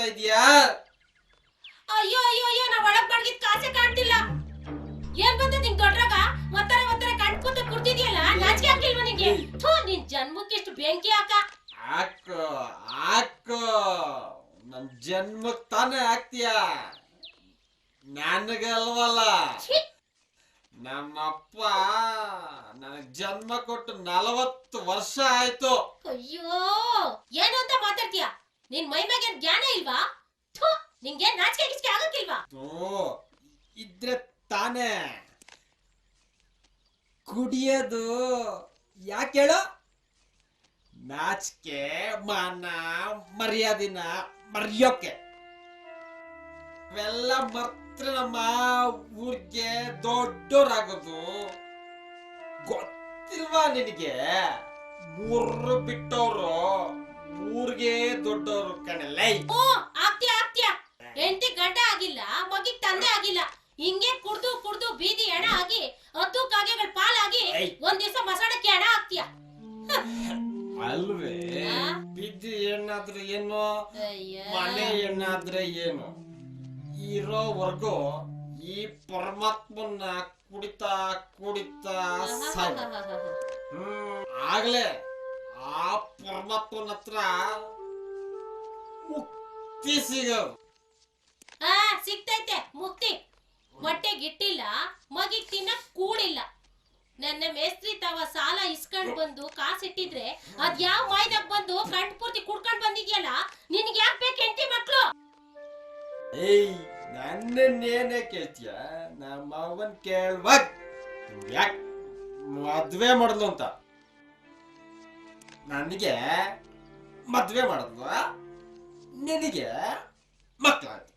ಮಾಡ್ತಾ ಇದೀಯಾ? ಅಯ್ಯೋ ಅಯ್ಯೋ ಅಯ್ಯೋ, ನಾ ಒಳಗ್ ಮಡಗಿದ ಕಾಸೆ ಕಾಣ್ತಿಲ್ಲ. ಏನ್ ಬಂದ ನಿಂಗ್ ದೊಡ್ಡರಾಗ ಒತ್ತರ ಕಣ್ಕೂತ ಕುಡ್ತಿದ್ಯಲ್ಲ, ನಾಚಿಕೆ ಆಗ್ಲಿಲ್ವಾ ನಿಂಗೆ? ಥೂ, ನಿನ್ ಜನ್ಮಕ್ಕೆ ಎಷ್ಟು ಬೆಂಕಿ ಹಾಕೋ ನನ್ ಜನ್ಮಕ್ ತಾನೇ ಹಾಕ್ತೀಯ, ನನಗಲ್ವಲ್ಲ. ನಮ್ಮಪ್ಪ ನನಗ್ ಜನ್ಮ ಕೊಟ್ಟು 40 ವರ್ಷ ಆಯ್ತು. ಅಯ್ಯೋ, ಏನು ಅಂತ ಮಾತಾಡ್ತೀಯ? ನಿನ್ ಮೈ ಮ್ಯಾಗ ಜ್ಞಾನ ಇಲ್ವಾ? ಥೂ, ನಿಂಗೆ ನಾಚಿಕೆ ಗಿಚ್ಕೆ ಆಗಕ್ಕಿಲ್ವಾ? ಇದ್ರೆ ತಾನೇ ಕುಡಿಯೋದು. ಯಾಕೆ ಹೇಳು? ನಾಚಿಕೆ ಮಾನ ಮರ್ಯಾದಿನ ಮರ್ಯೋಕೆ. ಇವೆಲ್ಲ ಮರ್ತ್ರ ನಮ್ಮ ಊರ್ಗೆ ದೊಡ್ಡೋರಾಗೋದು ಗೊತ್ತಿಲ್ವಾ ನಿನಗೆ? ಮೂರು ಬಿಟ್ಟವ್ರು ಊರ್ಗೆ ದೊಡ್ಡವ್ರು ಕಣಲ್ಲ. ಓ, ಆಗ್ತೀಯ. ಹೆಂಡತಿ ಗಂಡ ಆಗಿಲ್ಲ, ಮಗಿಗ್ ತಂದೆ ಆಗಿಲ್ಲ. ಹಿಂಗೆ ಕುಡ್ದು ಬೀದಿ ಹೆಣ ಆಗಿ 10 ಕಾಗೆಗಳ ಪಾಲಾಗಿ ಒಂದ್ ದಿವಸ ಮಸಾಣಕ್ಕೆ ಹೆಣ ಆಗ್ತೀಯ ಅಲ್ವೇ? ಬಿದ್ದಿ ಏನಾದ್ರೆ ಏನು, ಮನೆ ಏನಾದ್ರೆ ಏನು, ಇರೋವರೆಗೂ ಈ ಪರಮಾತ್ಮನ್ನ ಕುಡಿತಾ ಆಗ್ಲೇ ಆ ಪರಮಾತ್ಮನ ಹತ್ರ ಮುಕ್ತಿ ಸಿಗೋದು. ಸಿಗ್ತೈತೆ ಮುಕ್ತಿ. ಹೊಟ್ಟೆಗಿಟ್ಟಿಲ್ಲ, ಮಗಿಗ್ ತಿನ್ನಕ್ ಕೂಡಿಲ್ಲ. ನನ್ನ ಮೇಸ್ತ್ರಿ ತಾವ ಸಾಲ ಇಸ್ಕೊಂಡ್ ಬಂದು ಕಾಸಿಟ್ಟಿದ್ರೆ ಅದ್ ಯಾವ ಮಾಯ್ದಾಗ ಬಂದು ಕಣ್ ಪೂರ್ತಿ ಕುಡ್ಕೊಂಡ್ ಬಂದಿದ್ಯಲ್ಲ, ನಿನ್ಗೆ ಯಾಕೆ ಬೇಕು ಹೆಂಡತಿ ಮಕ್ಳು? ನನ್ನೇನೇ ಕೇಳ್ತೀಯ? ನಮ್ಮ ಅವನ್ ಕೇಳ್ವಾಗ ಯಾಕೆ ಮದ್ವೆ ಮಾಡಿದ್ಲು ಅಂತ. ನನಗೆ ಮದ್ವೆ ಮಾಡಿದ್ಲು, ನಿನಗೆ ಮಕ್ಳಾಯ್ತು.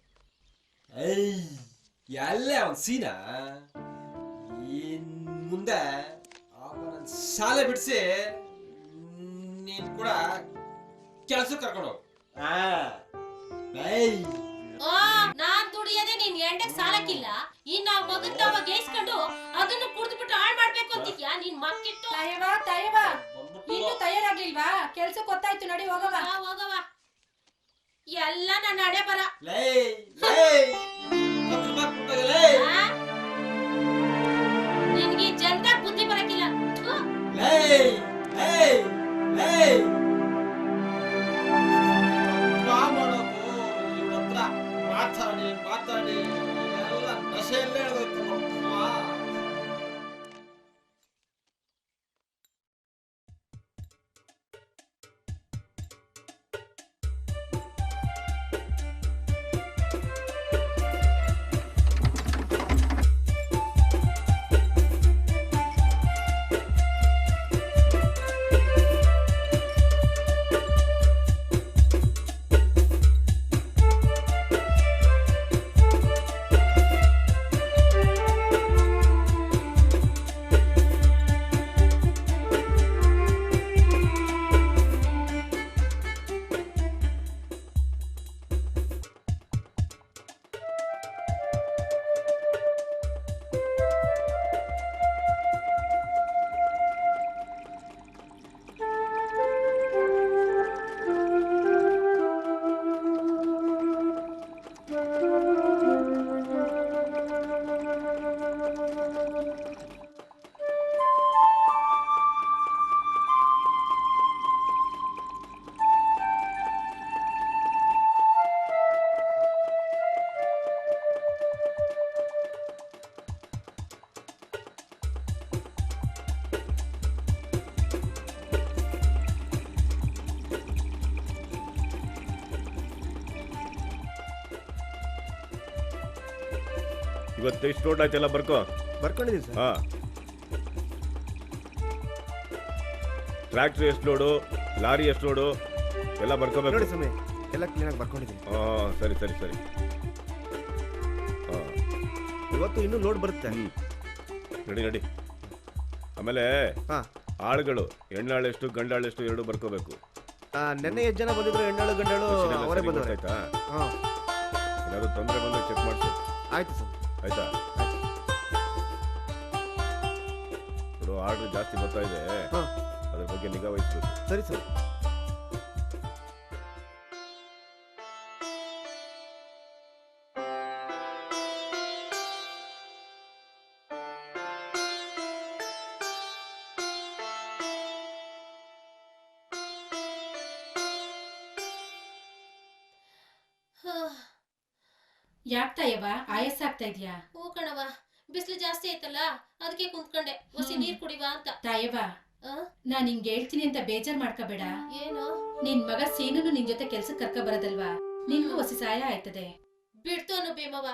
ಎಲ್ಲೇ ಅವನ್ ಸೀನಾ. ಮುಂದೆ ಅವನ ಶಾಲೆ ಬಿಡಿಸಿ ನೀನ್ ಕೂಡ ಕೆಲಸಕ್ಕೆ ಕರ್ಕೊಂಡು ಹೋಗು. ನಾನ್ ದುಡಿಯದೆ ನೀನ್ ಎಂಟಕ್ ಸಾಲಕ್ಕಿಲ್ಲ. ಇನ್ನ ಮಗನ್ ತಾವ ಗೇಸ್ಕೊಂಡು ಅದನ್ನು ಕುಡ್ದ್ಬಿಟ್ಟು ಹಾಳ್ ಮಾಡ್ಬೇಕು ಅಂತಿದ್ಯಾ? ನಿನ್ ಮಕ್ಕಿಟ್ಟು ಇನ್ನು ತಯಾರಾಗ್ಲಿಲ್ವಾ? ಕೆಲ್ಸಕ್ಕೆ ಗೊತ್ತಾಯ್ತು, ನಡಿ ಹೋಗವ. ಎಲ್ಲ ನನ್ನ ಹಣೆ ಬರ. ನಿನ್ಗೆ ಜನ್ರ ಬುದ್ಧಿ ಬರಕಿಲ್ಲ. ಮಾತಾಡಿ ಎಲ್ಲ ನಶೆಯಲ್ಲೇ ಹೇಳ್ದೋಯ್ತು. ಇವತ್ತು ಎಷ್ಟು ಲೋಡ್ ಆಯ್ತೆಲ್ಲ ಬರ್ಕೊಂಡಿದ್ದೀನಿ ಸರ್. ಹಾಂ, ಟ್ರ್ಯಾಕ್ಟ್ರಿ ಎಷ್ಟು ಲೋಡು, ಲಾರಿ ಎಷ್ಟು ಲೋಡು ಎಲ್ಲ ಬರ್ಕೋಬೇಕು ನೋಡಿ ಸಮಯ ಎಲ್ಲ ಕ್ಲೀನಾಗಿ ಬರ್ಕೊಂಡಿದ್ದೀನಿ. ಹಾಂ, ಸರಿ. ಹಾಂ, ಇವತ್ತು ಇನ್ನೂ ಲೋಡ್ ಬರುತ್ತೆ. ನಡಿ. ಆಮೇಲೆ ಆಳುಗಳು ಹೆಣ್ಣಾಳೆಷ್ಟು ಗಂಡಾಳೆಷ್ಟು ಎರಡು ಬರ್ಕೋಬೇಕು. ನೆನ್ನೆ ಎಷ್ಟು ಜನ ಬಂದಿದ್ರು? ಹೆಣ್ಣಾಳು ಗಂಡಾಳು ಅವರೇ ಬಂದವರು. ಆಯ್ತಾ? ಏನಾದ್ರು ತೊಂದರೆ ಬಂದರೆ ಚೆಕ್ ಮಾಡಿಸು. ಆಯ್ತು ಸರ್. ಆಯ್ತಾ? ಆರ್ಡರ್ ಜಾಸ್ತಿ ಬರ್ತಾ ಇದೆ, ಅದ್ರ ಬಗ್ಗೆ ನಿಗಾ ವಹಿಸ್ಬೇಕು. ಸರಿ ಸರ್. ಯಾಕ್ ತಾಯವ್ವ ಆಯಾಸ ಆಗ್ತಾ ಇದ್ಯಾ? ಹೂ ಕಣವ, ಬಿಸಿಲು ಜಾಸ್ತಿ ಆಯ್ತಲ್ಲ ಅದಕ್ಕೆ ಕುಂತ್ಕೊಂಡೆ. ಒಸಿ ನೀರ್ ಕುಡಿವಾ ಅಂತ. ತಾಯವ್ವ ಆ? ನಾನ್ ಹಿಂಗ್ ಹೇಳ್ತೀನಿ ಅಂತ ಬೇಜಾರ್ ಮಾಡ್ಕೋಬೇಡ. ಏನು? ನಿನ್ ಮಗ ಸೀನುನು ನಿನ್ ಜೊತೆ ಕೆಲ್ಸಕ್ ಕರ್ಕ ಬರೋದಲ್ವಾ, ನಿನ್ಗೂ ಹೊಸಿ ಸಹಾಯ ಆಯ್ತದೆ. ಬಿಡ್ತು ಅನ್ನು ಭೀಮವ್ವ,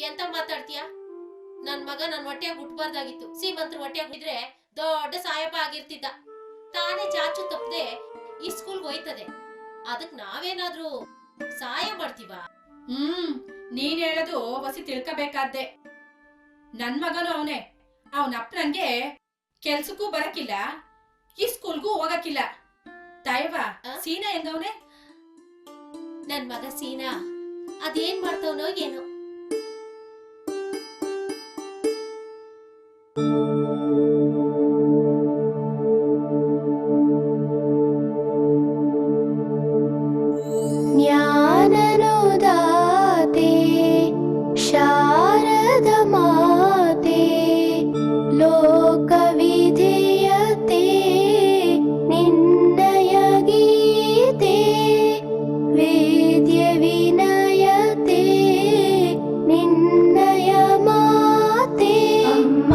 ಎಂತ ಮಾತಾಡ್ತೀಯ? ನನ್ ಮಗ ನನ್ ಹೊಟ್ಟೆಯಾಗ ಹುಟ್ಬಾರ್ದಾಗಿತ್ತು. ಸೀಮಂತ್ರ ಹೊಟ್ಟೆಯಾಗ ಇದ್ರೆ ದೊಡ್ಡ ಸಾಯಪ ಆಗಿರ್ತಿದ್ದ. ತಾನೇ ಚಾಚು ತಪ್ಪದೆ ಈ ಸ್ಕೂಲ್ಗೆ ಹೋಯ್ತದೆ. ಅದಕ್ ನಾವೇನಾದ್ರೂ ಸಹಾಯ ಮಾಡ್ತೀವ? ನೀನ್ ಹೇಳೋದು ಹೊಸಿ ತಿಳ್ಕಬೇಕಾದ್ದೆ. ನನ್ ಮಗನು ಅವನೇ. ಅವನ ಅಪ್ಪನಂಗೆ ಕೆಲ್ಸಕ್ಕೂ ಬರಕಿಲ್ಲ, ಈ ಸ್ಕೂಲ್ಗೂ ಹೋಗಕ್ಕಿಲ್ಲ. ತಾಯವ್ವ ಸೀನಾ ಹೆಂಗವನೆ? ನನ್ ಮಗ ಸೀನಾ ಅದೇನ್ ಮಾಡ್ತವನೋ ಏನೋ. ಜ್ಞಾನನುದಾತೆ ಶಾರದ ಮಾತೆ ಲೋಕವಿಧೇಯತೆ ನಿನ್ನಯ ಗೀತೆ ವೇದ್ಯ ವಿನಯತೆ ನಿನ್ನಯ ಮಾತೆ ಅಮ್ಮ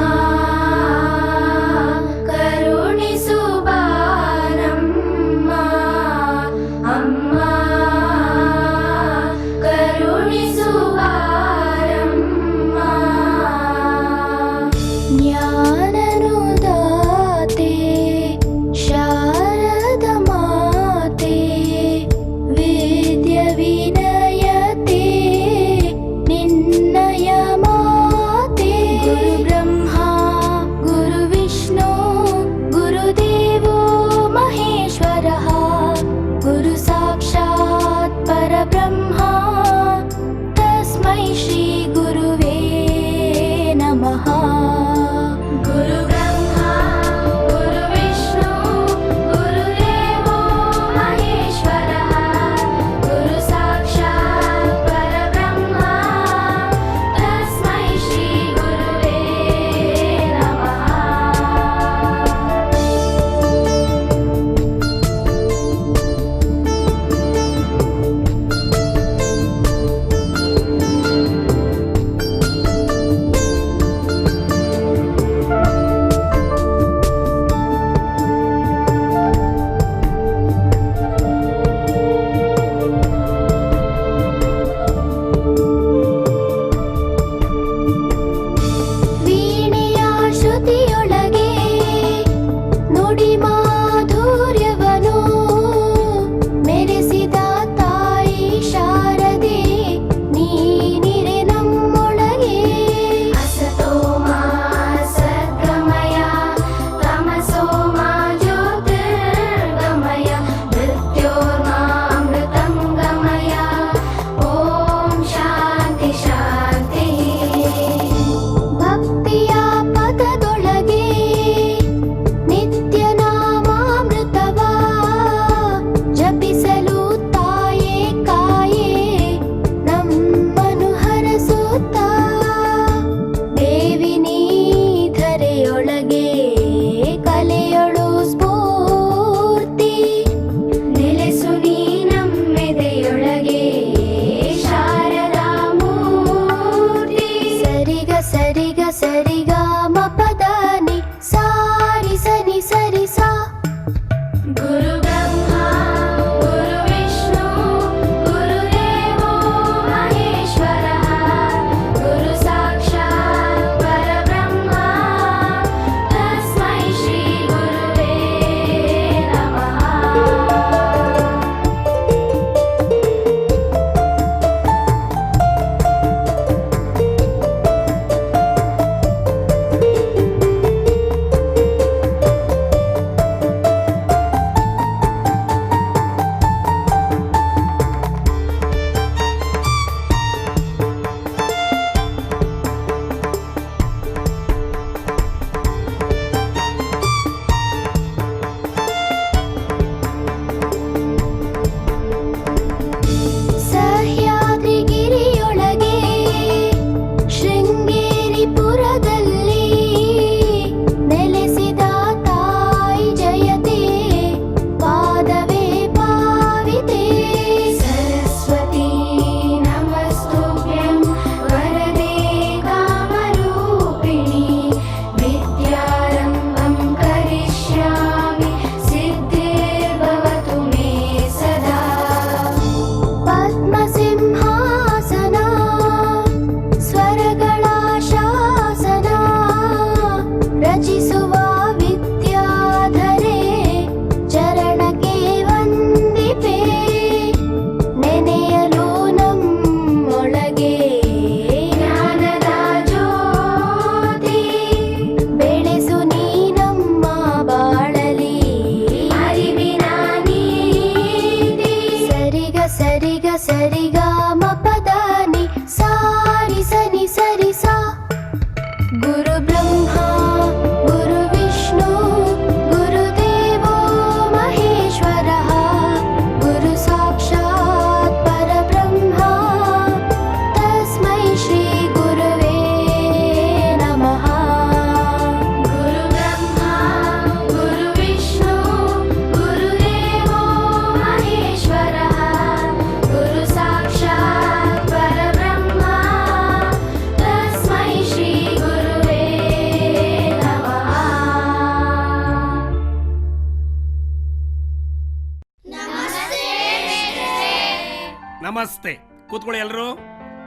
ನಮಸ್ತೆ. ಕೂತ್ಕೊಳ್ಳಿ ಎಲ್ರು.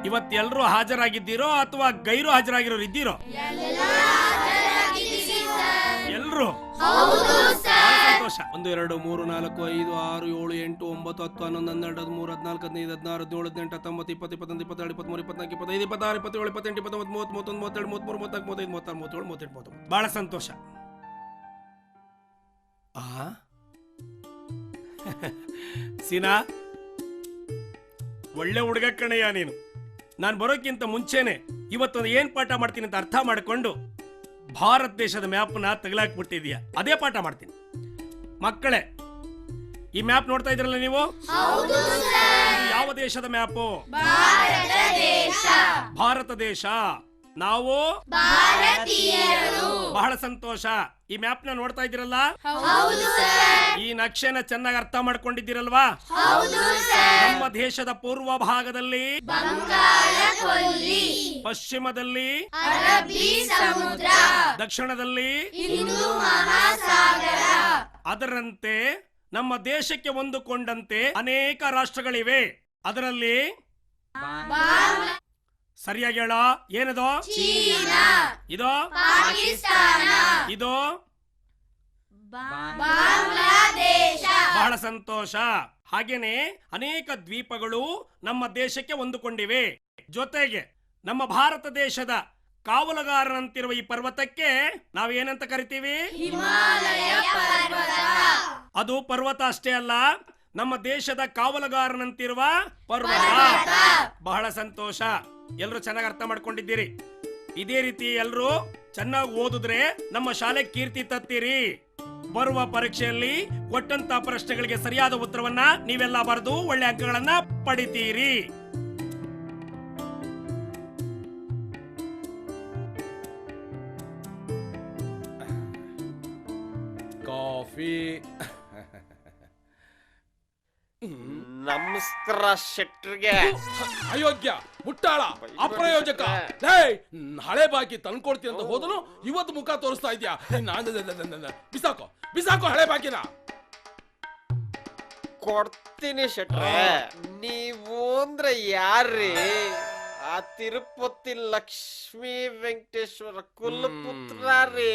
ಇವತ್ತೆಲ್ರು ಹಾಜರಾಗಿದ್ದೀರೋ ಅಥವಾ ಗೈರು ಹಾಜರಾಗಿರೋರು ಇದ್ದೀರೋ? ಎಲ್ರು ಸಂತೋಷ. 1 2 3 4 5 6 7 8 9 10 11 12 13 14 15 16 17 18 19 20 21 22 23 24 25 26 27 28 29 30 31 32 33 34 35 36 37 38 39. ಬಹಳ ಸಂತೋಷ. ಸೀನಾ, ಒಳ್ಳೆ ಹುಡುಗ ಕಣಯ್ಯ ನೀನು. ನಾನು ಬರೋಕ್ಕಿಂತ ಮುಂಚೆನೆ ಇವತ್ತು ಏನ್ ಪಾಠ ಮಾಡ್ತೀನಿ ಅಂತ ಅರ್ಥ ಮಾಡಿಕೊಂಡು ಭಾರತ ದೇಶದ ಮ್ಯಾಪ್ನ ತಗಲಾಕ್ಬಿಟ್ಟಿದ್ಯಾ. ಅದೇ ಪಾಠ ಮಾಡ್ತೀನಿ. ಮಕ್ಕಳೇ, ಈ ಮ್ಯಾಪ್ ನೋಡ್ತಾ ಇದ್ರಲ್ಲ ನೀವು? ಇದು ಯಾವ ದೇಶದ ಮ್ಯಾಪು? ಭಾರತ ದೇಶ. ನಾವು ಬಹಳ ಸಂತೋಷ. ಈ ಮ್ಯಾಪ್ ನ ನೋಡ್ತಾ ಇದ್ದೀರಲ್ಲ? ಈ ನಕ್ಷೆನ ಚೆನ್ನಾಗಿ ಅರ್ಥ ಮಾಡ್ಕೊಂಡಿದ್ದೀರಲ್ವಾ? ನಮ್ಮ ದೇಶದ ಪೂರ್ವ ಭಾಗದಲ್ಲಿ, ಪಶ್ಚಿಮದಲ್ಲಿ, ದಕ್ಷಿಣದಲ್ಲಿ, ಅದರಂತೆ ನಮ್ಮ ದೇಶಕ್ಕೆ ಹೊಂದಿಕೊಂಡಂತೆ ಅನೇಕ ರಾಷ್ಟ್ರಗಳಿವೆ. ಅದರಲ್ಲಿ ಸರಿಯಾಗಿ ಹೇಳ. ಏನದು? ಇದು ಇದು ಬಹಳ ಸಂತೋಷ. ಹಾಗೇನೆ ಅನೇಕ ದ್ವೀಪಗಳು ನಮ್ಮ ದೇಶಕ್ಕೆ ಹೊಂದಿಕೊಂಡಿವೆ. ಜೊತೆಗೆ ನಮ್ಮ ಭಾರತ ದೇಶದ ಕಾವಲುಗಾರನಂತಿರುವ ಈ ಪರ್ವತಕ್ಕೆ ನಾವೇನಂತ ಕರಿತೀವಿ? ಅದು ಪರ್ವತ ಅಷ್ಟೇ ಅಲ್ಲ, ನಮ್ಮ ದೇಶದ ಕಾವಲುಗಾರನಂತಿರುವ ಪರ್ವತ. ಬಹಳ ಸಂತೋಷ. ಎಲ್ಲರೂ ಚೆನ್ನಾಗಿ ಅರ್ಥ ಮಾಡ್ಕೊಂಡಿದ್ದೀರಿ. ಇದೇ ರೀತಿ ಎಲ್ಲರೂ ಚೆನ್ನಾಗಿ ಓದಿದ್ರೆ ನಮ್ಮ ಶಾಲೆ ಕೀರ್ತಿ ತತ್ತೀರಿ. ಬರುವ ಪರೀಕ್ಷೆಯಲ್ಲಿ ಕೊಟ್ಟಂತ ಪ್ರಶ್ನೆಗಳಿಗೆ ಸರಿಯಾದ ಉತ್ತರವನ್ನ ನೀವೆಲ್ಲ ಬರೆದು ಒಳ್ಳೆ ಅಂಕಗಳನ್ನ ಪಡಿತೀರಿ. ಕಾಫಿ. ನಮಸ್ಕಾರ ಶೆಟ್ರಿಗೆ. ಅಯೋಗ್ಯ, ಮುಟ್ಟಾಳ, ಅಪ್ರಯೋಜಕ. ಹಳೆ ಬಾಕಿ ತಂದ್ಕೊಡ್ತೀನಿ ಅಂತ ಹೋದನು ಇವತ್ತು ಮುಖ ತೋರಿಸ್ತಾ ಇದ್ಯಾ? ಬಿಸಾಕೋ ಬಿಸಾಕೋ ಹಳೆ ಬಾಕಿನ. ಕೊಡ್ತೀನಿ ಶೆಟ್ರೆ. ನೀವು ಅಂದ್ರೆ ಯಾರ್ರೀ? ಆ ತಿರುಪತಿ ಲಕ್ಷ್ಮೀ ವೆಂಕಟೇಶ್ವರ ಕುಲಪುತ್ರ ರೀ.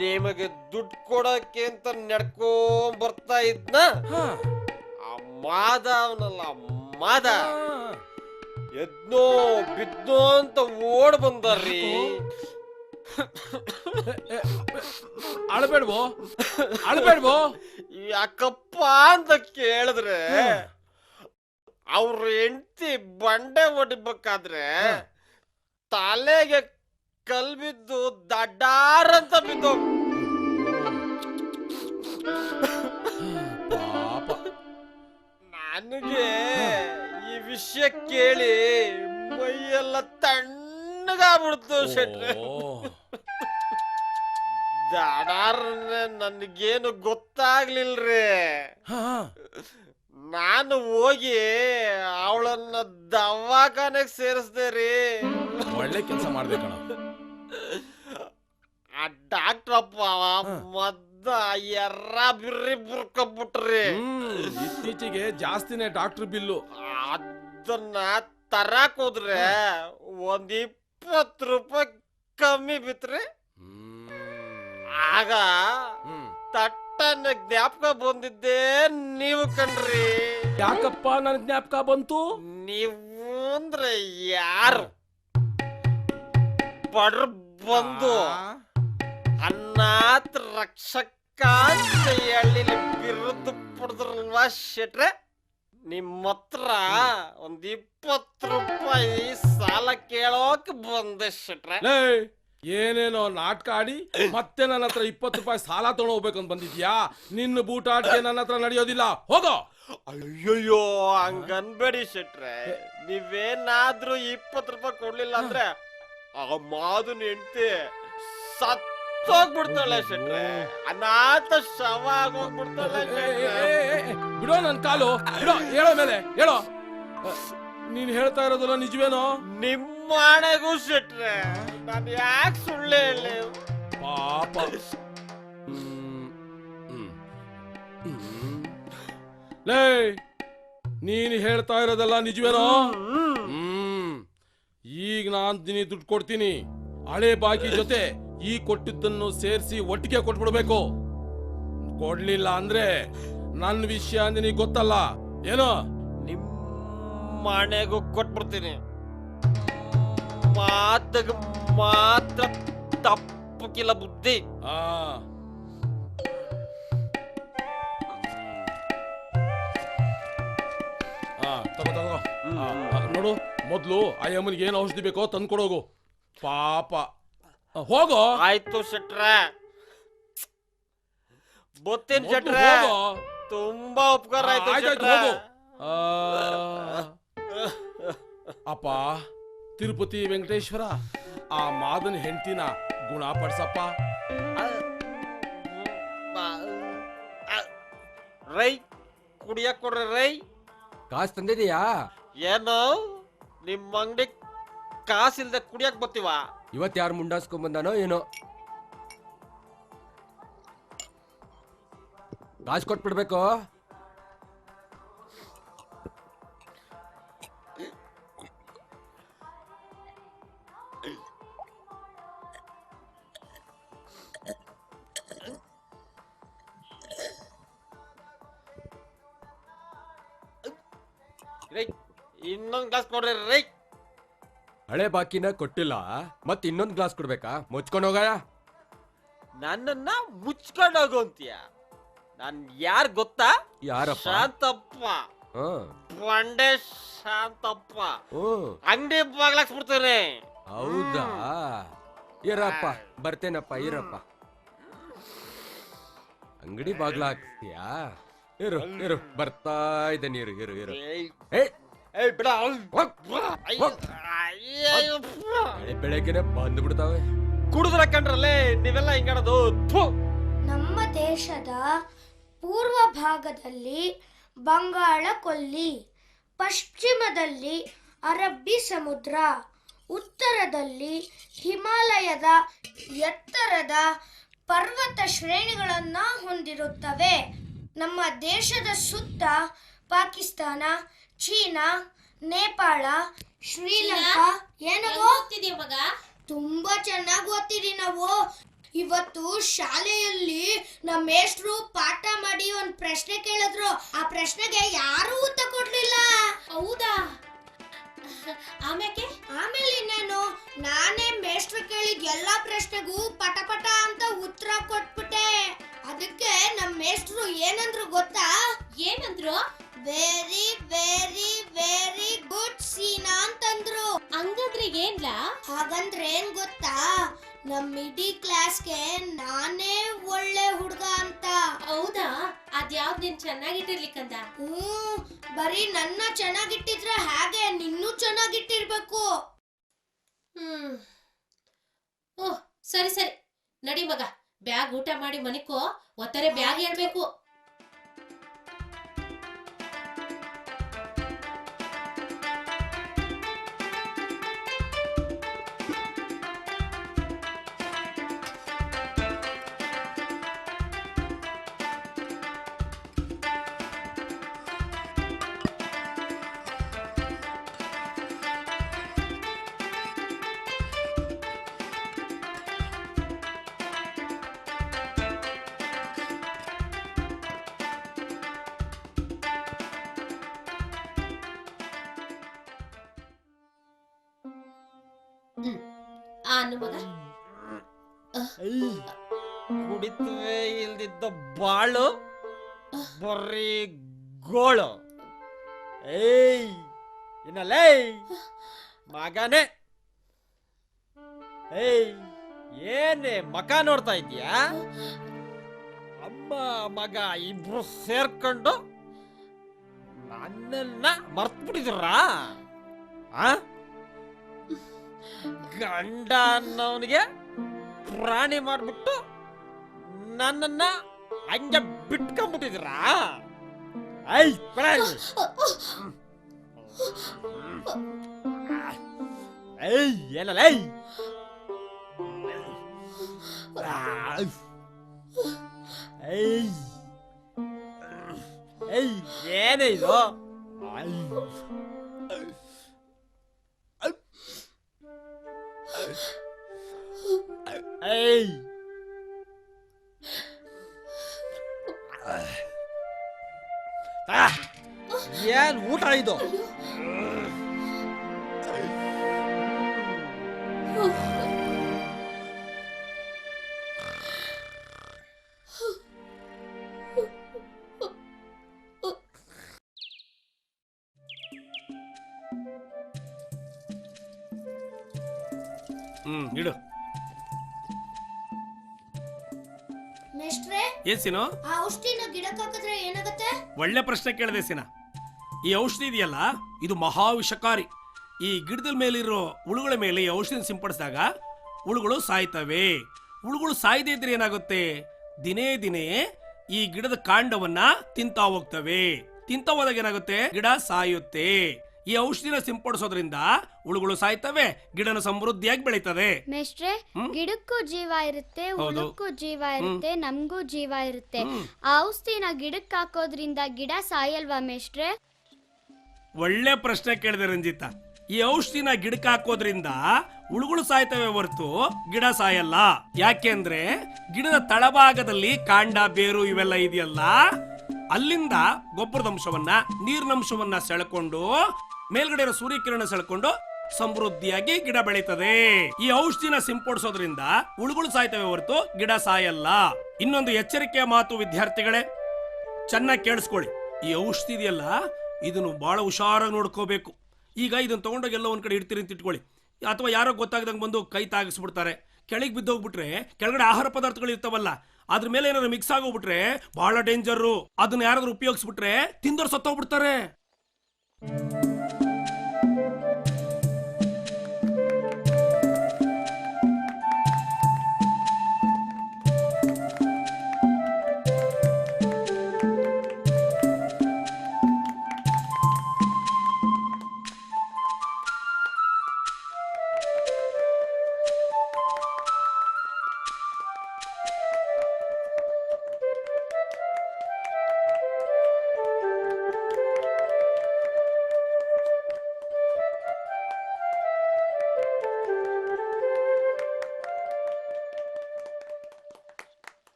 ನಿಮಗೆ ದುಡ್ಡು ಕೊಡಕ್ಕೆ ಅಂತ ನಡ್ಕೊಂಡ್ ಬರ್ತಾ ಇದ್ನ ಆ ಮಾಧವನಲ್ಲ, ಮಾದ ಎದ್ನೋ ಬಿದ್ನೋ ಅಂತ ಓಡ್ ಬಂದಾರ್ರಿ. ಅಳ್ಬೇಡ್ವೋ ಅಳ್ಬೇಡ್ವೋ. ಯಾಕಪ್ಪ ಅಂತ ಕೇಳಿದ್ರೆ ಅವ್ರ ಹೆಂಡತಿ ಬಂಡೆ ಹೊಡಿಬೇಕಾದ್ರೆ ತಲೆಗೆ ಕಲ್ ಬಿದ್ದು ದಡ್ಡಾರ್ ಅಂತ ಬಿದ್ದು ನನಗೆ ಈ ವಿಷಯ ಕೇಳಿ ಮೈಯೆಲ್ಲ ತಣ್ಣಗಾಗ್ಬಿಡ್ತು ಶೆಟ್ರೆ. ದಡಾರ್ನೆ ನನ್ಗೇನು ಗೊತ್ತಾಗ್ಲಿಲ್ರಿ. ನಾನು ಹೋಗಿ ಅವಳನ್ನ ದವಾಖಾನೆಗೆ ಸೇರಿಸ್ದೆ ರೀ. ಒಳ್ಳೆ ಕೆಲಸ ಮಾಡ್ದೆ ಕಣ. ಆ ಡಾಕ್ಟ್ರಪ್ಪ ಮದ್ದ ಎರ್ರ ಬಿರ್ರಿ ಬುರ್ಕೊಬಿಟ್ರಿ. ಇತ್ತೀಚೆಗೆ ಜಾಸ್ತಿನೇ ಡಾಕ್ಟರ್ ಬಿಲ್ಲು. ಅದನ್ನ ತರಾಕ್ ಹೋದ್ರೆ ಒಂದ್ 20 ರೂಪಾಯಿ ಕಮ್ಮಿ ಬಿತ್ರಿ. ಆಗ ತಟ್ಟನ ಜ್ಞಾಪಕ ಬಂದಿದ್ದೆ ನೀವು ಕಣ್ರಿ. ಯಾಕಪ್ಪ ನನ್ ಜ್ಞಾಪಕ ಬಂತು? ನೀವು ಅಂದ್ರೆ ಯಾರು? ಬಡ್ರ ಬಂದು ಅನಾಥ ರಕ್ಷಕ ಅಂತ ಹೇಳಿ ಬಿರುದು ಪಡೆದ್ರಲ್ವಾ ಶೆಟ್ರೆ? ನಿಮ್ಮ ಹತ್ರ ಒಂದ್ 20 ರೂಪಾಯಿ ಸಾಲ ಕೇಳೋಕ್ ಬಂದೆ ಶೆಟ್ರೆ. ಏನೇನೋ ನಾಟಕ ಆಡಿ ಮತ್ತೆ ನನ್ನ ಹತ್ರ 20 ರೂಪಾಯಿ ಸಾಲ ತಗೊಂಡೋಗ್ಬೇಕಂತ ಬಂದಿದ್ಯಾ? ನಿನ್ನ ಬೂಟಾಟಿಗೆ ನನ್ನ ಹತ್ರ ನಡೆಯೋದಿಲ್ಲ, ಹೋಗೋ. ಅಯ್ಯಯ್ಯೋ, ಹಂಗನ್ಬೇಡಿ ಶೆಟ್ರೆ. ನೀವೇನಾದ್ರೂ 20 ರೂಪಾಯಿ ಕೊಡ್ಲಿಲ್ಲ ಅಂದ್ರೆ ಆ ಮಾದನ್ ಹೆಂಡ್ತಿ ಸತ್ತೋಗ್ಬಿಡ್ತಾಳೆ ಶೆಟ್ರೆ. ಅನಾಥ ಶವ ಆಗೋಗ್ಬಿಡ್ತಾಳೆ. ಬಿಡೋ ನನ್ ಕಾಲು, ಬಿಡೋ. ಹೇಳೋ ಮೇಲೆ ಹೇಳೋ. ನೀನ್ ಹೇಳ್ತಾ ಇರೋದಲ್ಲ ನಿಜವೇನೋ? ನಿಮ್ಮ ಹಣೆಗೂ ಶೆಟ್ರೆ, ನಾನು ಯಾಕೆ ಸುಳ್ಳು ಹೇಳಿ? ಪಾಪ. ಲೇ, ನೀನು ಹೇಳ್ತಾ ಇರೋದೆಲ್ಲ ನಿಜವೇನೋ? ಈಗ ನಾನ್ ನಿನಗೆ ದುಡ್ಡು ಕೊಡ್ತೀನಿ. ಹಳೆ ಬಾಕಿ ಜೊತೆ ಈ ಕೊಟ್ಟಿದ್ದನ್ನು ಸೇರಿಸಿ ಒಟ್ಟಿಗೆ ಕೊಟ್ಬಿಡ್ಬೇಕು. ಕೊಡ್ಲಿಲ್ಲ ಅಂದ್ರೆ ನನ್ನ ವಿಷಯ ನಿನಗೆ ಗೊತ್ತಲ್ಲ ಏನೋ? ನಿಮ್ಮ ಮನೆಗೂ ಕೊಟ್ಬಿಡ್ತೀನಿ. ಮಾತಗ ಮಾತ್ರ ತಪ್ಪಕ್ಕಿಲ್ಲ ಬುದ್ಧಿ. ತಗೋ ನೋಡು, ಮೊದ್ಲು ಆ ಯಮ್ಮನಿಗೆ ಏನು ಔಷಧಿ ಬೇಕೋ ತಂದು ಕೊಡೋಗು. ಪಾಪ ಹೋಗೋ. ಆಯ್ತು ಶೆಟ್ರೆ, ಬೊತ್ತೇನ್ ಶೆಟ್ರೆ, ತುಂಬಾ ಉಪಕಾರ ಆಯ್ತು ಶೆಟ್ರೆ. ಹೋಗು. ಅಪ್ಪ ತಿರುಪತಿ ವೆಂಕಟೇಶ್ವರ, ಆ ಮಾದನ ಹೆಂಡತಿನ ಗುಣಪಡಿಸಪ್ಪ. ರೈ ಕುಡಿಯಕ್ ಕೊಡ್ರಿ ರೈ. ಕಾಸು ತಂದಿದೀಯಾ? ಏನು ನಿಮ್ಮ ಅಂಗಡಿ ಕಾಸಿಲ್ದೆ ಕುಡಿಯಕ್ ಬರ್ತೀವ? ಇವತ್ತು ಯಾರು ಮುಂಡಾಸ್ಕೊಂಡ್ ಬಂದಾನೋ ಏನೋ. ಕಾಸು ಕೊಟ್ಬಿಡ್ಬೇಕು. ಇನ್ನೊಂದ್ ಗ್ಲಾಸ್ ಕೊಡ್ರಿ ರೈ. ಹಳೆ ಬಾಕಿನ ಕೊಟ್ಟಿಲ್ಲ, ಮತ್ ಇನ್ನೊಂದ್ ಗ್ಲಾಸ್ ಕೊಡ್ಬೇಕಾ? ಮುಚ್ಕೊಂಡು ಹೋಗಯ. ನನ್ನನ್ನ ಮುಚ್ಕೊಂಡು ಹೋಗು ಅಂತೀಯ? ನಾನ್ ಯಾರ್ ಗೊತ್ತಾ? ಯಾರಪ್ಪ? ಶಾಂತಪ್ಪ, ಬಂಡೆ ಶಾಂತಪ್ಪ. ಅಂಗಡಿ ಬಾಗ್ಲಾಕ್ಸ್ಬಿಡ್ತೇನೆ. ಹೌದಾ? ಇರಪ್ಪ, ಬರ್ತೇನಪ್ಪ, ಇರಪ್ಪ. ಅಂಗಡಿ ಬಾಗ್ಲ ಹಾಕ್ತೀಯಾ? ಇರು ಇರು, ಬರ್ತಾ ಇದೆ ನೀರು. ಇರು ಇರು. ಬಿಡ, ಬೆಳಗ್ಗೆನೆ ಬಂದು ಬಿಡ್ತಾವೆ. ಕುಡಿದ್ರ ಕಂಡ್ರಲ್ಲೇ ನೀವೆಲ್ಲ ಹಿಂಗಾಡೋದು. ನಮ್ಮ ದೇಶದ ಪೂರ್ವ ಭಾಗದಲ್ಲಿ ಬಂಗಾಳ ಕೊಲ್ಲಿ, ಪಶ್ಚಿಮದಲ್ಲಿ ಅರಬ್ಬಿ ಸಮುದ್ರ, ಉತ್ತರದಲ್ಲಿ ಹಿಮಾಲಯದ ಎತ್ತರದ ಪರ್ವತ ಶ್ರೇಣಿಗಳನ್ನು ಹೊಂದಿರುತ್ತವೆ. ನಮ್ಮ ದೇಶದ ಸುತ್ತ ಪಾಕಿಸ್ತಾನ, ಚೀನಾ, ನೇಪಾಳ, ಶ್ರೀಲಂಕಾ. ಏನವೋ ಮಗ? ತುಂಬಾ ಚೆನ್ನಾಗಿ ಓದ್ತೀರಿ ನಾವು. ಇವತ್ತು ಶಾಲೆಯಲ್ಲಿ ನಮ್ಮ ಮೇಷ್ಟ್ರು ಪಾಠ ಮಾಡಿ ಒಂದ್ ಪ್ರಶ್ನೆ ಕೇಳಿದ್ರು. ಆ ಪ್ರಶ್ನೆಗೆ ಯಾರು ಉತ್ತರ ಕೊಡ್ಲಿಲ್ಲ. ಹೌದಾ? ಆಮೇಲೆ ಇನ್ನೇನು, ನಾನೇ ಮೇಷ್ಟ್ರು ಕೇಳಿದ ಎಲ್ಲಾ ಪ್ರಶ್ನೆಗೂ ಪಟ ಪಟ ಅಂತ ಉತ್ತರ ಕೊಟ್ಬಿಟ್ಟೆ. ಅದಕ್ಕೆ ನಮ್ಮ ಮೇಷ್ಟ್ರು ಏನಂದ್ರು ಗೊತ್ತಾ? ಏನಂದ್ರು? ವೆರಿ ವೆರಿ ವೆರಿ ಗುಡ್ ಸೀನಾ ಅಂತಂದ್ರು. ಹಂಗಂದ್ರೆ ಏನ್ಲಾ? ಹಾಗಂದ್ರೆ ಏನ್ ಗೊತ್ತಾ? ನಮ್ ಇಡೀ ಕ್ಲಾಸ್ಗೆ ನಾನೇ ಒಳ್ಳೆ ಹುಡುಗ ಅಂತ. ಹೌದಾ? ಅದ್ಯಾವ್ದು ನೀನ್ ಚೆನ್ನಾಗಿಟ್ಟಿರ್ಲಿಕ್ಕಂದ? ಬರೀ ನನ್ನ ಚೆನ್ನಾಗಿಟ್ಟಿದ್ರೆ ಹಾಗೆ ನಿನ್ನೂ ಚೆನ್ನಾಗಿಟ್ಟಿರ್ಬೇಕು. ಓಹ್, ಸರಿ ಸರಿ, ನಡಿ ಮಗ. ಬ್ಯಾಗ್ ಊಟ ಮಾಡಿ ಮನಿಕೋ, ಒತ್ತಾರೆ ಬ್ಯಾಗ್ ಹೇಳ್ಬೇಕು. ಮಗ ಕುಡಿತವೇ ಇಲ್ದಿದ್ದ ಬಾಳು ಬರ್ರಿ ಗೋಳು. ಇನ್ನಲ್ಲೇ ಮಗನೇ, ಏನೇ ಮಕ ನೋಡ್ತಾ ಇದೀಯಾ? ಅಮ್ಮ ಮಗ ಇಬ್ರು ಸೇರ್ಕೊಂಡು ನನ್ನನ್ನ ಮರ್ತ್ ಬಿಟ್ಟಿದ್ರಾ? ಗಂಡ ಅನ್ನವನಿಗೆ ಪ್ರಾಣಿ ಮಾಡ್ಬಿಟ್ಟು ನನ್ನನ್ನ ಹಂಗೆ ಬಿಟ್ಕೊಂಡ್ಬಿಟ್ಟಿದ್ರಾ? ಏನಲ್ಲ ಏನೇ ಇದು? ಏನ್ ಊಟ ಇದು? ಇಡು. ಮೇಷ್ಟ್ರೆ, ಏನ್ ಸೀನು? ಆ ಔಷಧಿನ ಗಿಡಕ್ಕೆ ಹಾಕಿದ್ರೆ ಏನಾಗತ್ತೆ? ಒಳ್ಳೆ ಪ್ರಶ್ನೆ ಕೇಳಿದೆ ಸೀನಾ. ಈ ಔಷಧಿ ಇದೆಯಲ್ಲ, ಇದು ಮಹಾವಿಷಕಾರಿ. ಈ ಗಿಡದ ಮೇಲಿರೋ ಹುಳುಗಳ ಮೇಲೆ ಈ ಔಷಧಿ ಸಿಂಪಡಿಸಿದಾಗ ಹುಳುಗಳು ಸಾಯ್ತವೆ. ಹುಳುಗಳು ಸಾಯದೇ ಇದ್ರೆ ಏನಾಗುತ್ತೆ? ದಿನೇ ದಿನೇ ಈ ಗಿಡದ ಕಾಂಡವನ್ನ ತಿಂತಾ ಹೋಗ್ತವೆ. ತಿಂತ ಹೋದಾಗ ಏನಾಗುತ್ತೆ? ಗಿಡ ಸಾಯುತ್ತೆ. ಈ ಔಷಧಿನ ಸಿಂಪಡಿಸೋದ್ರಿಂದ ಹುಳುಗಳು ಸಾಯ್ತವೆ, ಗಿಡನ ಸಮೃದ್ಧಿಯಾಗಿ ಬೆಳೀತದೆ. ಮೇಷ್ಟ್ರೆ, ಗಿಡಕ್ಕೂ ಜೀವ ಇರುತ್ತೆ, ಹುಳಕ್ಕೂ ಜೀವ ಇರುತ್ತೆ, ನಮಗೂ ಜೀವ ಇರುತ್ತೆ. ಆ ಔಷಧಿನ ಗಿಡಕ್ಕೆ ಹಾಕೋದ್ರಿಂದ ಗಿಡ ಸಾಯಲ್ವಾ ಮೇಷ್ಟ್ರೆ? ಒಳ್ಳೆ ಪ್ರಶ್ನೆ ಕೇಳಿದೆ ರಂಜಿತ. ಈ ಔಷಧಿನ ಗಿಡಕ್ಕೆ ಹಾಕೋದ್ರಿಂದ ಹುಳುಗಳು ಸಾಯ್ತವೆ ಹೊರತು ಗಿಡ ಸಾಯಲ್ಲ. ಯಾಕೆಂದ್ರೆ ಗಿಡದ ತಳಭಾಗದಲ್ಲಿ ಕಾಂಡ, ಬೇರು ಇವೆಲ್ಲ ಇದೆಯಲ್ಲ, ಅಲ್ಲಿಂದ ಗೊಬ್ಬರದ ಅಂಶವನ್ನ, ನೀರಿನಂಶವನ್ನ ಸೆಳ್ಕೊಂಡು ಮೇಲ್ಗಡೆ ಇರೋ ಸೂರ್ಯಕಿರಣ ಸೆಳ್ಕೊಂಡು ಸಮೃದ್ಧಿಯಾಗಿ ಗಿಡ ಬೆಳೀತದೆ. ಈ ಔಷಧಿನ ಸಿಂಪಡಿಸೋದ್ರಿಂದ ಹುಳುಗಳು ಸಾಯ್ತವೆ ಹೊರತು ಗಿಡ ಸಾಯಲ್ಲ. ಇನ್ನೊಂದು ಎಚ್ಚರಿಕೆಯ ಮಾತು ವಿದ್ಯಾರ್ಥಿಗಳೇ, ಚೆನ್ನಾಗಿ ಕೇಳಿಸ್ಕೊಳ್ಳಿ. ಈ ಔಷಧಿ ಇದೆಯಲ್ಲ, ಇದನ್ನು ಬಹಳ ಹುಷಾರಾಗಿ ನೋಡ್ಕೋಬೇಕು. ಈಗ ಇದನ್ನ ತಗೊಂಡೋಗಿ ಎಲ್ಲ ಒಂದ್ ಕಡೆ ಇಡ್ತೀರಿ ಅಂತ ಇಟ್ಕೊಳ್ಳಿ, ಅಥವಾ ಯಾರೋ ಗೊತ್ತಾಗದಂಗೆ ಬಂದು ಕೈ ತಾಗಿಸ್ಬಿಡ್ತಾರೆ, ಕೆಳಗೆ ಬಿದ್ದೋಗ್ಬಿಟ್ರೆ ಕೆಳಗಡೆ ಆಹಾರ ಪದಾರ್ಥಗಳು ಇರ್ತಾವಲ್ಲ, ಅದ್ರ ಮೇಲೆ ಏನಾದ್ರು ಮಿಕ್ಸ್ ಆಗೋಗ್ಬಿಟ್ರೆ ಬಹಳ ಡೇಂಜರು. ಅದನ್ನ ಯಾರಾದ್ರೂ ಉಪಯೋಗಿಸ್ಬಿಟ್ರೆ ತಿಂದವ್ರು ಸತ್ತೋಗ್ಬಿಡ್ತಾರೆ.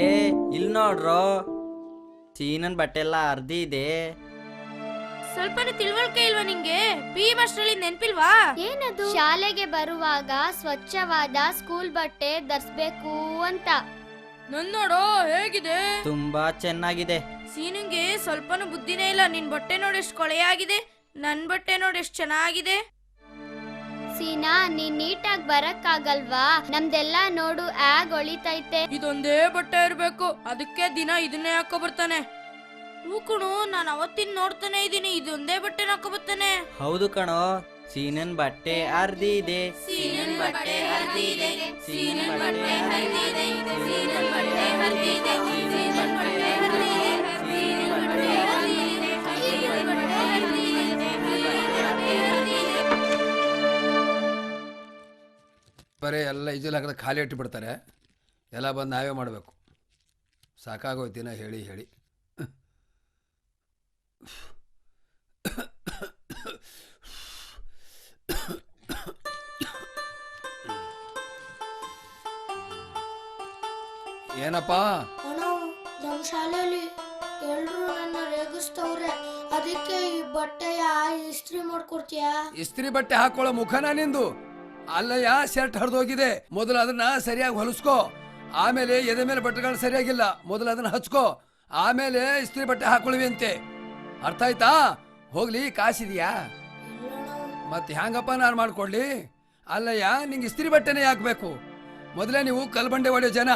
ಏ ಇಲ್ ನೋಡ್ರೋ, ಸೀನನ್ ಬಟ್ಟೆ ಎಲ್ಲ ಅರ್ಧಿ ಇದೆ. ಸ್ವಲ್ಪನೂ ತಿಳುವಳಿಕೆ ಇಲ್ವಾ ನಿಂಗೆ? ಪಿ ಮಾಸ್ಟರ್ ನೆನ್ಪಿಲ್ವಾ? ಏನದು? ಶಾಲೆಗೆ ಬರುವಾಗ ಸ್ವಚ್ಛವಾದ ಸ್ಕೂಲ್ ಬಟ್ಟೆ ಧರಿಸ್ಬೇಕು ಅಂತ. ನನ್ ನೋಡೋ ಹೇಗಿದೆ? ತುಂಬಾ ಚೆನ್ನಾಗಿದೆ. ಸೀನಿಂಗೆ ಸ್ವಲ್ಪನೂ ಬುದ್ಧಿನೇ ಇಲ್ಲ. ನಿನ್ ಬಟ್ಟೆ ನೋಡಿ ಎಷ್ಟು ಕೊಳೆಯಾಗಿದೆ, ನನ್ ಬಟ್ಟೆ ನೋಡಿ ಎಷ್ಟು ಚೆನ್ನಾಗಿದೆ. ಸೀನಾ, ನೀನ್ ನೀಟಾಗಿ ಬರಕ್ಕಾಗಲ್ವಾ? ನಮ್ದೆಲ್ಲ ನೋಡು ಆಗ್ ಹೊಳಿತೈತೆ. ಇದೊಂದೇ ಬಟ್ಟೆ ಇರ್ಬೇಕು, ಅದಕ್ಕೆ ದಿನ ಇದನ್ನೇ ಹಾಕೋ ಬರ್ತಾನೆ. ಹೂಕುಣು, ನಾನು ಅವತ್ತಿನ ನೋಡ್ತಾನೆ ಇದೀನಿ, ಇದೊಂದೇ ಬಟ್ಟೆ ಹಾಕೋ ಬರ್ತಾನೆ. ಹೌದು ಕಣೋ, ಸೀನನ್ ಬಟ್ಟೆ ಅರ್ಧಿ ಇದೆ. ಸೀನನ್ ಬಟ್ಟೆ ಹರಿದಿ ಇದೆ, ಸೀನನ್ ಬಟ್ಟೆ ಹರಿದಿ ಇದೆ, ಸೀನನ್ ಬಟ್ಟೆ ಹರಿದಿ ಇದೆ, ಸೀನನ್ ಬಟ್ಟೆ ಹರಿದಿ ಇದೆ, ಸೀನನ್ ಬಟ್ಟೆ ಹರಿದಿ ಇದೆ, ಸೀನನ್ ಬಟ್ಟೆ ಹರಿದಿ ಇದೆ, ಸೀನನ್ ಬಟ್ಟೆ ಹರಿದಿ ಇದೆ. ಬರೀ ಎಲ್ಲ ಇಜಲ್ ಹಾಕಿದ್ರೆ ಖಾಲಿ ಇಟ್ಟುಬಿಡ್ತಾರೆ. ಎಲ್ಲ ಬಂದು ನಾವೇ ಮಾಡಬೇಕು. ಸಾಕಾಗೋಯ್ತಿನ ಹೇಳಿ ಹೇಳಿ. ಏನಪ್ಪ? ನಮ್ಮ ಶಾಲೆಯಲ್ಲಿ ಎಲ್ರು ನನ್ನ ರೇಗಿಸ್ತವ್ರೆ, ಅದಕ್ಕೆ ಈ ಬಟ್ಟೆಯ ಇಸ್ತ್ರಿ ಮಾಡ್ಕೊಡ್ತೀಯಾ? ಇಸ್ತ್ರಿ ಬಟ್ಟೆ ಹಾಕೊಳ್ಳೋ ಮುಖನ ನಿಂದು? ಅಲ್ಲಯ್ಯ, ಶರ್ಟ್ ಹರಿದೋಗಿದೆ, ಮೊದಲು ಅದನ್ನ ಸರಿಯಾಗಿ ಹೊಲಿಸ್ಕೋ. ಆಮೇಲೆ ಎದೆ ಮೇಲೆ ಬಟ್ಟೆಗಳು ಸರಿಯಾಗಿಲ್ಲ, ಮೊದಲು ಅದನ್ನ ಹಚ್ಕೋ, ಆಮೇಲೆ ಇಸ್ತ್ರಿ ಬಟ್ಟೆ ಹಾಕೊಳ್ಳಿ ಅಂತೆ. ಅರ್ಥ ಆಯ್ತಾ? ಹೋಗ್ಲಿ, ಕಾಸಿದ್ಯಾ? ಮತ್ತೆ ಹ್ಯಾಂಗಪ್ಪ ನಾನು ಮಾಡ್ಕೊಡ್ಲಿ? ಅಲ್ಲಯ್ಯ, ನಿಂಗೆ ಇಸ್ತ್ರಿ ಬಟ್ಟೆನೇ ಹಾಕ್ಬೇಕು. ಮೊದಲೇ ನೀವು ಕಲ್ಬಂಡೆ ಹೊಡೆಯೋ ಜನ,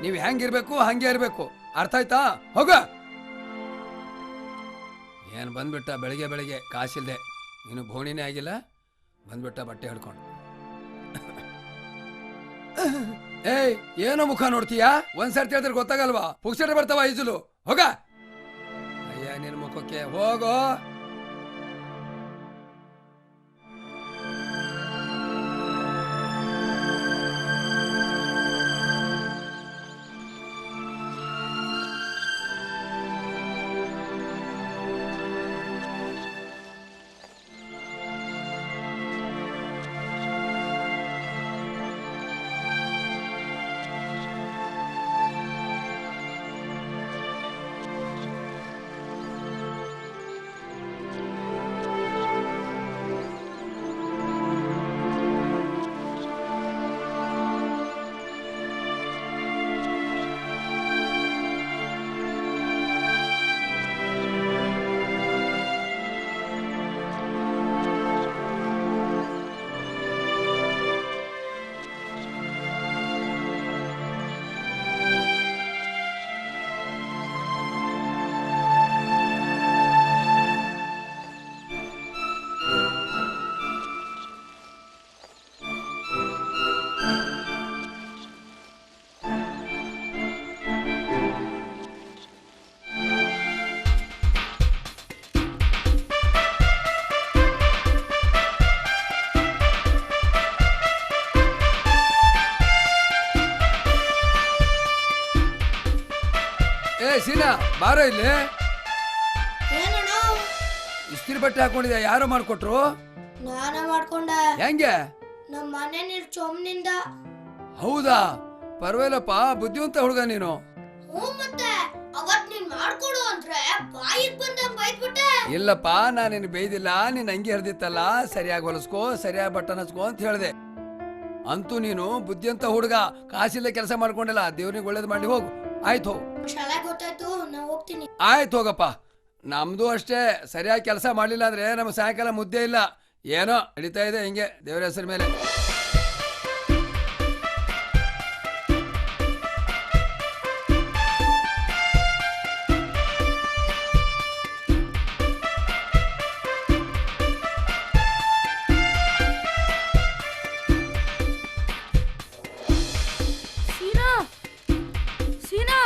ನೀವು ಹೆಂಗಿರ್ಬೇಕು ಹಂಗೆ ಇರ್ಬೇಕು. ಅರ್ಥ ಆಯ್ತಾ? ಹೋಗ. ಏನು ಬಂದ್ಬಿಟ್ಟ ಬೆಳಿಗ್ಗೆ ಬೆಳಿಗ್ಗೆ ಕಾಸಿಲ್ದೆ, ನೀನು ಬೋಣಿನೇ ಆಗಿಲ್ಲ, ಬಂದ್ಬಿಟ್ಟ ಬಟ್ಟೆ ಹಿಡ್ಕೊಂಡು. ಏಯ್, ಏನೋ ಮುಖ ನೋಡ್ತೀಯಾ? ಒಂದ್ಸರ್ತಿ ಹೇಳಿದ್ರೆ ಗೊತ್ತಾಗಲ್ವಾ? ಪುಕ್ಸಟೆ ಬರ್ತಾವ ಈಜಲು. ಹೋಗ. ಅಯ್ಯ, ನಿನ್ನ ಮುಖಕ್ಕೆ ಹೋಗೋ. ಬಾರ ಇಲ್ಲಿ. ಏನಣ್ಣ? ಇಸ್ತ್ರಿ ಬಟ್ಟೆ ಹಾಕೊಂಡಿದ್ಯಾ? ಯಾರೋ ಮಾಡ್ಕೊಟ್ರು? ನಾನೇ ಮಾಡ್ಕೊಂಡೆ. ಹೆಂಗೆ? ನಮ್ಮ ಮನೆ ನೀರ್ ಚೊಮ್ನಿಂದ. ಹೌದಾ? ಪರವಾಗಿಲ್ಲಪ್ಪ, ಬುದ್ಧಿವಂತ ಹುಡುಗ ನೀನು. ಹ್ಞೂ ಮತ್ತೆ ಅವತ್ ನೀನ್ ಮಾಡ್ಕೊಡು ಅಂದ್ರೆ ಬಾಯಿಗೆ ಬಂದಂಗ್ ಬೈದ್ಬಿಟ್ಟೆ. ಇಲ್ಲಪ್ಪ, ನಾನು ನಿನ್ ಬೈದಿಲ್ಲ. ನೀನ್ ಅಂಗಿ ಹರಿದಿತ್ತಲ್ಲ, ಸರಿಯಾಗಿ ಹೊಲಸ್ಕೋ, ಸರಿಯಾಗಿ ಬಟ್ಟನ್ ಹಚ್ಕೋ ಅಂತ ಹೇಳ್ದೆ. ಅಂತೂ ನೀನು ಬುದ್ಧಿವಂತ ಹುಡುಗ, ಕಾಸಿಲ್ಲ ಕೆಲಸ ಮಾಡ್ಕೊಂಡಿಲ್ಲ. ದೇವ್ರಿಗೆ ಒಳ್ಳೇದು ಮಾಡಿ ಹೋಗು. ಆಯ್ತು ಹೋಗು. ಶಾಲೆ ಗೊತ್ತಾಯ್ತು, ನಾ ಹೋಗ್ತೀನಿ. ಆಯ್ತು ಹೋಗಪ್ಪ. ನಮ್ದು ಅಷ್ಟೇ, ಸರಿಯಾಗಿ ಕೆಲಸ ಮಾಡಲಿಲ್ಲ ಅಂದ್ರೆ ನಮ್ಮ ಸಾಯಂಕಾಲ ಮುದ್ದೆ ಇಲ್ಲ. ಏನೋ ನಡೀತಾ ಇದೆ ಹಿಂಗೆ ದೇವರ ಹೆಸರ ಮೇಲೆ. ಸೀನಾ, ಸೀನಾ,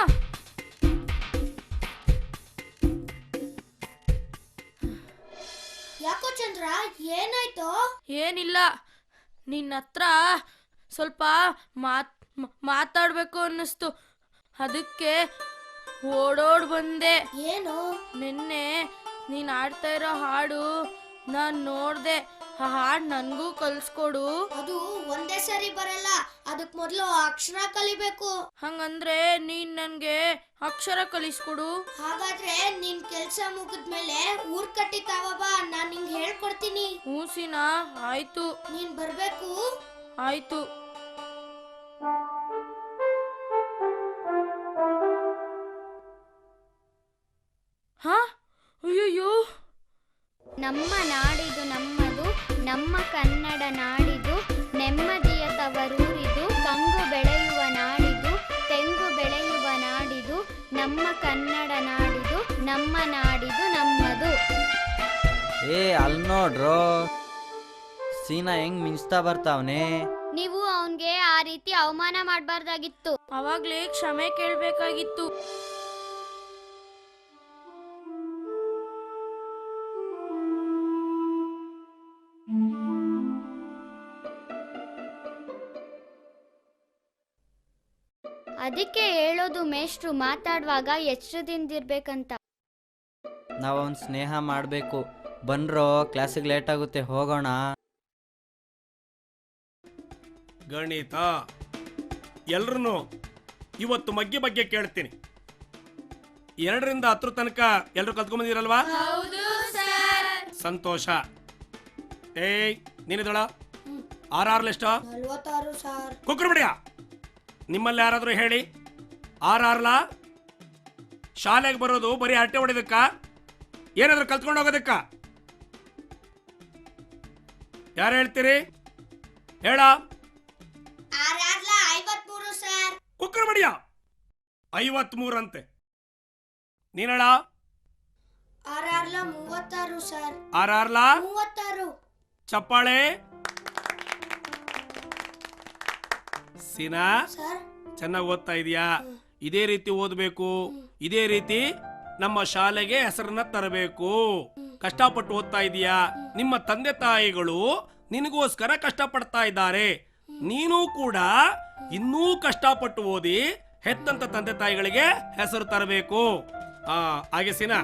ಯಾಕೋ ಚಂದ್ರ, ಏನಾಯ್ತು? ಏನಿಲ್ಲ, ನಿನ್ನ ಹತ್ರ ಸ್ವಲ್ಪ ಮಾತಾಡ್ಬೇಕು ಅನ್ನಿಸ್ತು, ಅದಕ್ಕೆ ಓಡೋಡ್ ಬಂದೆ. ಏನು? ನಿನ್ನೆ ನೀನ್ ಆಡ್ತಾ ಇರೋ ಹಾಡು ನಾನ್ ನೋಡ್ದೆ. ಆ ಹಾಡು ನನ್ಗೂ ಕಲ್ಸ್ಕೊಡು. ಅದು ಒಂದೇ ಸರಿ ಬರಲ್ಲ, ಅದಕ್ ಮೊದ್ಲು ಅಕ್ಷರ ಕಲಿಬೇಕು. ಹಂಗಂದ್ರೆ ನೀನ್ ನನ್ಗೆ ಅಕ್ಷರ ಕಲಿಸ್ಕೊಡು. ಹಾಗಾದ್ರೆ ನಿನ್ ಕೆಲ್ಸ ಮುಗಿದ್ಮೇಲೆ ಊರ್ ಕಟ್ಟಿತಾವ ಬಾ, ನಾನ್ ನಿಂಗೆ ಹೇಳ್ಕೊಡ್ತೀನಿ. ಹೂಸಿನಾ, ಆಯ್ತು. ನೀನ್ ಬರ್ಬೇಕು. ಆಯ್ತು. ಹಾ, ಅಯ್ಯಯ್ಯೋ. ನಮ್ಮ ನಾಡಿದು ನಮ್ಮದು, ನಮ್ಮ ಕನ್ನಡ ನಾಡಿದು, ನೆಮ್ಮದಿಯ ತವರೂರಿದು, ಕಂಗು ಬೆಳೆಯುವ ನಾಡಿದು, ತೆಂಗು ಬೆಳೆಯುವ ನಾಡಿದು, ನಮ್ಮ ಕನ್ನಡ ನಾಡಿದು, ನಮ್ಮ ನಾಡಿದು ನಮ್ಮದು. ಅಲ್ ನೋಡ್ರೋ, ಸೀನಾ ಹೆಂಗ್ ಮಿಂಚ್ತಾ ಬರ್ತಾವನೆ. ನೀವು ಅವನ್ಗೆ ಆ ರೀತಿ ಅವಮಾನ ಮಾಡಬಾರ್ದಾಗಿತ್ತು. ಅವಾಗ್ಲೇ ಕ್ಷಮೆ ಕೇಳ್ಬೇಕಾಗಿತ್ತು. ಅದಕ್ಕೆ ಹೇಳೋದು ಮೇಷ್ಟ್ರು ಮಾತಾಡುವಾಗ ಎಚ್ಚರದಿಂದಿರ್ಬೇಕಂತ. ನಾವು ಅವ್ನ್ ಸ್ನೇಹ ಮಾಡಬೇಕು. ಬನ್ರೋ, ಕ್ಲಾಸಿಗೆ ಲೇಟ್ ಆಗುತ್ತೆ, ಹೋಗೋಣ. ಗಣಿತ ಎಲ್ರೂ ಇವತ್ತು ಬಗ್ಗೆ ಕೇಳ್ತೀನಿ. 2 ರಿಂದ 10 ತನಕ ಎಲ್ರು ಕಲ್ತ್ಕೊಂಬಂದಿರಲ್ವಾ? ಸಂತೋಷ. ಏಯ್, ನೀನಿದಳ ಆರ್ಲೆಷ್ಟ? 46 ಸರ್. ಕುಕ್ಕರ್ ಬಿಡಿಯ. ನಿಮ್ಮಲ್ಲಿ ಯಾರಾದ್ರೂ ಹೇಳಿ, ಆರ್ಲ ಶಾಲೆಗೆ ಬರೋದು ಬರೀ ಹರಟೆ ಹೊಡೆದಕ್ಕ, ಏನಾದ್ರೂ ಕಲ್ತ್ಕೊಂಡು ಹೋಗೋದಕ್ಕ? ಯಾರು ಹೇಳ್ತೀರಿ? ಹೇಳ. 53 ಸರ್. ಕುಕ್ಕರ್ ಬಿಡಿಯ. 53 ಅಂತೆ. ನೀನಳ? 36 ಸರ್. ಆರ್ಲ 36. ಚಪ್ಪಾಳೆ. ಸೀನಾ, ಸರ್, ಚೆನ್ನಾಗಿ ಓದ್ತಾ ಇದೀಯಾ? ಇದೇ ರೀತಿ ಓದ್ಬೇಕು, ಇದೇ ರೀತಿ ನಮ್ಮ ಶಾಲೆಗೆ ಹೆಸರನ್ನ ತರಬೇಕು. ಕಷ್ಟಪಟ್ಟು ಓದ್ತಾ ಇದೀಯಾ? ನಿಮ್ಮ ತಂದೆ ತಾಯಿಗಳು ನಿನಗೋಸ್ಕರ ಕಷ್ಟಪಡ್ತಾ ಇದ್ದಾರೆ. ನೀನು ಕೂಡ ಇನ್ನೂ ಕಷ್ಟಪಟ್ಟು ಓದಿ ಹೆತ್ತಂತ ತಂದೆ ತಾಯಿಗಳಿಗೆ ಹೆಸರು ತರಬೇಕು. ಹಾಗೆ ಸೀನಾ,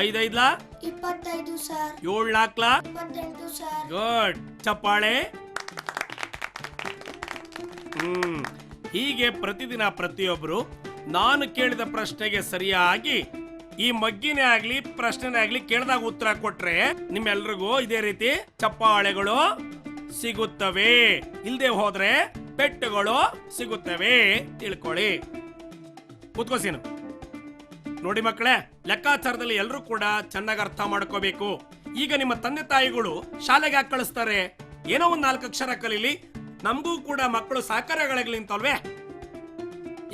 5 25 ಸರ್. 7 28 ಸರ್. ಗುಡ್. ಚಪ್ಪಾಳೆ. ಹೀಗೆ ಪ್ರತಿದಿನ ಪ್ರತಿಯೊಬ್ಬರು ನಾನು ಕೇಳಿದ ಪ್ರಶ್ನೆಗೆ ಸರಿಯಾಗಿ ಈ ಮಗ್ಗಿನೇ ಆಗ್ಲಿ ಪ್ರಶ್ನೆನೇ ಆಗ್ಲಿ ಕೇಳಿದಾಗ ಉತ್ತರ ಕೊಟ್ರೆ ನಿಮ್ಮೆಲ್ರಿಗೂ ಇದೇ ರೀತಿ ಚಪ್ಪಾಳೆಗಳು ಸಿಗುತ್ತವೆ. ಇಲ್ದೆ ಹೋದ್ರೆ ಪೆಟ್ಟುಗಳು ಸಿಗುತ್ತವೆ, ತಿಳ್ಕೊಳ್ಳಿ. ಕೂತ್ಕೋಸೀನು. ನೋಡಿ ಮಕ್ಕಳೇ, ಲೆಕ್ಕಾಚಾರದಲ್ಲಿ ಎಲ್ಲರೂ ಕೂಡ ಚೆನ್ನಾಗಿ ಅರ್ಥ ಮಾಡ್ಕೋಬೇಕು. ಈಗ ನಿಮ್ಮ ತಂದೆ ತಾಯಿಗಳು ಶಾಲೆಗೆ ಹಾಕಿ ಕಳಿಸ್ತಾರೆ, ಏನೋ ಒಂದು 4 ಅಕ್ಷರ ಕಲೀಲಿ, ನಮಗೂ ಕೂಡ ಮಕ್ಕಳು ಸಹಕಾರಗಳಾಗಲಿ ಅಂತಲ್ವೇ.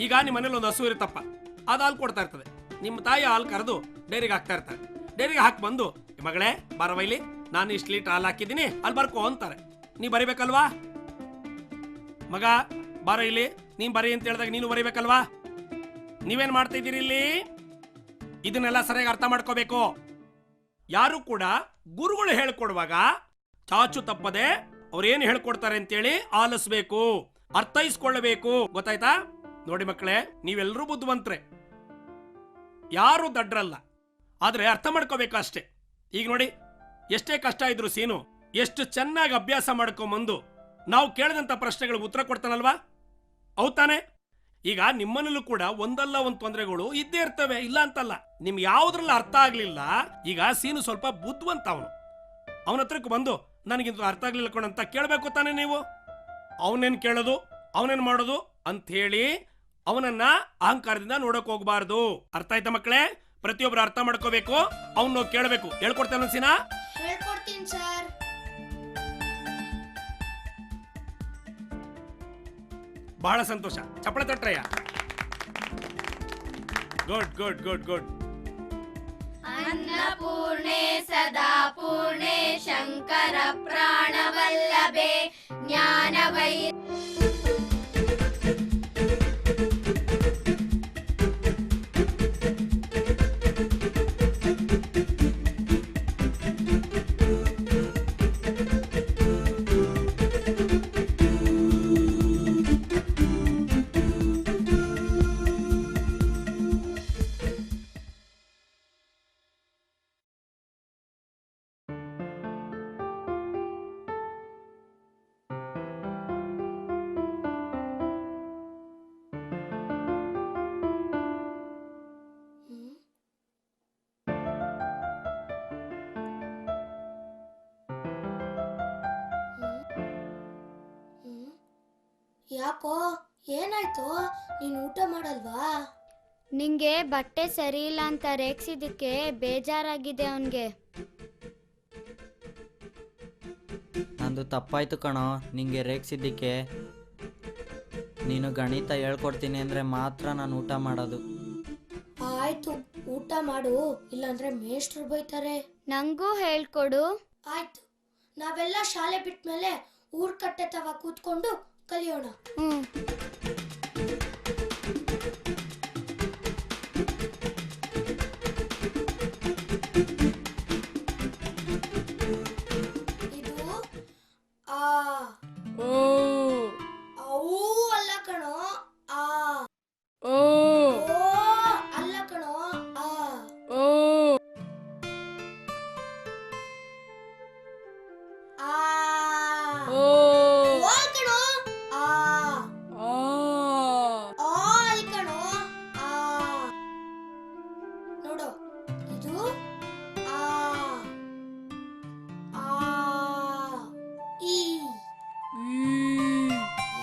ಈಗ ನಿಮ್ಮ ಮನೇಲಿ ಒಂದು ಹಸು ಇರುತ್ತಪ್ಪ, ಅದು ಹಾಲು ಕೊಡ್ತಾ ಇರ್ತದೆ. ನಿಮ್ಮ ತಾಯಿ ಹಾಲು ಕರೆದು ಡೈರಿಗೆ ಹಾಕ್ತಾ ಇರ್ತಾರೆ. ಡೈರಿಗೆ ಹಾಕಿ ಬಂದು, ಮಗಳೇ ಬಾರವೈಲಿ, ನಾನು ಇಷ್ಟು ಲೀಟರ್ ಹಾಲು ಹಾಕಿದ್ದೀನಿ, ಅಲ್ಲಿ ಬರ್ಕೋ ಅಂತಾರೆ. ನೀ ಬರಿಬೇಕಲ್ವಾ? ಮಗ ಬಾರ ಇಲ್ಲಿ, ನೀನ್ ಬರಿ ಅಂತ ಹೇಳಿದಾಗ ನೀನು ಬರಿಬೇಕಲ್ವಾ? ನೀವೇನ್ ಮಾಡ್ತಾ ಇದ್ದೀರಿ ಇಲ್ಲಿ? ಇದನ್ನೆಲ್ಲ ಸರಿಯಾಗಿ ಅರ್ಥ ಮಾಡ್ಕೋಬೇಕು. ಯಾರು ಕೂಡ ಗುರುಗಳು ಹೇಳ್ಕೊಡುವಾಗ ಚಾಚು ತಪ್ಪದೆ ಅವ್ರೇನು ಹೇಳ್ಕೊಡ್ತಾರೆ ಅಂತೇಳಿ ಆಲಿಸ್ಬೇಕು, ಅರ್ಥೈಸ್ಕೊಳ್ಳಬೇಕು. ಗೊತ್ತಾಯ್ತಾ? ನೋಡಿ ಮಕ್ಕಳೇ, ನೀವೆಲ್ಲರೂ ಬುದ್ಧಿವಂತ್ರೆ. ಯಾರು ದಡ್ರಲ್ಲ, ಆದ್ರೆ ಅರ್ಥ ಮಾಡ್ಕೋಬೇಕು ಅಷ್ಟೇ. ಈಗ ನೋಡಿ, ಎಷ್ಟೇ ಕಷ್ಟ ಇದ್ರು ಸೀನು ಎಷ್ಟು ಚೆನ್ನಾಗಿ ಅಭ್ಯಾಸ ಮಾಡ್ಕೊಂಬಂದು ನಾವು ಕೇಳಿದಂತ ಪ್ರಶ್ನೆಗಳಿಗೆ ಉತ್ತರ ಕೊಡ್ತಾನಲ್ವಾ? ಹೌದಾನೆ? ಈಗ ನಿಮ್ಮನಲ್ಲೂ ಕೂಡ ಒಂದಲ್ಲ ಒಂದು ತೊಂದರೆಗಳು ಇದ್ದೇ ಇರ್ತವೆ, ಇಲ್ಲ ಅಂತಲ್ಲ. ನಿಮ್ಗೆ ಯಾವ್ದ್ರಲ್ಲ ಅರ್ಥ ಆಗ್ಲಿಲ್ಲ, ಈಗ ಸೀನು ಸ್ವಲ್ಪ ಬುದ್ಧಿವಂತ ಅವನ ಹತ್ರಕ್ಕೆ ಬಂದು ನನಗಿಂತ ಅರ್ಥ ಆಗ್ಲಿಲ್ಲ ಕೊಡಂತ ಕೇಳಬೇಕು ತಾನೆ ನೀವು. ಅವನೇನ್ ಕೇಳೋದು, ಅವನೇನ್ ಮಾಡೋದು ಅಂತ ಹೇಳಿ ಅವನನ್ನ ಅಹಂಕಾರದಿಂದ ನೋಡಕ್ ಹೋಗ್ಬಾರ್ದು. ಅರ್ಥ ಆಯ್ತಾ ಮಕ್ಕಳೇ? ಪ್ರತಿಯೊಬ್ರು ಅರ್ಥ ಮಾಡ್ಕೋಬೇಕು, ಅವನು ಕೇಳಬೇಕು. ಹೇಳ್ಕೊಡ್ತೇನೆ ಸೀನಾ? ಹೇಳ್ಕೊಡ್ತೀನಿ ಸರ್. ಬಹಳ ಸಂತೋಷ, ಚಪ್ಪಳ ತಟ್ರಯ್ಯ. Good good good good. ಅನ್ನಪೂರ್ಣೆ ಸದಾ ಪೂರ್ಣೆ ಶಂಕರ ಪ್ರಾಣವಲ್ಲಭೆ ಜ್ಞಾನವೈ ಯಾಕೋ ಏನಾಯ್ತು? ನೀನು ಊಟ ಮಾಡಲ್ವಾ? ನಿಂಗೆ ಬಟ್ಟೆ ಸರಿ ಇಲ್ಲ ಅಂತ ರೇಗ್ಸಿದ್ದಕ್ಕೆ ಬೇಜಾರಾಗಿದೆ ಅವನ್ಗೆ. ನಂದು ತಪ್ಪಾಯ್ತು ಕಣೋ ನಿಂಗೆ ರೇಗ್ಸಿದ್ದಕ್ಕೆ. ನೀನು ಗಣಿತ ಹೇಳ್ಕೊಡ್ತೀನಿ ಅಂದರೆ ಮಾತ್ರ ನಾನು ಊಟ ಮಾಡೋದು. ಆಯ್ತು, ಊಟ ಮಾಡು, ಇಲ್ಲಾಂದ್ರೆ ಮೇಷ್ಟ್ರು ಬೈತಾರೆ. ನಂಗೂ ಹೇಳ್ಕೊಡು. ಆಯ್ತು, ನಾವೆಲ್ಲ ಶಾಲೆ ಬಿಟ್ಮೇಲೆ ಊರ್ ಕಟ್ಟೆ ತವ ಕೂತ್ಕೊಂಡು ಕಲಿಯೋಣ. ಇದು ಆ ಓ ಔ ಅಲ್ಲ ಕಣೋ, ಆ ಓ ಓ ಅಲ್ಲ ಕಣೋ, ಆ ಓ ಆ ಓ ಓ ಕಣೋ, ಆ ಆ ಆ ಅಲ್ ಕಣೋ, ಆ ನೋಡು, ಇದು ಆ ಆ ಈ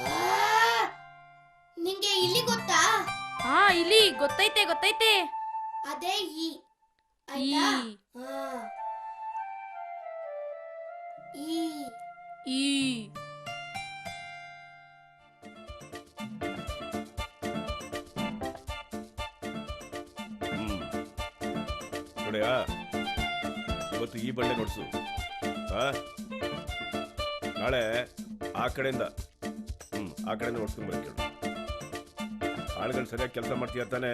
ಆ. ನಿಂಗೆ ಇಲ್ಲಿ ಗೊತ್ತಾ? ಹಾ ಇಲ್ಲಿ ಗೊತ್ತೈತೆ ಗೊತ್ತೈತೆ. ಅದೇ ಈ. ಈ ಆಯ್ತಾ? ಹಾ. ಈ ಈ ನೋಡ್ಯಾ, ಇವತ್ತು ಈ ಬಂಡೆ ನೋಡ್ಸು. ನಾಳೆ ಆ ಕಡೆಯಿಂದ ಆ ಕಡೆಯಿಂದ ನೋಡ್ಸ್ಕೊಂಡು ಬರೋಕೆ ಹೇಳು. ಆಳುಗಳು ಸರಿಯಾಗಿ ಕೆಲಸ ಮಾಡ್ತೀಯ ತಾನೆ?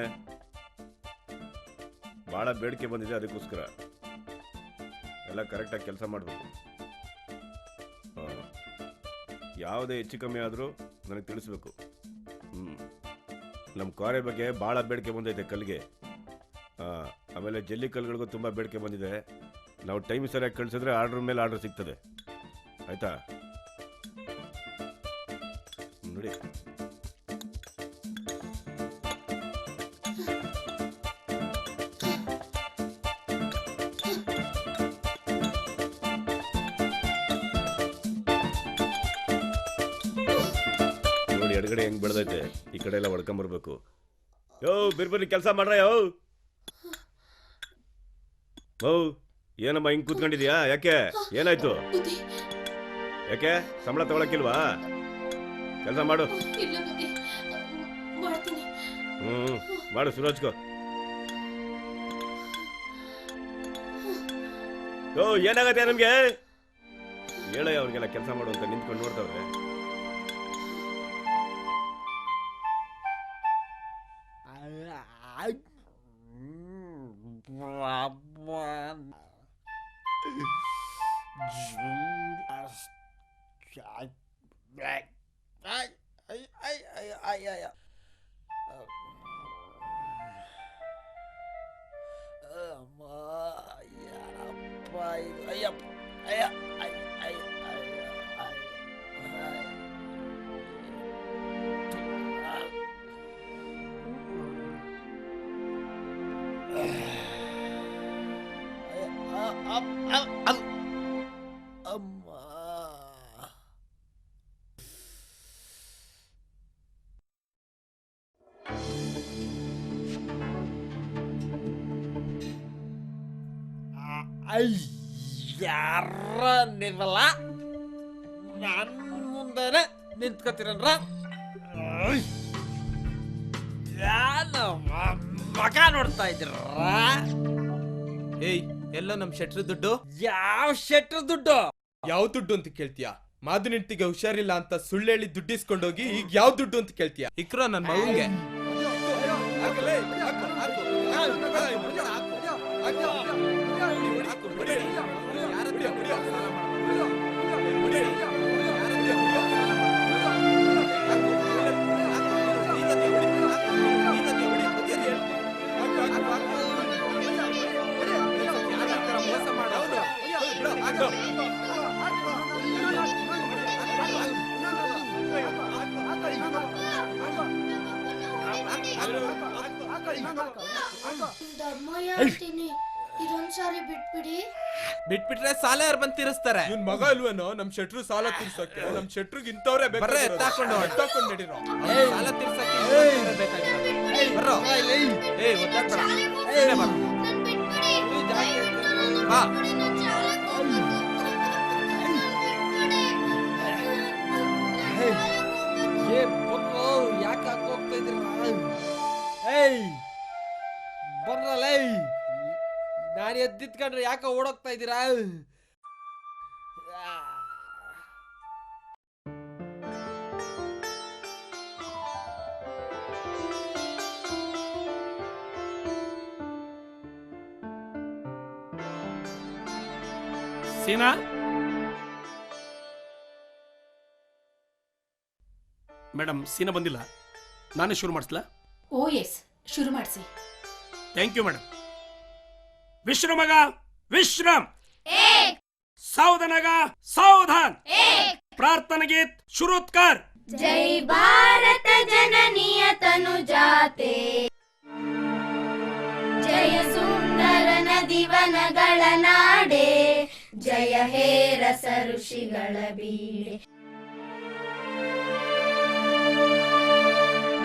ಭಾಳ ಬೇಡಿಕೆ ಬಂದಿದೆ, ಅದಕ್ಕೋಸ್ಕರ ಎಲ್ಲ ಕರೆಕ್ಟಾಗಿ ಕೆಲಸ ಮಾಡಬೇಕು. ಯಾವುದೇ ಹೆಚ್ಚು ಕಮ್ಮಿ ಆದರೂ ನನಗೆ ತಿಳಿಸ್ಬೇಕು. ನಮ್ಮ ಕ್ವಾರೆ ಬಗ್ಗೆ ಭಾಳ ಬೇಡಿಕೆ ಬಂದೈತೆ ಕಲ್ಲಿಗೆ. ಆಮೇಲೆ ಜಲ್ಲಿ ಕಲ್ಲುಗಳಿಗೂ ತುಂಬ ಬೇಡಿಕೆ ಬಂದಿದೆ. ನಾವು ಟೈಮ್ ಸರಿಯಾಗಿ ಕಳಿಸಿದ್ರೆ ಆರ್ಡ್ರ್ ಮೇಲೆ ಆರ್ಡ್ರ್ ಸಿಗ್ತದೆ. ಆಯಿತಾ? ನೋಡಿ, ನೋಡಿ ಎಡಗಡೆ ಹೆಂಗ್ ಬೆಳೆದೈತೆ, ಈ ಕಡೆ ಎಲ್ಲ ಹೊಡ್ಕೊಂಬರ್ಬೇಕು. ಯೋ ಬಿರ್ಬರ್ಲಿ ಕೆಲಸ ಮಾಡ್ರ. ಯೋ ಏನಮ್ಮ ಹಿಂಗ್ ಕೂತ್ಕೊಂಡಿದ್ಯಾ? ಯಾಕೆ, ಏನಾಯ್ತು? ಯಾಕೆ ಸಂಬಳ ತಗೊಳಕಿಲ್ವಾ? ಕೆಲಸ ಮಾಡು. ಮಾಡು, ಸುರೋಜ್ಕೋ. ಯೋ ಏನಾಗತ್ತೆ ನಮ್ಗೆ? ಹೇಳಯ್ಯ ಅವ್ರಿಗೆಲ್ಲ ಕೆಲಸ ಮಾಡು ಅಂತ ನಿಂತ್ಕೊಂಡು ನೋಡ್ತಾವ್ರೆ. ಯಾರ ನೀವಲ್ಲ ನನ್ ಮುಂದೆನೆ ನಿಂತ್ಕೊತೀರನ್ರ ಮಗ ನೋಡ್ತಾ ಇದ್ದೀರ? ಏಯ್ ಎಲ್ಲ ನಮ್ ಶೆಟ್ರ್ ದುಡ್ಡು? ಯಾವ ಶೆಟ್ರ್ ದುಡ್ಡು? ಯಾವ ದುಡ್ಡು ಅಂತ ಕೇಳ್ತೀಯ? ಮಾದು ನಿಂತಿಗೆ ಹುಷಾರಿಲ್ಲ ಅಂತ ಸುಳ್ಳು ಹೇಳಿ ದುಡ್ಡಿಸ್ಕೊಂಡೋಗಿ ಈಗ ಯಾವ ದುಡ್ಡು ಅಂತ ಕೇಳ್ತೀಯ? ಇಕ್ರೋ ನನ್ ಮಗಂಗೆ. ಧರ್ಮ ಹೇಳ್ತೀನಿ, ಇದೊಂದ್ಸಾರಿ ಬಿಟ್ಬಿಡಿ. ಬಿಟ್ಬಿಟ್ರೆ ಸಾಲ ಯಾರು ಬಂದ್ ತೀರಿಸ್ತಾರೆ? ಇವ್ನ್ ಮಗ ಇಲ್ವೇನೋ ನಮ್ ಶೆಟ್ರು ಸಾಲ ತೀರ್ಸಕ್ಕೆ? ನಮ್ ಶೆಟ್ರಿಗೆ ಇಂಥವ್ರೆ ಬರ್ರೆ ಎತ್ತಾಕೊಂಡು ನಡೀರೋ ಸಾಲ ತೀರ್ಸಕ್ಕೆ ಬರ್ರೋ. ಏಯ್ ಒದ್ದಾಡ್ಬೇಡ, ಬಾ. ಯಾಕೆ ಹೋಗ್ತಾ ಇದ್ದೀರ? ಏಯ್ ಬರ್ರಲ್ಲ, ನಾನು ಎದ್ದಿತ್ಕೊಂಡ್ರೆ ಯಾಕೆ ಓಡೋಗ್ತಾ ಇದ್ದೀರಾ? ಸೀನಾ, ಮೇಡಮ್ ಸೀನಾ ಬಂದಿಲ್ಲ, ನಾನೇ ಶುರು ಮಾಡಿಸ್ಲಾ? ಓ ಎಸ್, ಶುರು ಮಾಡಿಸಿ. Thank you madam. ವಿಶ್ರಮಗ ವಿಶ್ರಮ್, ಸಾವಧಾನಗ ಸಾವಧಾನ್, ಪ್ರಾರ್ಥನಾ ಗೀತ್ ಶುರುತ್ಕರ್. ಜೈ ಭಾರತ ಜನನಿಯ ತನು ಜಾತೆ, ಜಯ ಸುಂದರ ನದಿವನಗಳ ನಾಡೆ, ಜಯ ಹೇ ರಸ ಋಷಿಗಳ ಬೀಡೆ.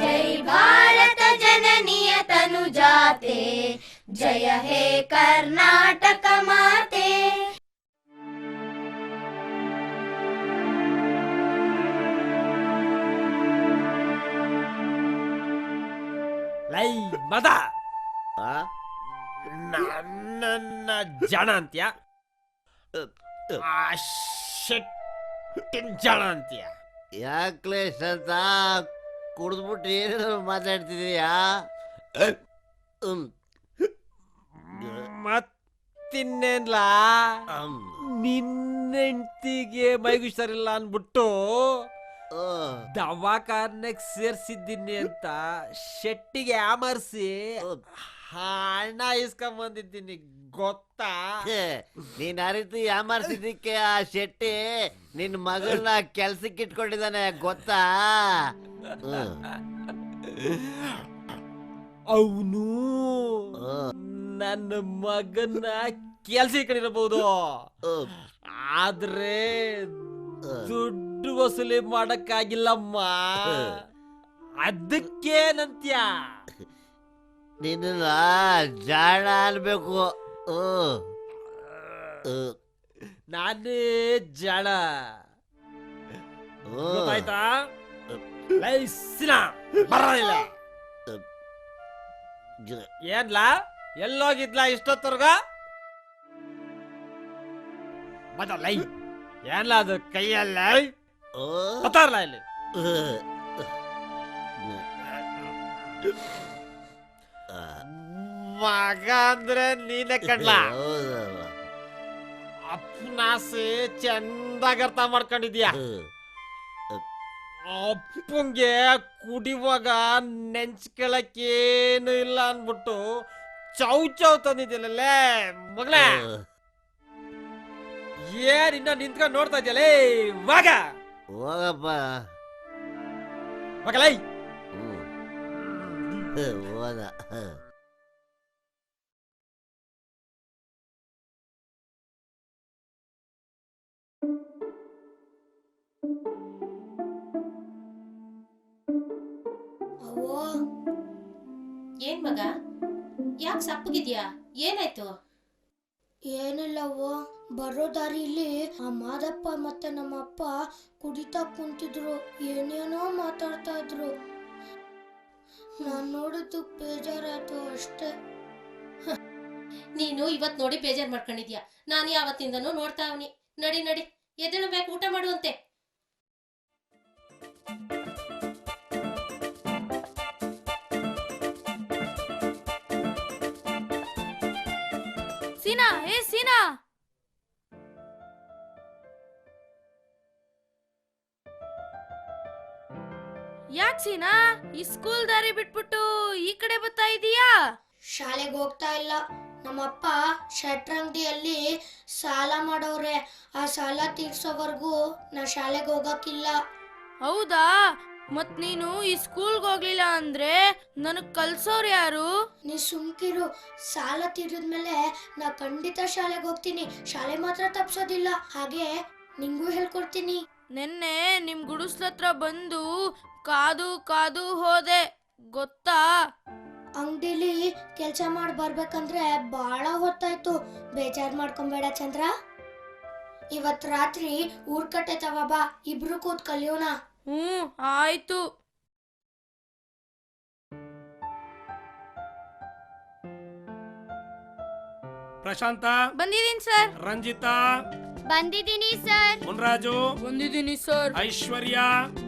ಜೈ ಭಾರತ ಜನನಿಯ ತನು ಜಾತೆ, ಜಯ ಹೇ ಕರ್ನಾಟಕ ಮಾತೆ. ಲೈ ಮದ, ನನ್ನ ಜನ ಅಂತ್ಯ, ಶೆಟ್ಟಿನ ಜನ ಅಂತ್ಯ. ಯಾಕ್ಲೆ ಸಂತ ಕುಡಿದ್ಬಿಟ್ಟು ಏನೇನೋ ಮಾತಾಡ್ತಿದೀಯಾ? ಮತ್ತಿನ್ನೇನ್ಲ, ನಿನ್ನೆಂಟಿಗೆ ಮೈಗೂ ಹುಷಾರಿಲ್ಲ ಅನ್ಬಿಟ್ಟು ದವಾಖಾನೆಗೆ ಸೇರ್ಸಿದ್ದೀನಿ ಅಂತ ಶೆಟ್ಟಿಗೆ ಆಮರ್ಸಿ ಹಣ ಇಸ್ಕೊಂಬಂದಿದ್ದೀನಿ, ಗೊತ್ತಾ? ನೀನ್ ಆ ರೀತಿ ಯಾಮಾರ್ಸಿದ್ದಕ್ಕೆ ಆ ಶೆಟ್ಟಿ ನಿನ್ ಮಗಳನ್ನ ಕೆಲ್ಸಕ್ಕೆ ಇಟ್ಕೊಂಡಿದ್ದಾನೆ, ಗೊತ್ತಾ? ಅವನು ನನ್ನ ಮಗನ್ನ ಕೆಲ್ಸ ಇಟ್ಕೊಂಡಿರಬಹುದು, ಆದ್ರೆ ದುಡ್ಡು ವಸೂಲಿ ಮಾಡಕ್ಕಾಗಿಲ್ಲಮ್ಮ. ಅದಕ್ಕೇನಂತ್ಯ? ನಿನ್ನ ಜಾಣ ಅನ್ಬೇಕು. ನಾನೇ ಜಾಣ, ಗೊತ್ತಾಯ್ತಾ? ಲೈಸಿನ ಬರಲಿಲ್ಲ ಏನ್ಲ? ಎಲ್ಲೋಗಿದ್ಲ ಇಷ್ಟೊತ್ತರ್ಗ? ಲೈ ಏನ್ಲ ಅದು ಕೈಯಲ್ಲ ಗೊತ್ತಾರಲ್ಲ ಇಲ್ಲಿ? ಮಗ ಅಂದ್ರೆ ನೀನೆ ಕಡ್ಲ. ಅಪ್ಪನಾಸೆ ಚಂದಾಗ ಅರ್ಥ ಮಾಡ್ಕೊಂಡಿದ್ಯಾ? ಅಪ್ಪಂಗೆ ಕುಡಿಯುವಾಗ ನೆಂಚ್ಕೊಳಕ್ಕೇನು ಇಲ್ಲ ಅನ್ಬಿಟ್ಟು ಚೌ ಚೌ ತಂದಿದ್ದಿಲ್ಲೇ ಮಗಳೇ. ಏನ್ ಇನ್ನ ನಿಂತ್ಕೊಂಡು ನೋಡ್ತಾ ಇದೆಯಲೇ ವಾಗ ಹೋಗಪ್ಪ. ಮಗಳೈ ಹೋದ. ಅವ್ವ ಏನ್ ಮಗ ಯಾಕೆ ಸಪ್ಪಗಿದ್ಯಾ ಏನಾಯ್ತು? ಏನಿಲ್ಲವ್ವ, ಬರೋ ದಾರಿಲಿ ಆ ಮಾದಪ್ಪ ಮತ್ತೆ ನಮ್ಮ ಅಪ್ಪ ಕುಡಿತಾ ಕುಂತಿದ್ರು, ಏನೇನೋ ಮಾತಾಡ್ತಾ ಇದ್ರು. ನಾನ್ ನೋಡಿದ್ದು ಬೇಜಾರಾಯ್ತು ಅಷ್ಟೇ. ನೀನು ಇವತ್ ನೋಡಿ ಬೇಜಾರ್ ಮಾಡ್ಕೊಂಡಿದ್ಯಾ, ನಾನು ಯಾವತ್ತಿಂದನೂ ನೋಡ್ತಾ ಅವನಿ. ನಡಿ ನಡಿ ಎದ್ದೇಳಬೇಕು, ಊಟ ಮಾಡುವಂತೆ. ಸೀನಾ, ಏ ಸೀನಾ, ಯಾಕ್ ಸೀನಾ ಈ ಸ್ಕೂಲ್ ದಾರಿ ಬಿಟ್ಬಿಟ್ಟು ಈ ಕಡೆ ಬರ್ತಾ ಇದೀಯಾ? ಶಾಲೆಗೆ ಹೋಗ್ತಾ ಇಲ್ಲ. ನಮ್ಮಪ್ಪ ಶಟ್ರಂಗಡಿಯಲ್ಲಿ ಸಾಲ ಮಾಡೋರೆ. ಆ ಸಾಲ ತೀರ್ಸೋವರೆಗೂ ನಾ ಶಾಲೆಗೆ ಹೋಗಕ್ಕಿಲ್ಲ. ಹೌದಾ? ಮತ್ ನೀನು ಈ ಸ್ಕೂಲ್ಗೆ ಹೋಗ್ಲಿಲ್ಲ ಅಂದ್ರೆ ನನಗ್ ಕಲ್ಸೋರ್ ಯಾರು? ನೀ ಸುಮ್ಕಿರು. ಸಾಲ ತೀರಿದ್ಮೇಲೆ ನಾ ಖಂಡಿತ ಶಾಲೆಗೆ ಹೋಗ್ತೀನಿ. ಶಾಲೆ ಮಾತ್ರ ತಪ್ಸೋದಿಲ್ಲ. ಹಾಗೆ ನಿಂಗೂ ಹೇಳ್ಕೊಡ್ತೀನಿ. ನೆನ್ನೆ ನಿಮ್ ಗುಡಿಸ್ಲತ್ರ ಬಂದು ಕಾದು ಕಾದು ಹೋದೆ ಗೊತ್ತಾ? ಅಂಗಡಿಲಿ ಕೆಲಸ ಮಾಡಿ ಬರ್ಬೇಕಂದ್ರೆ ಬಹಳ ಹೊತ್ತಾಯ್ತು. ಬೇಜಾರ್ ಮಾಡ್ಕೊಂಬೇಡ ಚಂದ್ರ. ಇವತ್ ರಾತ್ರಿ ಊರ್ ಕಟ್ಟೆ ತವ ಬಾ, ಇಬ್ರು ಕೂತ್ ಕಲಿಯೋಣ. ಆಯ್ತು. ಪ್ರಶಾಂತ ಬಂದಿದ್ದೀನಿ ಸರ್. ರಂಜಿತಾ ಬಂದಿದ್ದೀನಿ ಸರ್. ಮುನ್ರಾಜು ಬಂದಿದ್ದೀನಿ ಸರ್. ಐಶ್ವರ್ಯ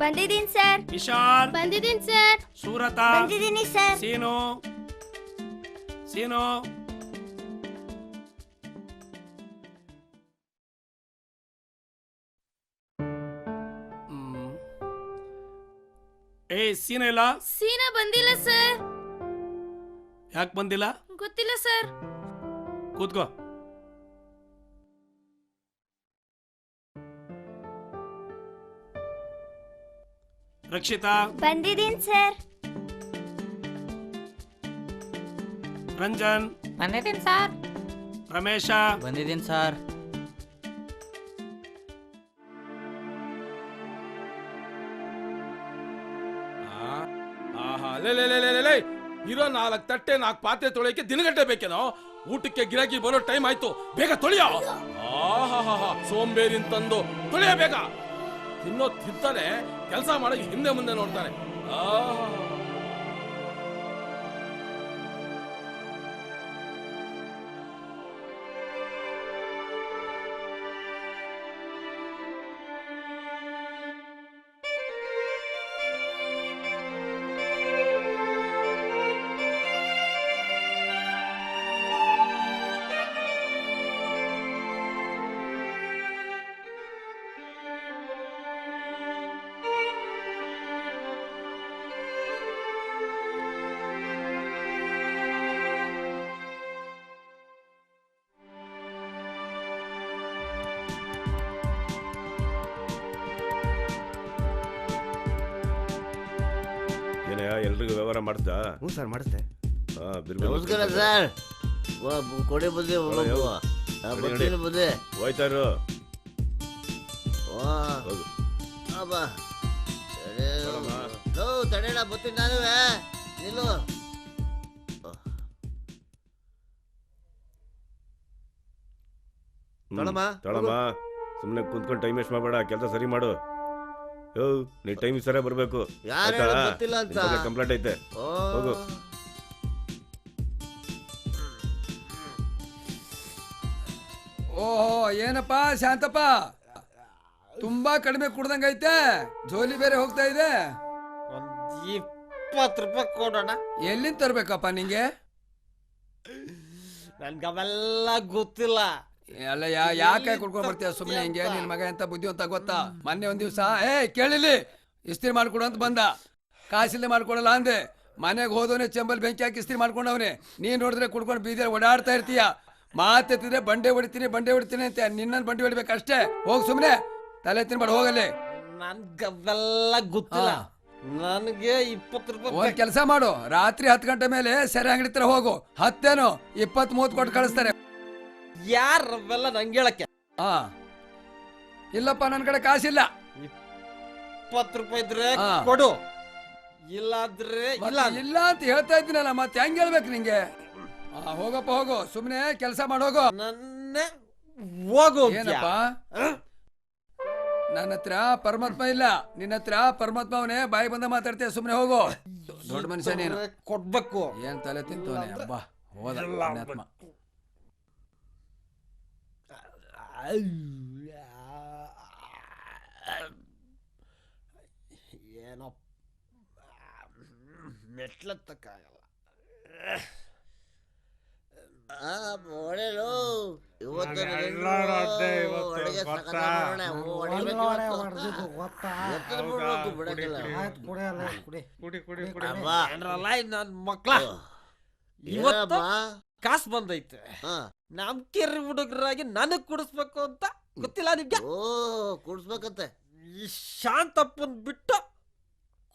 ಬಂದಿದ್ದೀನಿ ಸರ್. ವಿಶಾಲ್ ಬಂದಿದ್ದೀನಿ ಸರ್. ಸೂರತಾ ಬಂದಿದ್ದೀನಿ ಸರ್. ಸೀನು ಸೀನು ಏ ಸೀನ ಇಲ್ಲ? ಸೀನಾ ಬಂದಿಲ್ಲ ಸರ್. ಯಾಕೆ ಬಂದಿಲ್ಲ? ಗೊತ್ತಿಲ್ಲ ಸರ್. ಕೂತ್ಕೋ. ರಕ್ಷಿತಾ ಬಂದಿದ್ದೀನಿ ಸರ್. ರಂಜನ್ ಬಂದಿದ್ದೀನಿ ಸರ್. ರಮೇಶ ಬಂದಿದ್ದೀನಿ ಸರ್. ಲೇ ಇರೋ 4 ತಟ್ಟೆ 4 ಪಾತ್ರೆ ತೊಳೆಯಕ್ಕೆ ದಿನಗಟ್ಟೆ ಬೇಕೇನೋ? ಊಟಕ್ಕೆ ಗಿರಾಕಿ ಬರೋ ಟೈಮ್ ಆಯ್ತು, ಬೇಗ ತೊಳೆಯೋ. ಸೋಂಬೇರಿನ್ ತಂದು ತೊಳೆಯ ಬೇಗ. ತಿನ್ನೋ ತಿಂತಾನೆ, ಕೆಲಸ ಮಾಡಕ್ಕೆ ಹಿಂದೆ ಮುಂದೆ ನೋಡ್ತಾನೆ. ಎಲ್ರಿಗೂ ವ್ಯವಹಾರ ಮಾಡ್ತಾ? ಹ್ಞೂ ಸರ್, ಮಾಡಿಸ್ದೆ. ನಮಸ್ಕಾರ ಸರ್. ಕೊಡಿ ಬುದ್ಧಿ ಬರ್ತೀನಿ ಬುದ್ಧಿ. ಹೋಯ್ತಾರು ತಡೆಯಣ, ಬರ್ತೀನಿ ನಾನುವೇ. ನಿಲ್ಲು. ತೊಳಮ್ಮ, ಸುಮ್ಮನೆ ಕುಂತ್ಕೊಂಡು ಟೈಮ್ ವೇಸ್ಟ್ ಮಾಡಬೇಡ, ಕೆಲಸ ಸರಿ ಮಾಡು. ನೀ ಟೈಮ್ ಸರಿಯಾಗಿ ಬರ್ಬೇಕು. ಕಂಪ್ಲೇಂಟ್ ಐತೆ, ಹೋಗು. ಓಹೋ, ಏನಪ್ಪ ಶಾಂತಪ್ಪ, ತುಂಬಾ ಕಡಿಮೆ ಕುಡ್ದಂಗೈತೆ. ಜೋಲಿ ಬೇರೆ ಹೋಗ್ತಾ ಇದೆ. 20 ರೂಪಾಯಿ ಕೊಡೋಣ. ಎಲ್ಲಿಂದ ತರ್ಬೇಕಪ್ಪ ನಿಂಗೆ? ನನ್ಗೆ ಅವೆಲ್ಲ ಗೊತ್ತಿಲ್ಲ. ಅಲ್ಲ, ಯಾಕೆ ಕುಡ್ಕೊಂಡ್ ಬರ್ತೀಯ ಸುಮ್ಮನೆ ಹಿಂಗೆ? ನಿನ್ ಮಗ ಎಂತ ಬುದ್ಧಿವಂತ ಗೊತ್ತಾ? ಮೊನ್ನೆ ಒಂದ್ ದಿವ್ಸ ಕೇಳಿಲಿ, ಇಸ್ತ್ರಿ ಮಾಡ್ಕೊಡು ಅಂತ ಬಂದ. ಕಾಸಿಲ್ಲದೆ ಮಾಡ್ಕೊಡಲ್ಲ ಅಂದೆ. ಮನೆಗೆ ಹೋದವನೇ ಚೆಂಬಲ್ ಬೆಂಕಿ ಹಾಕಿ ಇಸ್ತ್ರಿ ಮಾಡ್ಕೊಂಡವನೇ. ನೀನ್ ನೋಡಿದ್ರೆ ಕುಡ್ಕೊಂಡು ಬೀದಿಯಲ್ಲಿ ಓಡಾಡ್ತಾ ಇರ್ತೀಯ. ಮಾತೆತ್ತಿದ್ರೆ ಬಂಡೆ ಹೊಡಿತೀನಿ ಅಂತ ನಿನ್ನ ಬಂಡೆ ಹೊಡಿಬೇಕಷ್ಟೇ. ಹೋಗ್ ಸುಮ್ನೆ ತಲೆ ತಿನ್ಬೇಡ, ಹೋಗಲ್ಲಿ. ನನ್ಗವೆಲ್ಲ ಗೊತ್ತಿಲ್ಲ. ನನಗೆ 20 ರೂಪಾಯಿ ಒಂದ್ ಕೆಲಸ ಮಾಡು, ರಾತ್ರಿ 10 ಗಂಟೆ ಮೇಲೆ ಸೆರೆ ಅಂಗಡಿ ಹತ್ರ ಹೋಗು. 10 20-30 ಕೊಟ್ಟು ಕಳಿಸ್ತಾರೆ. ಯಾರವೆಲ್ಲ ನಂಗೆ ಹೇಳಕ್ಕೆ? ಹಾ, ಇಲ್ಲಪ್ಪ ನನ್ ಕಡೆ ಕಾಸಿಲ್ಲ. 20 ರೂಪಾಯಿ ಇದ್ರೆ ಹಾ. ಕೊಡು, ಇಲ್ಲಾದ್ರೆ ಇಲ್ಲ. ಇಲ್ಲ ಅಂತ ಹೇಳ್ತಾ ಇದ್ದೀನಲ್ಲ, ಮತ್ತೆ ಹೆಂಗ್ ಹೇಳ್ಬೇಕು ನಿಂಗೆ? ಹೋಗಪ್ಪ ಹೋಗು, ಸುಮ್ನೆ ಕೆಲಸ ಮಾಡೋಗು. ನನ್ನ ಹೋಗು. ಏನಪ್ಪ, ನನ್ನ ಹತ್ರ ಪರಮಾತ್ಮ ಇಲ್ಲ, ನಿನ್ನ ಹತ್ರ ಪರಮಾತ್ಮ ಅವನೇ. ಬಾಯಿ ಬಂದ ಮಾತಾಡ್ತೀಯ, ಸುಮ್ನೆ ಹೋಗು. ದೊಡ್ಡ ಮನುಷ್ಯ ನೀನು. ಕೊಡ್ಬೇಕು. ಏನ್ ತಲೆ ತಿಂತವನೆ ಹಬ್ಬ. ಹೋದ ಪುಣ್ಯಾತ್ಮ. ಏನೋ ಮೆಟ್ಲತ್ತಕ್ಕಾಗಲ್ಲ. ಒಡೆಲು ಇವತ್ತು ಒಳಗೆ ನನ್ ಮಕ್ಳ ಇವತ್ತು ಕಾಸು ಬಂದೈತೆ. ನಮ್ ಕೆರಿ ಹುಡುಗರಾಗಿ ನನಗ್ ಕುಡಿಸ್ಬೇಕು ಅಂತ ಗೊತ್ತಿಲ್ಲ ನಿಮ್ಗೆ? ಓ ಕುಡಿಸ್ಬೇಕಂತೆ. ಈ ಶಾಂತಪ್ಪನ್ ಬಿಟ್ಟು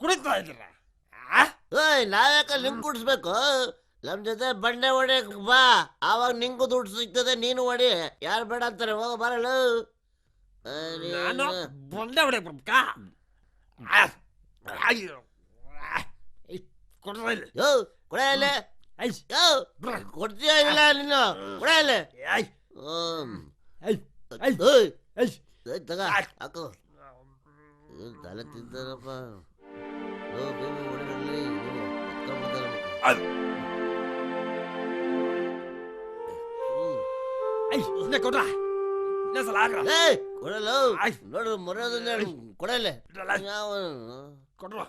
ಕುಡಿತಾ ಇದ್ದೀರ. ನಾವ್ಯಾಕ ನಿಮ್ ಕುಡಿಸ್ಬೇಕು? ನಮ್ ಜೊತೆ ಬಂಡೆ ಹೊಡಿಯಕ್ ಬಾ, ಆವಾಗ ನಿಂಗೂ ದುಡ್ಡು ಸಿಗ್ತದೆ, ನೀನು ಹೊಡಿ. ಯಾರು ಬೇಡ ಅಂತಾರೆ? ಹೋಗ ಬರಲ್ಲ. ನಾನು ಬಂಡೆ ಹೊಡಿಯಕ್ ಬರ್ಬೇಕಾ? ಕೊಡೆಯಲ್ಲೇ ಕೊಡ್ತೀಯ ಇಲ್ಲ ನೀನು? ಕೊಡೆಯಲ್ಲೇ ತಗ ಹಾಕು. ತಲೆ ತಿಂತಾರಪ್ಪ. ಕೊಡಲ್ಲ ನೋಡು, ಮರ್ಯಾದ ಕೊಡಲ್ಲ. ಯಾವ ಕೊಡ್ರ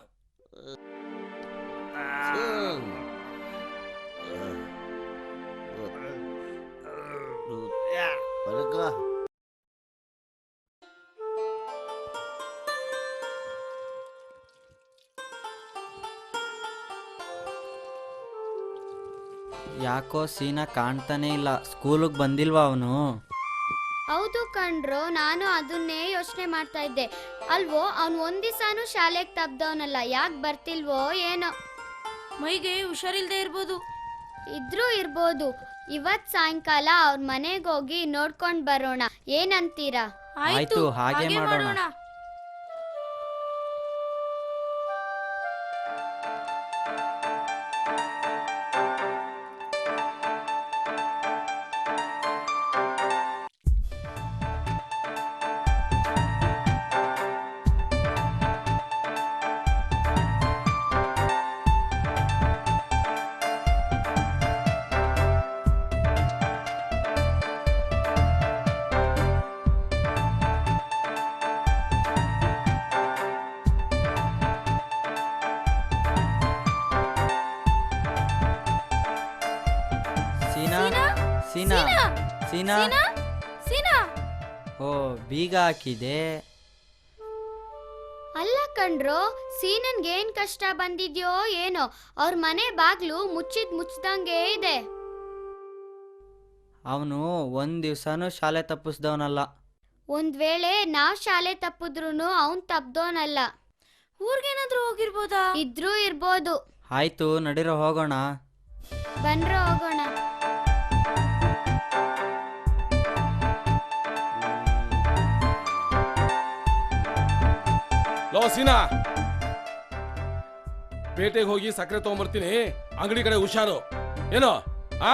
ಯಾಕೋ ಸೀನಾ ಕಾಣ್ತಾನೆ ಇಲ್ಲ. ಸ್ಕೂಲಿಗೆ ಬಂದಿಲ್ವಾ ಅವನು? ಹೌದು ಕಣ್ರು, ನಾನು ಅದನ್ನೇ ಯೋಚನೆ ಮಾಡ್ತಾ ಇದ್ದೆ. ಅಲ್ವೋ, ಅವ್ನು ಒಂದ್ ದಿವಸನೂ ಶಾಲೆಗೆ ತಪ್ದವನಲ್ಲ. ಯಾಕೆ ಬರ್ತಿಲ್ವೋ ಏನೋ. ಮೈಗೆ ಹುಷಾರಿಲ್ದೇ ಇರ್ಬೋದು. ಇದ್ರೂ ಇರ್ಬೋದು. ಇವತ್ ಸಾಯಂಕಾಲ ಅವ್ರ ಮನೆಗೆ ಹೋಗಿ ನೋಡ್ಕೊಂಡ್ ಬರೋಣ, ಏನಂತೀರಾ? ಆಯ್ತು, ಹಾಗೆ ಮಾಡೋಣ. ಸೀನಾ ಸೀನಾ ಸೀನಾ ಓ, ಬೀಗ ಹಾಕಿದೆ. ಅಲ್ಲ ಕಣ್ರೋ, ಸೀನನ್ಗೆ ಏನ್ ಕಷ್ಟ ಬಂದಿದ್ಯೋ ಏನೋ. ಅವ್ರ ಮನೆ ಬಾಗ್ಲು ಮುಚ್ಚಿದಂಗೆ ಇದೆ. ಅವನು ಒಂದ್ ದಿವ್ಸನೂ ಶಾಲೆ ತಪ್ಪಿಸ್ದವನಲ್ಲ. ಒಂದ್ ವೇಳೆ ನಾವ್ ಶಾಲೆ ತಪ್ಪಿದ್ರುನು ಅವ್ನ್ ತಪ್ದೋನಲ್ಲ. ಊರ್ಗೇನಾದ್ರೂ ಹೋಗಿರ್ಬೋದಾ? ಇದ್ರೂ ಇರ್ಬೋದು. ಆಯ್ತು, ನಡಿರೋ ಹೋಗೋಣ. ಬನ್ರೋ ಹೋಗೋಣ. ಲೋ ಸೀನಾ, ಪೇಟೆಗೆ ಹೋಗಿ ಸಕ್ಕರೆ ತಗೊಂಡ್ಬರ್ತೀನಿ, ಅಂಗಡಿ ಕಡೆ ಹುಷಾರು. ಏನೋ ಆ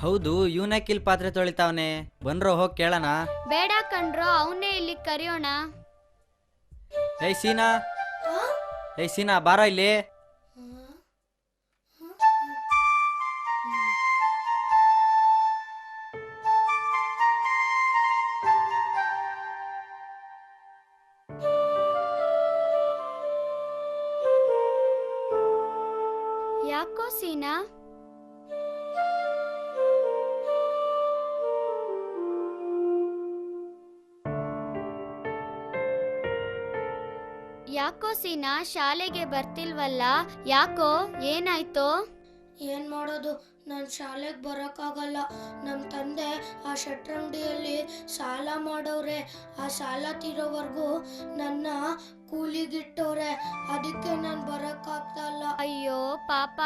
ಹೌದು, ಇವನಕ್ಕಿಲ್ ಪಾತ್ರೆ ತೊಳಿತಾವನೆ. ಬನ್ರೋ ಹೋಗಿ ಕೇಳೋಣ. ಬೇಡ ಕಣ್ರೋ, ಅವನ್ನೇ ಇಲ್ಲಿ ಕರೆಯೋಣ. ಏಯ್ ಸೀನಾ, ಏಯ್ ಸೀನಾ, ಬಾರೋ ಇಲ್ಲಿ. ಯಾಕೋ ಸೀನಾ? ಯಾಕೋ ಸೀನಾ ಶಾಲೆಗೆ ಬರ್ತಿಲ್ವಲ್ಲ? ಯಾಕೋ, ಏನಾಯ್ತೋ? ಏನ್ ಮಾಡೋದು, ನಾನು ಶಾಲೆಗೆ ಬರೋಕ್ಕಾಗಲ್ಲ. ನಮ್ಮ ತಂದೆ ಆ ಶೆಟ್ರಂಗಡಿಯಲ್ಲಿ ಸಾಲ ಮಾಡವ್ರೆ. ಆ ಸಾಲ ತೀರೋವರೆಗೂ ನನ್ನ ಕೂಲಿಗಿಟ್ಟವ್ರೆ. ಅದಕ್ಕೆ ನಾನು ಬರೋಕ್ಕಾಗ್ತಾ ಇಲ್ಲ. ಅಯ್ಯೋ ಪಾಪ.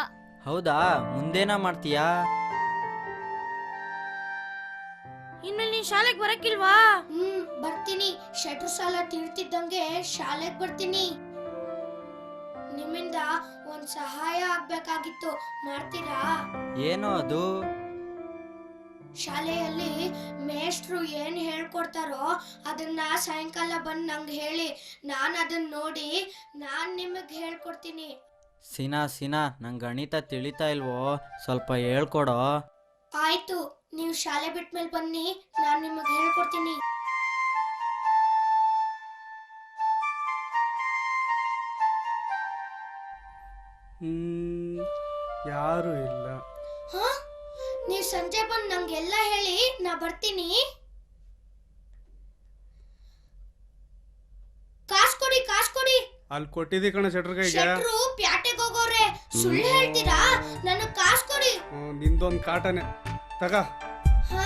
ಹೌದಾ, ಮುಂದೇನ ಮಾಡ್ತೀಯಾ? ಇನ್ಮೇಲೆ ನೀನ್ ಶಾಲೆಗೆ ಬರಕ್ಕಿಲ್ವಾ? ಬರ್ತೀನಿ. ಶೆಟ್ರು ಸಾಲ ತೀರ್ತಿದ್ದಂಗೆ ಶಾಲೆಗೆ ಬರ್ತೀನಿ. ನಿಮ್ಮಿಂದ ಒಂದ್ ಸಹಾಯ ಆಗ್ಬೇಕಾಗಿತ್ತು, ಮಾಡ್ತೀರಾ? ಏನೋ ಅದು? ಶಾಲೆಯಲ್ಲಿ ಮೇಷ್ಟ್ರು ಏನ್ ಹೇಳ್ಕೊಡ್ತಾರೋ ಅದನ್ನ ಸಾಯಂಕಾಲ ಬಂದು ನಂಗೆ ಹೇಳಿ. ನಾನು ಅದನ್ನ ನೋಡಿ ನಾನ್ ನಿಮಗೆ ಹೇಳ್ಕೊಡ್ತೀನಿ. ಸೀನಾ ನಂಗೆ ಗಣಿತ ತಿಳಿತಾ ಇಲ್ವೋ, ಸ್ವಲ್ಪ ಹೇಳ್ಕೊಡೋ. ಆಯ್ತು, ನೀವು ಶಾಲೆ ಬಿಟ್ಮೇಲೆ ಬನ್ನಿ, ನಾನು ನಿಮಗೆ ಹೇಳ್ಕೊಡ್ತೀನಿ. ಯಾರು ಇಲ್ಲ. ನೀವು ಸಂಜೆ ಬಂದು ನಂಗೆಲ್ಲ ಹೇಳಿ, ನಾ ಬರ್ತೀನಿ. ಕಾಸು ಕೊಡಿ, ಕಾಸು ಕೊಡಿ. ಅಲ್ಲಿ ಕೊಟ್ಟಿದ್ದಿ ಕಣ ಶೆಟ್ರ್ ಶೆಟ್ರು ಪ್ಯಾಟೆಗೆ ಹೋಗೋರೆ. ಸುಳ್ಳು ಹೇಳ್ತೀರಾ? ನನಗೆ ಕಾಸು ಕೊಡಿ. ನಿಂದೊಂದು ಕಾಟನೆ ತಗ. ಹಾ,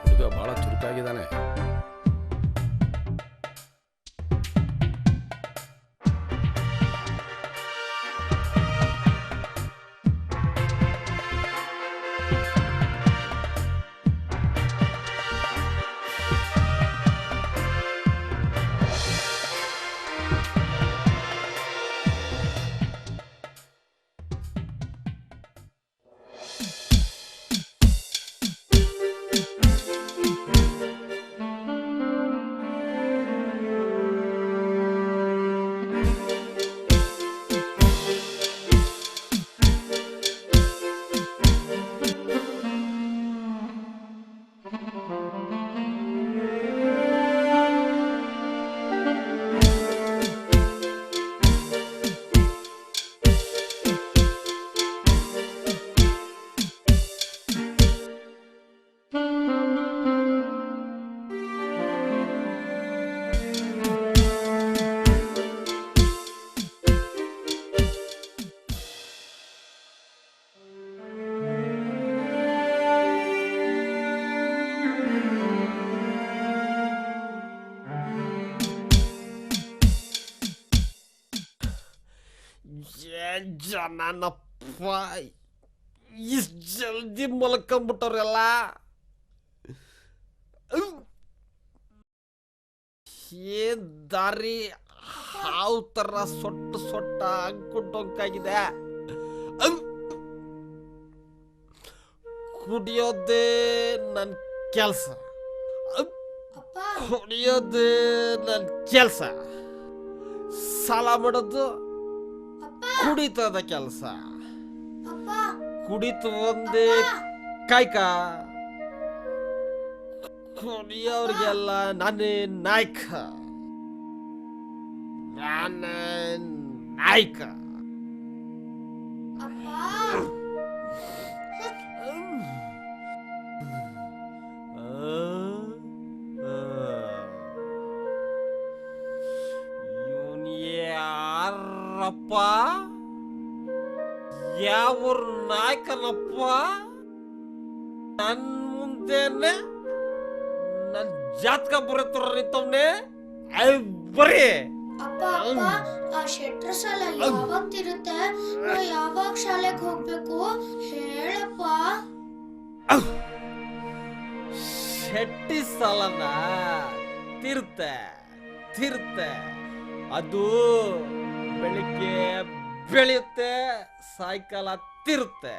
ಹುಡುಗ ಬಹಳ ಚುರುಕಾಗಿದ್ದಾನೆ. ಜನನಪ್ಪ, ಇಷ್ಟು ಜಲ್ದಿ ಮಲ್ಕೊಂಬಿಟ್ಟವ್ರೆಲ್ಲ. ಏನ್ ದಾರಿ ಹಾವು ತರ ಸೊಟ್ಟ ಅಂಕುಂಟೊಂಕಾಗಿದೆ. ಕುಡಿಯೋದೇ ನನ್ ಕೆಲ್ಸ, ಕುಡಿಯೋದೇ ನನ್ ಕೆಲ್ಸ, ಸಾಲ ಮಾಡೋದು ಕುಡಿತದ ಕೆಲಸ. ಕುಡಿತು ಒಂದೇ ಕಾಯ್ಕ, ಕುಡಿಯೋರ್ಗೆಲ್ಲ ನಾನೇ ನಾಯ್ಕ, ನಾನೇ ನಾಯ್ಕ. ಇವನ್ ಯಾರಪ್ಪ? ಯಾವ ನಾಯಕನಪ್ಪ? ನನ್ ಮುಂದೆನೆ ನನ್ ಜಾತಕ ಬರತ್ರ ನಿಂತವ್ನೆ ಬರೀ. ಅಪ್ಪ ಅಪ್ಪ, ಆ ಶೆಟ್ರ ಸಾಲ ಯಾವಾಗ ತಿರುತ್ತೆ? ನಾ ಯಾವಾಗ ಶಾಲೆಗೆ ಹೋಗ್ಬೇಕು ಹೇಳಪ್ಪ. ಶೆಟ್ಟಿ ಸಾಲನ ತೀರುತ್ತೆ, ಅದು ಬೆಳಿಗ್ಗೆ ಬೆಳೆಯುತ್ತೆ, ಸಾಯಂಕಾಲ ತಿರುತ್ತೆ,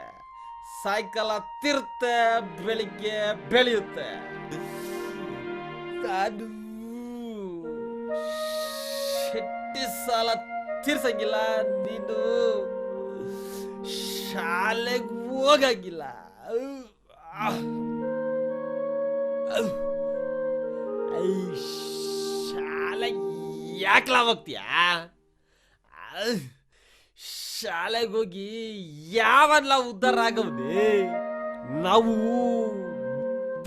ಬೆಳಿಗ್ಗೆ ಬೆಳೆಯುತ್ತೆ. ನಾನು ಶೆಟ್ಟಿ ಸಾಲ ತೀರ್ಸಂಗಿಲ್ಲ, ನೀನು ಶಾಲೆಗೆ ಹೋಗಂಗಿಲ್ಲ. ಯಾಕ್ಲಾ ಹೋಗ್ತೀಯಾ? ಶಾಲೆಗೆ ಹೋಗಿ ಯಾವಲ್ಲ ಉದ್ಧಾರ ಆಗವ್ನಿ? ನಾವು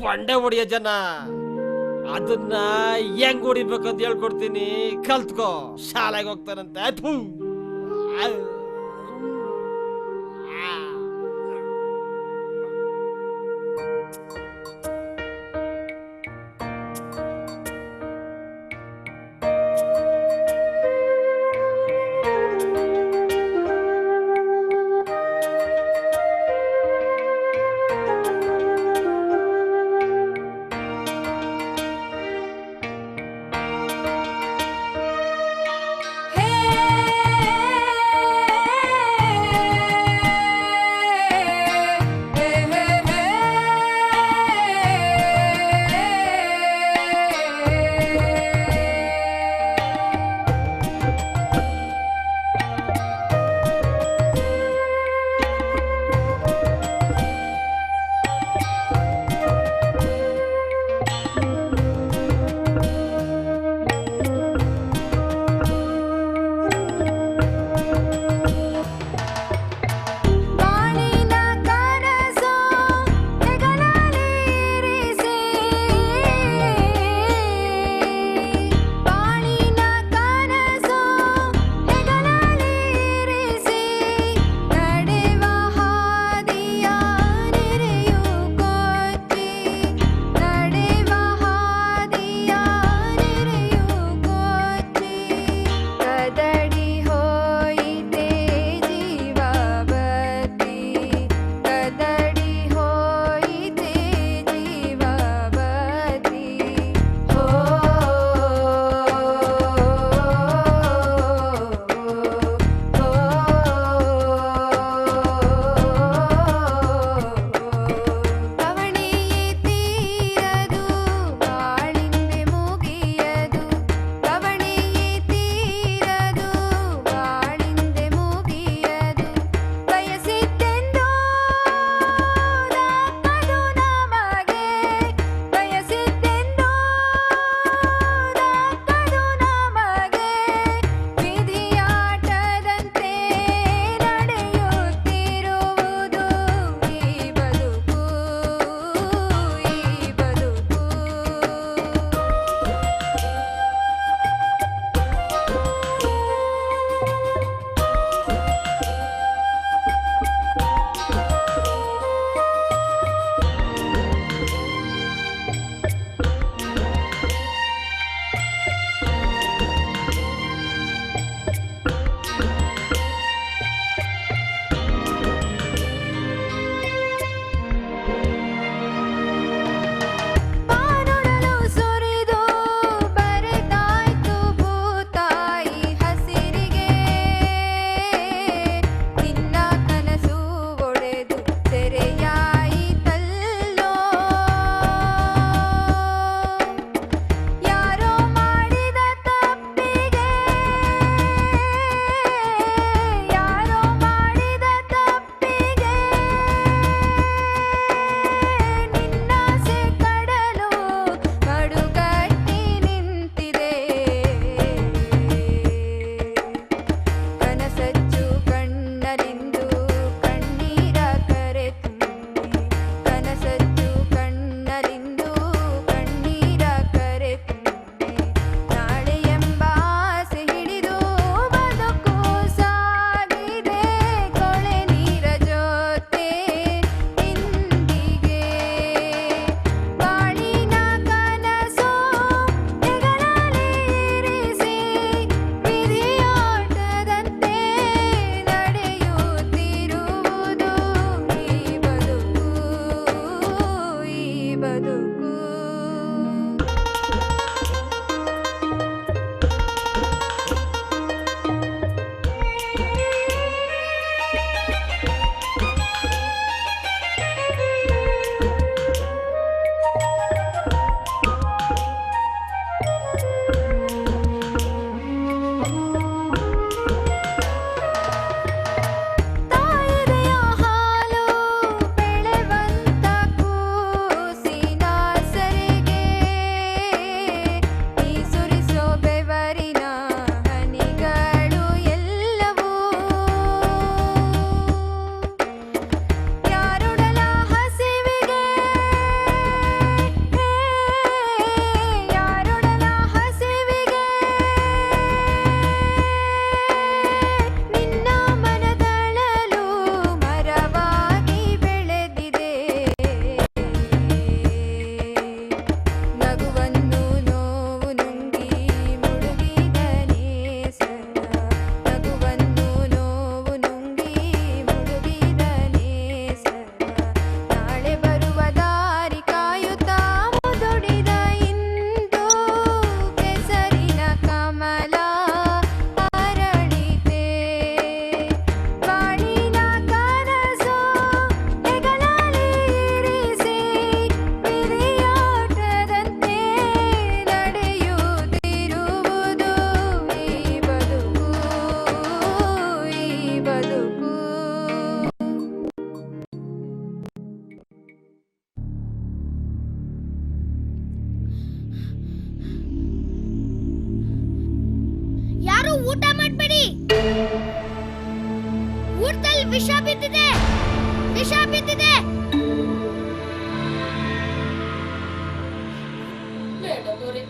ಬಂಡೆ ಹೊಡಿಯೋ ಜನ. ಅದನ್ನ ಹೆಂಗ್ ಹೊಡಿಬೇಕಂತ ಹೇಳ್ಕೊಡ್ತೀನಿ, ಕಲ್ತ್ಕೋ. ಶಾಲೆಗೆ ಹೋಗ್ತಾನಂತೆ. ಥು. ಊಟದಲ್ಲಿ ವಿಷ ಬಿದ್ದಿದೆ, ವಿಷ ಬಿದ್ದಿದೆ. ಮೇಡಮ್ ಅವ್ರೆ,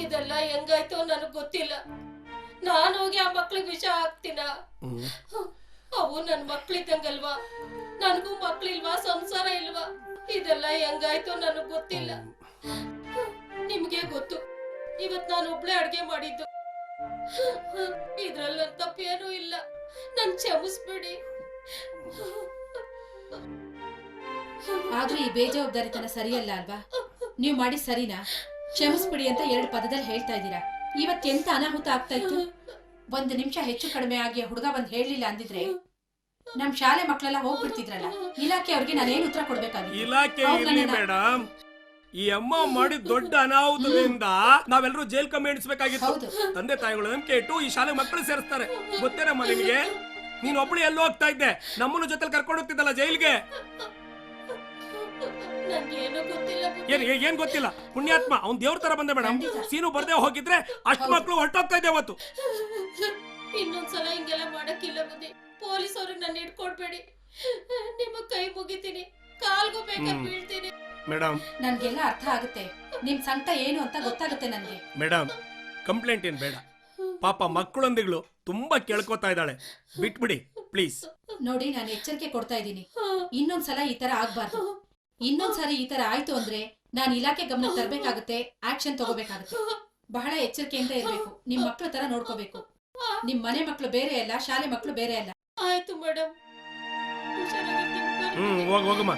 ಇದೆಲ್ಲ ಹೆಂಗಾಯ್ತೋ ನನಗ್ ಗೊತ್ತಿಲ್ಲ. ನಾನು ಹೋಗಿ ಆ ಮಕ್ಳಿಗೆ ವಿಷ ಹಾಕ್ತೀನ? ಅವು ನನ್ ಮಕ್ಳಿದ್ದಂಗಲ್ವಾ? ನನಗೂ ಮಕ್ಳಿಲ್ವಾ, ಸಂಸಾರ ಇಲ್ವಾ? ಇದೆಲ್ಲ ಹೆಂಗಾಯ್ತೋ ನನಗ್ ಗೊತ್ತಿಲ್ಲ. ನಿಮ್ಗೆ ಗೊತ್ತು, ಇವತ್ ನಾನು ಒಬ್ಳೆ ಅಡ್ಗೆ ಮಾಡಿದ್ದು. ಇದ್ರಲ್ಲಿ ನನ್ ತಪ್ಪೇನೂ ಇಲ್ಲ, ನನ್ ಕ್ಷಮಿಸ್ಬಿಡಿ. ಆದ್ರೂ ಈ ಬೇಜವಾಬ್ದಾರಿತನ ಸರಿಯಲ್ಲ ಅಲ್ವಾ? ನೀವ್ ಮಾಡಿ ಸರಿನಾ? ಕ್ಷಮಿಸ್ಬಿಡಿ ಅಂತ 2 ಪದದಲ್ಲಿ ಹೇಳ್ತಾ ಇದ್ದೀರಾ. ಇವತ್ತೆಂತ ಅನಾಹುತ ಆಗ್ತಾ ಇತ್ತು? 1 ನಿಮಿಷ ಹೆಚ್ಚು ಕಡಿಮೆ ಆಗಿ ಹುಡುಗ ಬಂದ್ ಹೇಳಲಿಲ್ಲ ಅಂದಿದ್ರೆ ನಮ್ ಶಾಲೆ ಮಕ್ಕಳೆಲ್ಲ ಹೋಗ್ಬಿಡ್ತಿದ್ರಲ್ಲ. ಇಲಾಖೆ ಅವ್ರಿಗೆ ನಾನೇನು ಉತ್ತರ ಕೊಡ್ಬೇಕಾಗಿತ್ತು? ಇಲಾಖೆ ಇರ್ಲಿ ಮೇಡಮ್, ಈ ಅಮ್ಮ ಮಾಡಿದ ದೊಡ್ಡ ಅನಾಹುತದಿಂದ ನಾವೆಲ್ಲರೂ ಜೈಲ್ ಕಮ್ಮಿ ಎಣಿಸ್ಬೇಕಾಗಿತ್ತು. ತಂದೆ ತಾಯಿಗಳು ನಂಬಿಕೆ ಇಟ್ಟು ಈ ಶಾಲೆ ಮಕ್ಕಳು ಸೇರಿಸ್ತಾರೆ. ಗೊತ್ತೇನಮ್ಮ ನಿಮಗೆ? ನೀನ್ ಒಬ್ಳು ಎಲ್ಲೋ ಹೋಗ್ತಾ ಇದ್ದೆ, ನಮ್ಮನ್ನು ಜೊತೆ ಕರ್ಕೊಂಡು ಹೋಗ್ತಿದ್ದಲ್ಲ ಜೈಲ್ಗೆ. ಏನ್ ಗೊತ್ತಿಲ್ಲ, ಪುಣ್ಯಾತ್ಮ ಅವ್ನ್ ದೇವ್ರ ತರ ಬಂದೆ ಮೇಡಮ್. ಸೀನು ಬರ್ದೇ ಹೋಗಿದ್ರೆ ಅಷ್ಟ್ ಮಕ್ಳು ಹೊರಟೋಗ್ತಾ ಇದ್ದೆ ಅವತ್ತು. ಇನ್ನೊಂದ್ಸಲ ಹಿಂಗೆಲ್ಲ ಮಾಡಕ್ಕಿಲ್ಲ ಬುದ್ಧಿ. ಪೊಲೀಸ್ ಅವ್ರಿಗೆ ನನ್ನ ಇಟ್ಕೊಡ್ಬೇಡಿ, ನಿಮ್ಮ ಕೈ ಮುಗಿತೀನಿ, ಕಾಲ್ಗೂ ಬೇಕಾದ್ರೆ ಬೀಳ್ತೀನಿ. ಮೇಡಮ್ ನನ್ಗೆಲ್ಲ ಅರ್ಥ ಆಗುತ್ತೆ, ನಿಮ್ ಸಂಕಟ ಏನು ಅಂತ ಗೊತ್ತಾಗುತ್ತೆ ನನ್ಗೆ. ಮೇಡಮ್ ಕಂಪ್ಲೇಂಟ್ ಏನ್ ಬೇಡ, ಪಾಪ ಮಕ್ಕಳೊಂದಿಗಳು ತುಂಬಾ ಕೇಳ್ಕೊತಾ ಇದ್ದಾಳೆ, ಬಿಟ್ಬಿಡಿ ಪ್ಲೀಸ್. ನೋಡಿ, ನಾನು ಎಚ್ಚರಿಕೆ ಕೊಡ್ತಾ ಇದ್ದೀನಿ, ಇನ್ನೊಂದ್ಸಲ ಈ ತರ ಆಗ್ಬಾರ್ದು. ಇನ್ನೊಂದ್ಸರಿ ಈ ತರ ಆಯ್ತು ಅಂದ್ರೆ ನಾನು ಇಲಾಖೆ ಗಮನ ತರಬೇಕಾಗುತ್ತೆ, ಆಕ್ಷನ್ ತಗೋಬೇಕಾಗುತ್ತೆ. ಬಹಳ ಎಚ್ಚರಿಕೆಯಿಂದ ಇರ್ಬೇಕು. ನಿಮ್ ಮಕ್ಳ ತರ ನೋಡ್ಕೋಬೇಕು. ನಿಮ್ ಮನೆ ಮಕ್ಳು ಬೇರೆ ಅಲ್ಲ, ಶಾಲೆ ಮಕ್ಳು ಬೇರೆ ಅಲ್ಲ. ಆಯ್ತು ಮೇಡಮ್. ಹೋಗಮ್ಮ.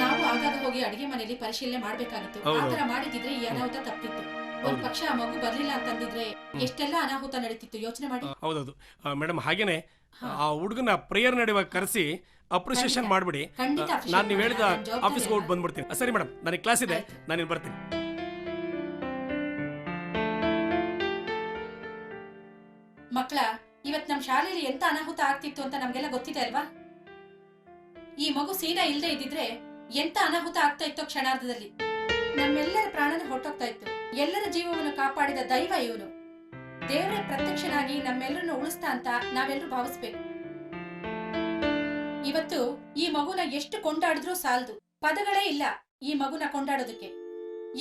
ನಾವು ಆಗಾಗ ಹೋಗಿ ಅಡಿಗೆ ಮನೆಯಲ್ಲಿ ಪರಿಶೀಲನೆ ಮಾಡ್ಬೇಕಾಗಿತ್ತು. ಆತರ ಮಾಡಿದಿದ್ರೆ ಈ ಅನಾಹುತ ತಪ್ಪಿತ್ತು. ಒಂದ್ ಪಕ್ಷ ಆ ಮಗು ಬರ್ಲಿಲ್ಲ ಅಂತಂದಿದ್ರೆ ಎಷ್ಟೆಲ್ಲ ಅನಾಹುತ ನಡೀತಿತ್ತು, ಯೋಚನೆ ಮಾಡಿ. ಹೌದೌದು ಮೇಡಮ್, ಹಾಗೇನೆ ಆ ಹುಡುಗನ ಪ್ರೇಯರ್ ನಡೆಯುವಾಗ ಕರೆಸಿ ಅಪ್ರಿಸಿಯೇಷನ್ ಮಾಡ್ಬಿಡಿ. ನಾನು ನೀವು ಹೇಳಿದ ಆಫೀಸ್ಗೆ ಹೋಗಿ ಬಂದ್ಬಿಡ್ತೀನಿ. ಸರಿ ಮೇಡಮ್, ನನಗೆ ಕ್ಲಾಸ್ ಇದೆ, ನಾನು ಬರ್ತೀನಿ. ಮಕ್ಕಳ, ಇವತ್ ನಮ್ ಶಾಲೆಯಲ್ಲಿ ಎಂತ ಅನಾಹುತ ಆಗ್ತಿತ್ತು ಅಂತ ನಮ್ಗೆಲ್ಲ ಗೊತ್ತಿದೆ ಅಲ್ವಾ? ಈ ಮಗು ಸೀನಾ ಇಲ್ದೆ ಇದ್ದಿದ್ರೆ ಎಂತ ಅನಾಹುತ ಆಗ್ತಾ ಇತ್ತೋ ಕ್ಷಣಾರ್ಧದಲ್ಲಿ. ನಮ್ಮೆಲ್ಲರ ಪ್ರಾಣನ ಹೊಟ್ಟೋಗ್ತಾ ಇತ್ತು. ಎಲ್ಲರ ಜೀವವನ್ನು ಕಾಪಾಡಿದ ದೈವ ಇವನು. ದೇವರೇ ಪ್ರತ್ಯಕ್ಷನಾಗಿ ನಮ್ಮೆಲ್ಲರನ್ನು ಉಳಿಸ್ತಾ ಅಂತ ನಾವೆಲ್ಲರೂ ಭಾವಿಸ್ಬೇಕು. ಇವತ್ತು ಈ ಮಗುನ ಎಷ್ಟು ಕೊಂಡಾಡಿದ್ರೂ ಸಾಲದು, ಪದಗಳೇ ಇಲ್ಲ ಈ ಮಗುನ ಕೊಂಡಾಡೋದಕ್ಕೆ.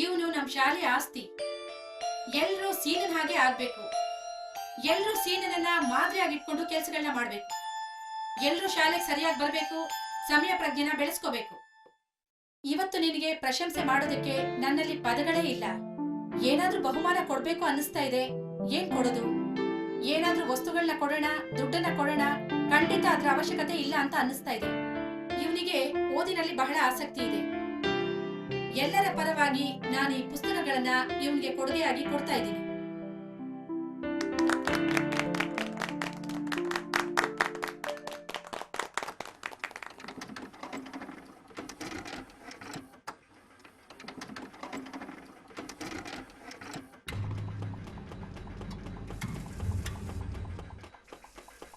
ಇವನು ನಮ್ ಶಾಲೆಯ ಆಸ್ತಿ. ಎಲ್ರೂ ಸೀನನ್ ಹಾಗೆ ಆಗ್ಬೇಕು. ಎಲ್ರೂ ಸೀನನ್ನ ಮಾದರಿಯಾಗಿ ಇಟ್ಕೊಂಡು ಕೆಲಸಗಳನ್ನ ಮಾಡ್ಬೇಕು. ಎಲ್ರೂ ಶಾಲೆಗೆ ಸರಿಯಾಗಿ ಬರ್ಬೇಕು, ಸಮಯ ಪ್ರಜ್ಞೆನ ಬೆಳೆಸ್ಕೋಬೇಕು. ಇವತ್ತು ನಿನಗೆ ಪ್ರಶಂಸೆ ಮಾಡೋದಕ್ಕೆ ನನ್ನಲ್ಲಿ ಪದಗಳೇ ಇಲ್ಲ. ಏನಾದ್ರೂ ಬಹುಮಾನ ಕೊಡ್ಬೇಕು ಅನ್ನಿಸ್ತಾ ಇದೆ. ಏನ್ ಕೊಡೋದು? ಏನಾದ್ರೂ ವಸ್ತುಗಳನ್ನ ಕೊಡೋಣ, ದುಡ್ಡನ್ನ ಕೊಡೋಣ, ಖಂಡಿತ ಅದ್ರ ಅವಶ್ಯಕತೆ ಇಲ್ಲ ಅಂತ ಅನ್ನಿಸ್ತಾ ಇದೆ. ಇವನಿಗೆ ಓದಿನಲ್ಲಿ ಬಹಳ ಆಸಕ್ತಿ ಇದೆ. ಎಲ್ಲರ ಪರವಾಗಿ ನಾನು ಈ ಪುಸ್ತಕಗಳನ್ನ ಇವನಿಗೆ ಕೊಡುಗೆಯಾಗಿ ಕೊಡ್ತಾ ಇದ್ದೀನಿ.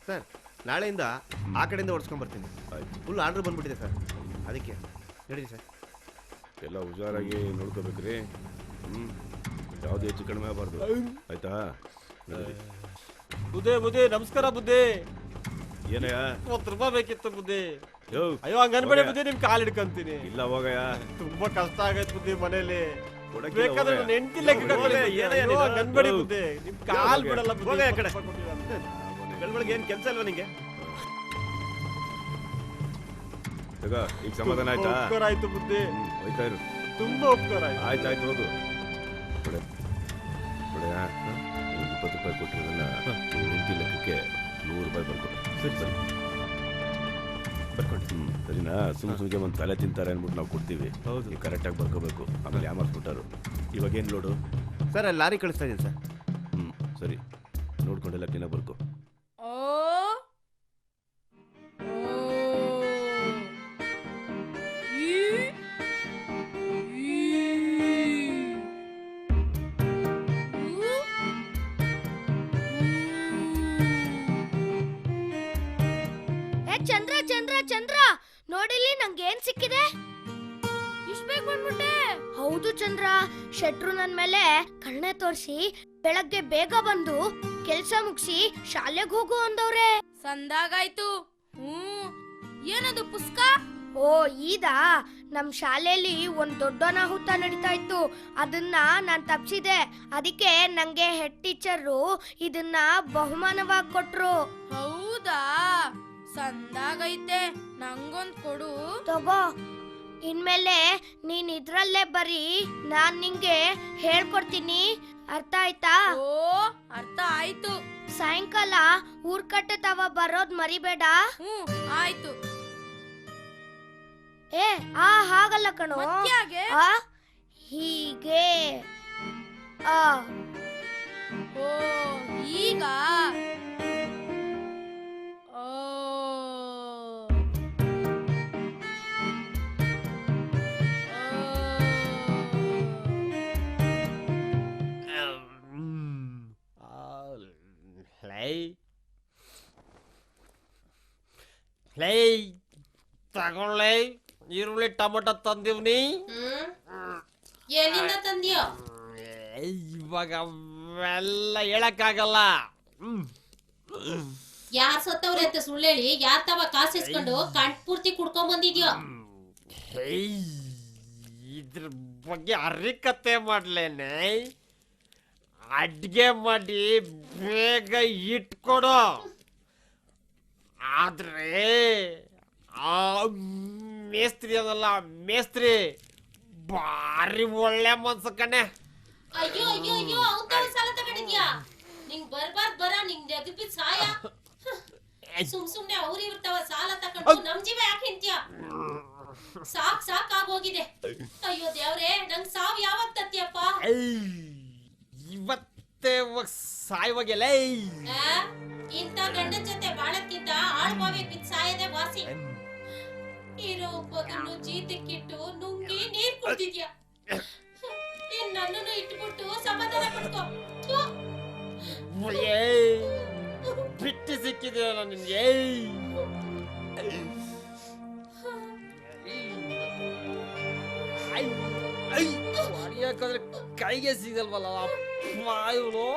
ಸರ್, ನಾಳೆಯಿಂದ ಆ ಕಡೆಯಿಂದ ಓಡಿಸ್ಕೊಂಡ್ ಬರ್ತೀನಿ. ಫುಲ್ ಆರ್ಡರ್ ಬಂದ್ಬಿಟ್ಟಿದೆ ಸರ್, ಅದಕ್ಕೆ ನಡೀರಿ ಸರ್. ಎಲ್ಲ ಹುಷಾರಾಗಿ ನೋಡ್ಕೋಬೇಕ್ರಿ. ಯಾವ್ದು ಹೆಚ್ಚು ಕಡಿಮೆ ಆಗಬಾರ್ದು, ಆಯ್ತಾ? ಬುದ್ಧಿ ನಮಸ್ಕಾರ. ಬುದ್ಧಿ ಏನಯ್ಯ? 30 ರೂಪಾಯಿ ಬೇಕಿತ್ತು ಬುದ್ಧಿ. ಅಯ್ಯೋ ಹಂಗನ್ಬೇಡಿ ಬುದ್ಧಿ, ನಿಮ್ ಕಾಲ್ ಹಿಡ್ಕೊಂತೀನಿ. ಇಲ್ಲ ಹೋಗಯ್ಯ, ತುಂಬಾ ಕಷ್ಟ ಆಗೈತೆ ಬುದ್ಧಿ ಮನೇಲಿ. ಕೊಡಕ್ಕಿಲ್ಲ, ಬೇಕಾದ್ರೆ ಹೋಗಯ್ಯ. ನನ್ನ ಹೆಂಡತಿ ಲೆಕ್ಕ ಹಂಗನ್ಬೇಡಿ ಬುದ್ಧಿ, ನಿಮ್ ಕಾಲ್ ಬಿಡಲ್ಲ ಬುದ್ಧಿ. ಹೋಗಯ್ಯ ಆ ಕಡೆ. ಬೆಳಗ್ಗೆ ಏನ್ ಕೆಲಸ ಅಲ್ವಾ ನಿಂಗೆ? ತಗ, ಈಗ ಸಮಾಧಾನ ಆಯ್ತಾ? ಉಪಕಾರ ಆಯ್ತು ಬುದ್ಧಿ, ಹೋಯ್ತಾ ಇರು. ತುಂಬಾ ಉಪಕಾರ ಆಯ್ತು. ಆಯ್ತಾಯ್ತು, ಹೋಗು. ಕೊಡೆ 20 ರೂಪಾಯಿ ಕೊಟ್ಟಿರೋದನ್ನ ಹೆಂಡತಿ ಲೆಕ್ಕಕ್ಕೆ 100 ರೂಪಾಯಿ ಬರ್ಕೊಡು. ಸರಿ ಸರಿ ಬರ್ಕೊಂಡು. ಸರಿನಾ? ಸುಮ್ಗೆ ಒಂದು ತಲೆ ತಿಂತಾರೆ ಅಂದ್ಬಿಟ್ಟು ನಾವು ಕೊಡ್ತೀವಿ. ಹೌದು, ನೀವು ಕರೆಕ್ಟಾಗಿ ಬರ್ಕೋಬೇಕು. ಆಮೇಲೆ ಯಾಮಾರ್ಸ್ಬಿಟ್ಟಾರು. ಇವಾಗ ಏನು ಲೋಡು? ಸರ್ ಅಲ್ಲಿ ಲಾರಿ ಕಳಿಸ್ತಾ ಇದ್ದೀನಿ ಸರ್. ಸರಿ, ನೋಡ್ಕೊಂಡೆಲ್ಲ ಕ್ಲೀನಾಗಿ ಬರ್ಕೋ. ಚಂದ್ರ ಚಂದ್ರ ಚಂದ್ರ, ನೋಡಿಲ್ಲಿ ನಂಗೆ ಏನ್ ಸಿಕ್ಕಿದೆ? ಇಷ್ಟು ಬೇಗ ಬಂದ್ಬಿಟ್ಟೆ? ಹೌದು ಚಂದ್ರ, ಶೆಟ್ರು ನನ್ ಮೇಲೆ ಕಣ್ಣೆ ತೋರಿಸಿ ಬೆಳಗ್ಗೆ ಬೇಗ ಬಂದು ಕೆಲ್ಸ ಮುಗಿಸಿ ಶಾಲೆಗೆ ಹೋಗು ಅಂದವ್ರೆ. ಸಂದಾಗಾಯ್ತು. ಏನದು ಪುಸ್ತಕ? ಓ ಇದಾ, ನಮ್ ಶಾಲೆಯಲ್ಲಿ ಒಂದ್ ದೊಡ್ಡ ಅನಾಹುತ ನಡೀತಾ ಇತ್ತು. ಅದನ್ನ ನಾನ್ ತಪ್ಸಿದೆ. ಅದಕ್ಕೆ ನಂಗೆ ಹೆಡ್ ಟೀಚರು ಇದನ್ನ ಬಹುಮಾನವಾಗಿ ಕೊಟ್ರು. ಹೌದಾ, ಸಂದಾಗೈತೆ. ನಂಗೊಂದ್ ಕೊಡು. ತಗೋ, ಇನ್ಮೇಲೆ ನೀನ್ ಇದ್ರಲ್ಲೇ ಬರೀ, ನಾನ್ ನಿಂಗೆ ಹೇಳ್ಕೊಡ್ತೀನಿ. ಅರ್ಥ ಆಯ್ತಾ? ಓ ಅರ್ಥ ಆಯ್ತು. ಸಾಯಂಕಾಲ ಊರ್ ಕಟ್ಟತವ ಬರೋದ್ ಮರಿಬೇಡ. ಆಯ್ತು. ಏ ಹಾಗಲ್ಲ ಕಣೋ, ಮತ್ಯಾಗೆ? ಹೀಗೆ. ಓ ಈಗ. ಓ ತಗೊಳ್ಳೆ, ಈರುಳ್ಳಿ ಟೊಮೊಟೊ ತಂದಿವ್ನಿ. ಎಲ್ಲಿಂದ ತಂದ್ಯೋ? ಇವಾಗ ಅವೆಲ್ಲ ಹೇಳಕ್ಕಾಗಲ್ಲ. ಯಾರ್ ಸತ್ತವ್ರೆ ಅಂತ ಸುಳ್ಳೇಳಿ ಯಾರ್ ತವ ಕಾಸು ಇಸ್ಕೊಂಡು ಕಂಠ ಪೂರ್ತಿ ಕುಡ್ಕೊಂಡ್ ಬಂದಿದ್ಯೋ? ಇದ್ರ ಬಗ್ಗೆ ಅರಿಕತೆ ಮಾಡ್ಲೇನೆ. ಅಡ್ಗೆ ಮಾಡಿ ಬೇಗ ಇಟ್ಕೊಡು. ಆದ್ರೆ ಆ ಮೇಸ್ತ್ರಿ ಅದಲ್ಲ, ಮೇಸ್ತ್ರಿ ಬಾರಿ ಒಳ್ಳೆ ಮನ್ಸ ಕಣೆ. ಅಯ್ಯೋ ಅಯ್ಯೋ ಅಯ್ಯೋ, ಅವ್ನ್ ಸಾಲ ತಗೊಂಡಿದ್ಯಾ? ನಿಂಗ್ ಬರ್ಬಾರ್ದ್ ಬರ, ನಿಂಗ್ ನೆಗದ್ಬಿದ್ ಸಾಯ. ಸುಮ್ನೆ ಅವ್ರು ಇರ್ತಾವ ಸಾಲ ತಕೊಂಡು ನಮ್ ಜೀವ ಯಾಕೆ ಹಿಂತ್ಯ? ಸಾಕಾಗೋಗಿದೆ. ಅಯ್ಯೋ ದೇವ್ರೆ, ನಂಗ್ ಸಾವ್ ಯಾವಾಗ ತತ್ತಿಯಪ್ಪ? ಇವತ್ತೇ ಸಾಯುವಾಗೆಲ್ಲ. ಇಂಥ ಗಂಡನ್ ಜೊತೆ ಬಾಳಕ್ಕಿಂತ ಆಳ್ಬಾವಿ ಬಿದ್ದು ಸಾಯದೆ ವಾಸಿ. ಇರೋ ಒಬ್ಬದನ್ನು ಜೀತಕ್ಕಿಟ್ಟು ನುಂಗಿ ನೀರ್ ಕುಡ್ತಿದ್ಯಾ? ಇನ್ ನನ್ನನ್ನು ಇಟ್ಬಿಟ್ಟು ಸಮಾಧಾನ ಪಡ್ಕೋ. ಬಿಟ್ಟು ಸಿಕ್ಕಿದೆಯಲ್ಲ ನಿನ್ಗೆ. ಯಾಕಂದ್ರೆ ಕೈಗೆ ಸಿಗಲ್ವಲ್ಲ ಇವನು.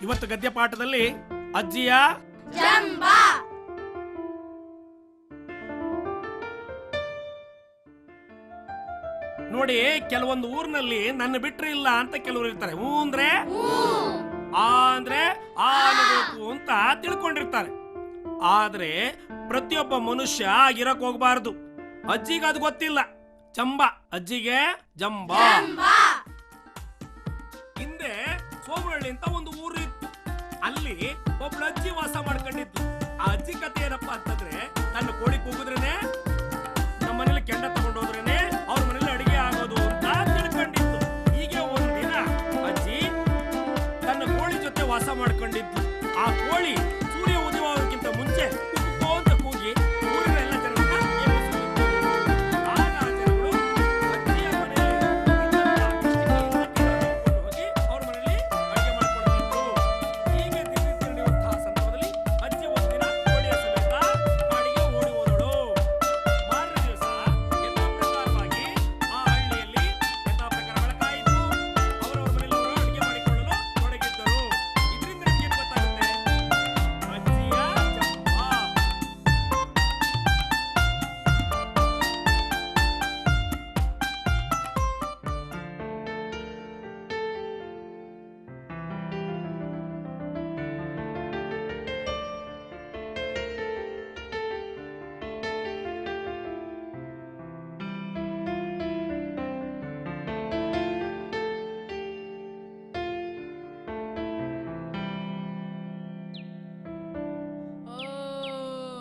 ಇವತ್ತು ಗದ್ಯ ಪಾಠದಲ್ಲಿ ಅಜ್ಜಿಯ ಜಂಬಾ. ನೋಡಿ, ಕೆಲವೊಂದು ಊರಿನಲ್ಲಿ ನನ್ನ ಬಿಟ್ರೆ ಇಲ್ಲ ಅಂತ ಕೆಲವರು ಇರ್ತಾರೆ. ಹೂ ಅಂದ್ರೆ ಆ ಅಂದ್ರೆ ಆ ಅನ್ನಬೇಕು ಅಂತ ತಿಳ್ಕೊಂಡಿರ್ತಾರೆ. ಆದ್ರೆ ಪ್ರತಿಯೊಬ್ಬ ಮನುಷ್ಯ ಆಗಿರಕ್ ಹೋಗ್ಬಾರ್ದು. ಅಜ್ಜಿಗೆ ಅದು ಗೊತ್ತಿಲ್ಲ. ಜಂಬ, ಅಜ್ಜಿಗೆ ಜಂಬಾ. ಹಿಂದೆ ಸೋಮರಳ್ಳಿ ಅಂತ ಒಂದು ಊರು ಇತ್ತು. ಅಲ್ಲಿ ಒಬ್ಳು ಅಜ್ಜಿ ವಾಸ ಮಾಡ್ಕೊಂಡಿತ್ತು. ಆ ಅಜ್ಜಿ ಕತೆ ಏನಪ್ಪಾ ಅಂತಂದ್ರೆ, ತನ್ನ ಕೋಳಿ ಕೂಗಿದ್ರೇನೆ, ನಮ್ಮ ಮನೇಲಿ ಕೆಂಡ ತಗೊಂಡೋದ್ರೇನೆ ಅವ್ರ ಮನೇಲಿ ಅಡಿಗೆ ಆಗೋದು ಅಂತ ತಿಳ್ಕೊಂಡಿತ್ತು. ಹೀಗೆ ಒಂದ್ ದಿನ ಅಜ್ಜಿ ತನ್ನ ಕೋಳಿ ಜೊತೆ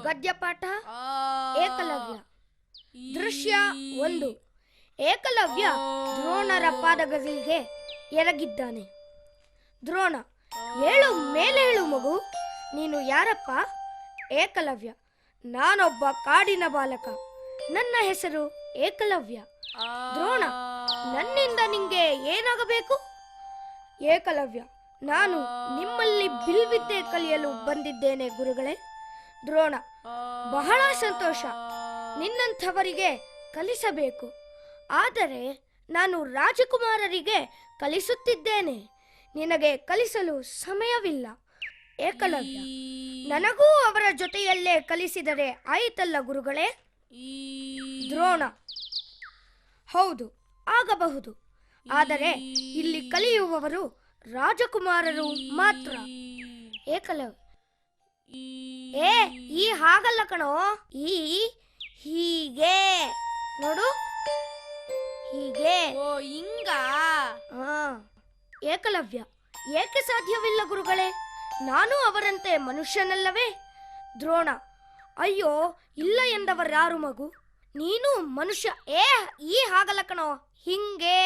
ಗದ್ಯಪಾಠ ಏಕಲವ್ಯ. ದೃಶ್ಯ 1. ಏಕಲವ್ಯ ದ್ರೋಣರ ಪಾದಗಳಿಗೆ ಎರಗಿದ್ದಾನೆ. ದ್ರೋಣ: ಹೇಳು, ಮೇಲೆ ಹೇಳು ಮಗು, ನೀನು ಯಾರಪ್ಪ? ಏಕಲವ್ಯ: ನಾನೊಬ್ಬ ಕಾಡಿನ ಬಾಲಕ, ನನ್ನ ಹೆಸರು ಏಕಲವ್ಯ. ದ್ರೋಣ: ನನ್ನಿಂದ ನಿಂಗೆ ಏನಾಗಬೇಕು? ಏಕಲವ್ಯ: ನಾನು ನಿಮ್ಮಲ್ಲಿ ಬಿಲ್ವಿದ್ಯೆ ಕಲಿಯಲು ಬಂದಿದ್ದೇನೆ ಗುರುಗಳೇ. ದ್ರೋಣ: ಬಹಳ ಸಂತೋಷ, ನಿನ್ನಂಥವರಿಗೆ ಕಲಿಸಬೇಕು. ಆದರೆ ನಾನು ರಾಜಕುಮಾರರಿಗೆ ಕಲಿಸುತ್ತಿದ್ದೇನೆ, ನಿನಗೆ ಕಲಿಸಲು ಸಮಯವಿಲ್ಲ. ಏಕಲವ್ಯ: ನನಗೂ ಅವರ ಜೊತೆಯಲ್ಲೇ ಕಲಿಸಿದರೆ ಆಯಿತಲ್ಲ ಗುರುಗಳೇ. ದ್ರೋಣ: ಹೌದು, ಆಗಬಹುದು. ಆದರೆ ಇಲ್ಲಿ ಕಲಿಯುವವರು ರಾಜಕುಮಾರರು ಮಾತ್ರ. ಏಕಲವ್ಯ: ಈ ಹಾಗಲ್ಲ ಕಣೋ, ಹೀಗೆ ನೋಡು, ಹೀಗೆ. ಓ ಹಿಂಗ. ಏಕಲವ್ಯ: ಏಕೆ ಸಾಧ್ಯವಿಲ್ಲ ಗುರುಗಳೇ, ನಾನು ಅವರಂತೆ ಮನುಷ್ಯನಲ್ಲವೇ? ದ್ರೋಣ: ಅಯ್ಯೋ, ಇಲ್ಲ ಎಂದವರ್ಯಾರು ಮಗು, ನೀನು ಮನುಷ್ಯ. ಈ ಹಾಗಲ್ಲ ಕಣೋ, ಹಿಂಗೆ.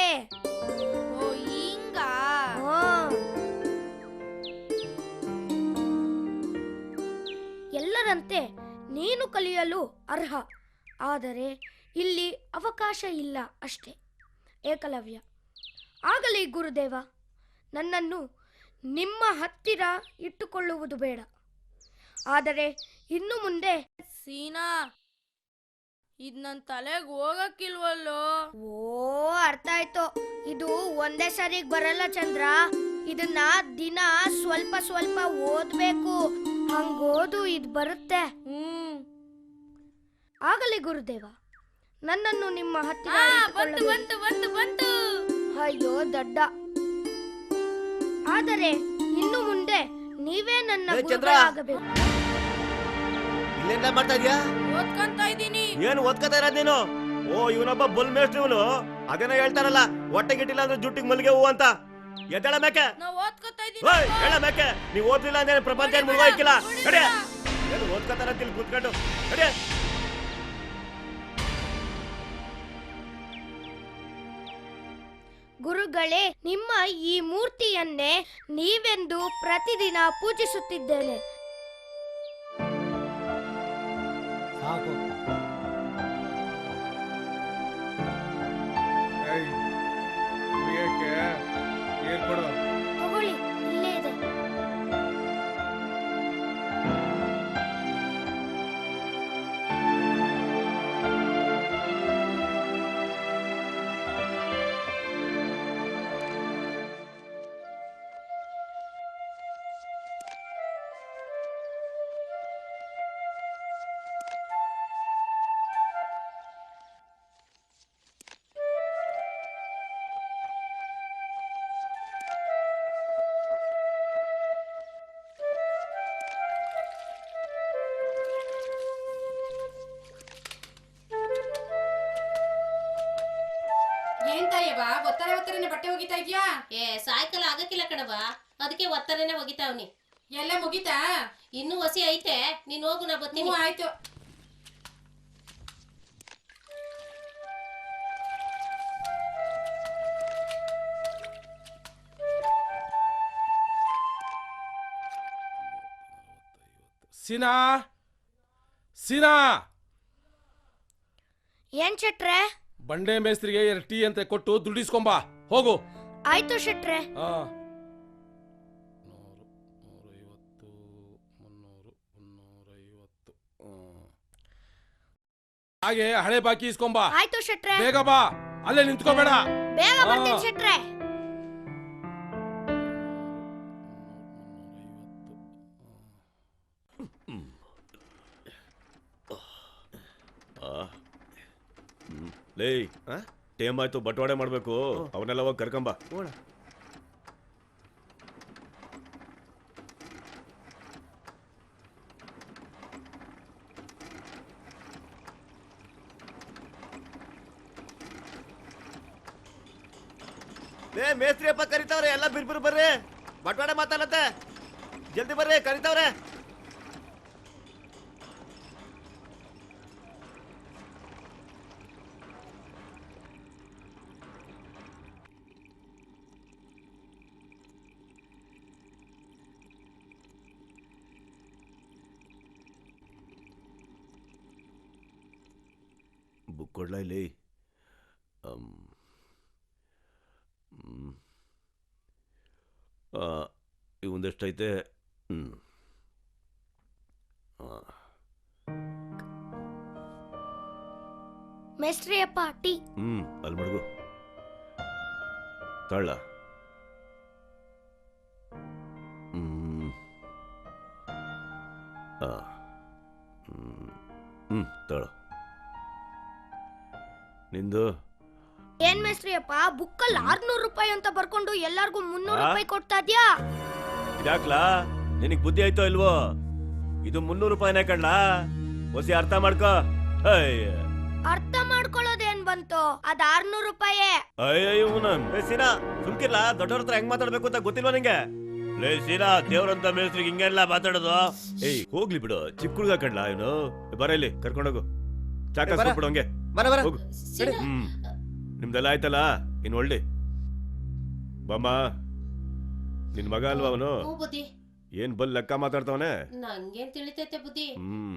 ಓ ಹಿಂಗ. ಎಲ್ಲರಂತೆ ನೀನು ಕಲಿಯಲು ಅರ್ಹ, ಆದರೆ ಇಲ್ಲಿ ಅವಕಾಶ ಇಲ್ಲ ಅಷ್ಟೇ. ಏಕಲವ್ಯ: ಆಗಲಿ ಗುರುದೇವ, ನನ್ನನ್ನು ನಿಮ್ಮ ಹತ್ತಿರ ಇಟ್ಟುಕೊಳ್ಳುವುದು ಬೇಡ. ಆದರೆ ಇನ್ನು ಮುಂದೆ ಸೀನಾ, ಇದ್ ನನ್ ತಲೆಗೆ ಹೋಗಕ್ಕಿಲ್ವಲ್ಲೋ. ಓ, ಅರ್ಥ ಆಯ್ತು. ಇದು ಒಂದೇ ಸರಿಗೆ ಬರಲ್ಲ ಚಂದ್ರ, ಇದನ್ನ ದಿನ ಸ್ವಲ್ಪ ಸ್ವಲ್ಪ ಓದ್ಬೇಕು. ಹಂಗೋದು ಇದು ಬರುತ್ತೆ. ಆಗಲಿ ಗುರುದೇವ, ನನ್ನನ್ನು ನಿಮ್ಮ ಹತ್ತಿರ ಬಂತು. ಅಯ್ಯೋ ದಡ್ಡ. ಆದರೆ ಇನ್ನು ಮುಂದೆ ನೀವೇ ನನ್ನ ಗುರುಗಳಾಗಬೇಕು. ಇಲ್ಲೇನ ಮಾಡ್ತಾ ಇದ್ಯಾ? ಓದ್ಕೊಂತ ಇದ್ದೀನಿ. ಏನು ಓದ್ಕೊತಾ ಇರೋದ್ ನೀನು? ಓ, ಇವನೊಬ್ಬ ಬುಲ್ ಮೇಷ್ಟ್ರು ಇವನು. ಅದೇನೋ ಹೇಳ್ತಾರಲ್ಲ, ಹೊಟ್ಟೆ ಗಿಟ್ಟಿಲ್ಲ ಅಂದ್ರೆ ಜುಟ್ಟಿಗೆ ಮಲ್ಲಿಗೆ ಹೂವು ಅಂತ. ಎದ್ದೇಳ ಮೇಕೆ. ನಾ ಓದ್ಕೊಂತ ಇದ್ದೀನಿ. ಓಯ್, ಹೇಳ ಮೇಕೆ, ನೀವು ಓದ್ಲಿಲ್ಲ ಅಂದ್ರೆ ಪ್ರಪಂಚ ಏನು ಮುಳುಗೋಯ್ಕಿಲ್ಲ. ನಡಿ, ಏನು ಓದ್ಕೊತಾರ ಅಂತ ಇಲ್ಲಿ ಕೂತ್ಕೊಂಡು ನಡಿ. ಗುರುಗಳೇ, ನಿಮ್ಮ ಈ ಮೂರ್ತಿಯನ್ನೇ ನೀವೆಂದು ಪ್ರತಿದಿನ ಪೂಜಿಸುತ್ತಿದ್ದೇನೆ. ಸಾಕು. ನೀರು ಕೊಡು. ತಗೊಳ್ಳಿ, ಇಲ್ಲೇ ಇದೆ. ಏನ್ ತಾಯವ್ವ, ಒತ್ತರೆ ಬಟ್ಟೆ ಒಗಿತಾ ಇದ್ಯಾ? ಸಾಯಂಕಾಲ ಆಗಕ್ಕಿಲ್ಲ ಕಣವ, ಅದಕ್ಕೆ ಒತ್ತರನೆ ಒಗಿತಾವ್ನಿ. ಎಲ್ಲ ಮುಗಿತಾ? ಇನ್ನೂ ಹಸಿ ಐತೆ, ನೀನ್ ಹೋಗು, ನಾ ಬರ್ತೀನಿ. ಆಯ್ತು. ಸೀನಾ, ಸೀನಾ, ಏನ್ ಶೆಟ್ರೆ? ಬಂಡೆ ಮೇಸ್ತ್ರಿಗೆ 2 ಟೀ ಅಂತ ಕೊಟ್ಟು ದುಡ್ಡಿಸ್ಕೊಂಬಾ, ಹೋಗು. ಆಯ್ತು ಶೆಟ್ರೆ. 150, 350. ಹಾಗೆ ಹಳೆ ಬಾಕಿ ಇಸ್ಕೊಂಬಾ. ಆಯ್ತು ಶೆಟ್ರೆ. ಬೇಗ ಬಾ, ಅಲ್ಲೇ ನಿಂತ್ಕೋಬೇಡ. ಬೇಗ ಬರ್ತೀನಿ ಶೆಟ್ರೆ. ಲೇ, ಟೇಮ್ ಆಯ್ತು, ಬಟವಾಡೆ ಮಾಡ್ಬೇಕು. ಅವನ್ನೆಲ್ಲ ಹೋಗಿ ಕರ್ಕೊಂಬ. ಮೇಸ್ತ್ರಿ ಅಪ್ಪ ಕರಿತಾವ್ರೆ, ಎಲ್ಲ ಬಿರ್ಬಿರ್ ಬರ್ರಿ, ಬಟ್ವಾಡೆ ಮಾತಾಡತ್ತೆ, ಜಲ್ದಿ ಬರ್ರಿ, ಕರಿತಾವ್ರೆ. ಕೊಡ್ಲಾ ಇಲ್ಲಿ ಇವಂದೆಷ್ಟೈತೆ ಮೇಸ್ಟ್ರಿ ಅಪ್ಪ ಟೀ. ಅಲ್ಲಿ ಮಡಗು ತಳ್ಳ. ತಳ ನಿಂದು. ಏನ್ ಮೇಸ್ಟ್ರಿ ಅಪ್ಪ ಬುಕ್ಕಲ್ಲಿ 600 ರೂಪಾಯಿ ಅಂತ ಬರ್ಕೊಂಡು ಎಲ್ಲಾರ್ಗೂ 300 ರೂಪಾಯಿ ಕೊಡ್ತಾ ಇದ್ಯಾ? ಇದಾಕ್ಲಾ ನಿನಗ್ ಬುದ್ಧಿ ಆಯ್ತೋ ಇಲ್ವೋ? ಇದು 300 ರೂಪಾಯಿನೇ ಕಣ್ಲಾ, ಹೊಸಿ ಅರ್ಥ ಮಾಡ್ಕೋ. ಅರ್ಥ ಮಾಡ್ಕೊಳ್ಳೋದೇನ್ ಬಂತು? ಅದ್ 600 ರೂಪಾಯಿ. ಅಯ್ಯೋ ಸೀನಾ ಸುಮ್ಕಿರ್ಲಾ, ದೊಡ್ಡವ್ರ ಹತ್ರ ಹೆಂಗ್ ಮಾತಾಡ್ಬೇಕು ಅಂತ ಗೊತ್ತಿಲ್ವಾ ನಿಂಗೆ? ಲೇ ಸೀನಾ, ದೇವ್ರಂತ ಮೇಸ್ತ್ರಿಗೆ ಹಿಂಗೆಲ್ಲ ಮಾತಾಡೋದು? ಏಯ್ ಹೋಗ್ಲಿ ಬಿಡು, ಚಿಕ್ಕ ಹುಡುಗ ಕಣ್ಲಾ ಇವನು. ಬರ ಇಲ್ಲಿ ಕರ್ಕೊಂಡೋಗು, ಚಾಕ ಬಿಡು ಹಂಗೆ. ಹೋಗು. ನಿಮ್ದೆಲ್ಲ ಆಯ್ತಲ್ಲ, ಇನ್ ಒಳ್ಳಿ ಬಾಮ್ಮ. ನಿನ್ ಮಗ ಅಲ್ವಾ ಅವನು? ಬುದ್ಧಿ ಏನ್ ಬಲ್ ಲೆಕ್ಕ ಮಾತಾಡ್ತಾವನೆ? ನಂಗೇನ್ ತಿಳಿತೈತೆ ಬುದ್ಧಿ,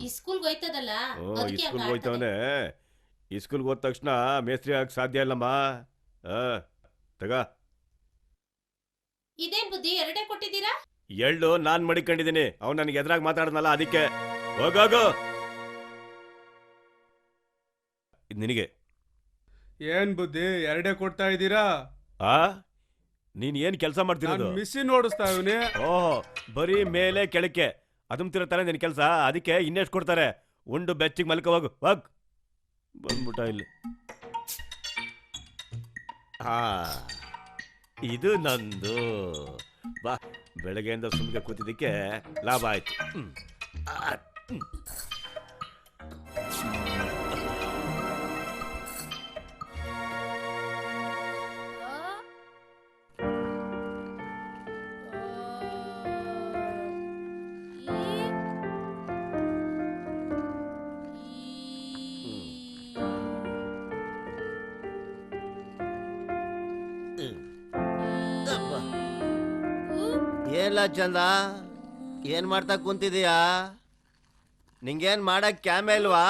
ಇಸ್ಕೂಲ್ಗೆ ಹೋಯ್ತದಲ್ಲ ಇಸ್ಕೂಲ್ಗೆ ಹೋಯ್ತವನೆ. ಇಸ್ಕೂಲ್ಗೆ ಹೋದ ತಕ್ಷಣ ಮೇಸ್ತ್ರಿ ಆಗಕ್ ಸಾಧ್ಯ ಇಲ್ಲಮ್ಮ. ತಗ ಇದೇನ್ ಬುದ್ಧಿ, ಎರಡೇ ಕೊಟ್ಟಿದ್ದೀರಾ? ಎಳ್ಳು ನಾನ್ ಮಡಿಕೊಂಡಿದ್ದೀನಿ, ಅವ್ನು ನನಗೆ ಎದುರಾಗಿ ಮಾತಾಡನಲ್ಲ ಅದಕ್ಕೆ. ಹೋಗು. ನಿನಗೆ ಏನ್ ಬುದ್ಧಿ ಎರಡೇ ಕೊಡ್ತಾ ಇದ್ದೀರಾ? ನೀನ್ ಏನ್ ಕೆಲಸ ಮಾಡ್ತಿರೋದು? ಮಿಷಿನ್ ಓಡಿಸ್ತಾ ಇವನೇ. ಓಹೋ, ಬರೀ ಮೇಲೆ ಕೆಳಕ್ಕೆ ಅದುಮ್ತಿರತಾನೆ ನಿನ್ ಕೆಲಸ. ಅದಕ್ಕೆ ಇನ್ನೆಷ್ಟು ಕೊಡ್ತಾರೆ? ಉಂಡು ಬೆಚ್ಚಿಗೆ ಮಲ್ಕ ಹೋಗು. ಹೋಗ್ ಬಂದ್ಬಿಟ್ಟ ಇಲ್ಲಿ. ಇದು ನಂದು. ಬಾ, ಬೆಳಗ್ಗೆಯಿಂದ ಸುಮ್ಗೆ ಕೂತಿದ್ದಕ್ಕೆ ಲಾಭ ಆಯ್ತು. ಏನ್ಲ ಚಂದ, ಏನ್ ಮಾಡ್ತಾ ಕುಂತಿದೀಯಾ? ನಿಂಗೇನ್ ಮಾಡಕ್ ಕ್ಯಾಮೆ ಇಲ್ವಾ?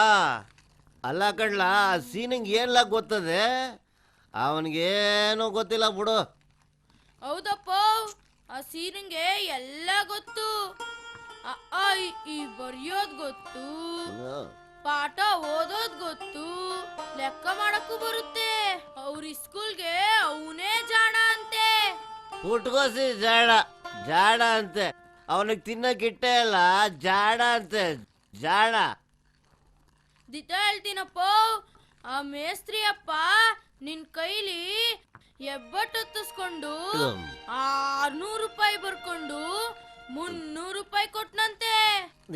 ಅಲ್ಲ ಕಣ್ಲ, ಸೀನಿಂಗ್ ಏನ್ಲ ಗೊತ್ತದೆ? ಅವನಿಗೇನು ಗೊತ್ತಿಲ್ಲ ಬಿಡು. ಹೌದಪ್ಪ, ಆ ಸೀನಿಂಗೆ ಎಲ್ಲ ಗೊತ್ತು. ಈ ಬರೆಯೋದ್ ಗೊತ್ತು, ಪಾಠ ಓದೋದ್ ಗೊತ್ತು, ಲೆಕ್ಕ ಮಾಡಕ್ಕೂ ಬರುತ್ತೆ. ಅವ್ರ ಸ್ಕೂಲ್ಗೆ ಅವನೇ ಜಾಣ ಅಂತೆ. ಪುಟ್ಕೋಸಿ ಜಾಡ ಜಾಡ ಅಂತೆ. ಅವನಿಗೆ ತಿನ್ನಕ್ಕಿಟ್ಟೆ ಅಲ್ಲ, ಜಾಡ ಅಂತೆ, ಜಾಡ. ದಿಟ ಹೇಳ್ತೀನಪ್ಪ, ಆ ಮೇಸ್ತ್ರಿ ಅಪ್ಪ ನಿನ್ ಕೈಲಿ ಎಬ್ಬಟ್ಟು ಹೊತ್ತಿಸ್ಕೊಂಡು 600 ರೂಪಾಯಿ ಬರ್ಕೊಂಡು 300 ರೂಪಾಯಿ ಕೊಟ್ನಂತೆ.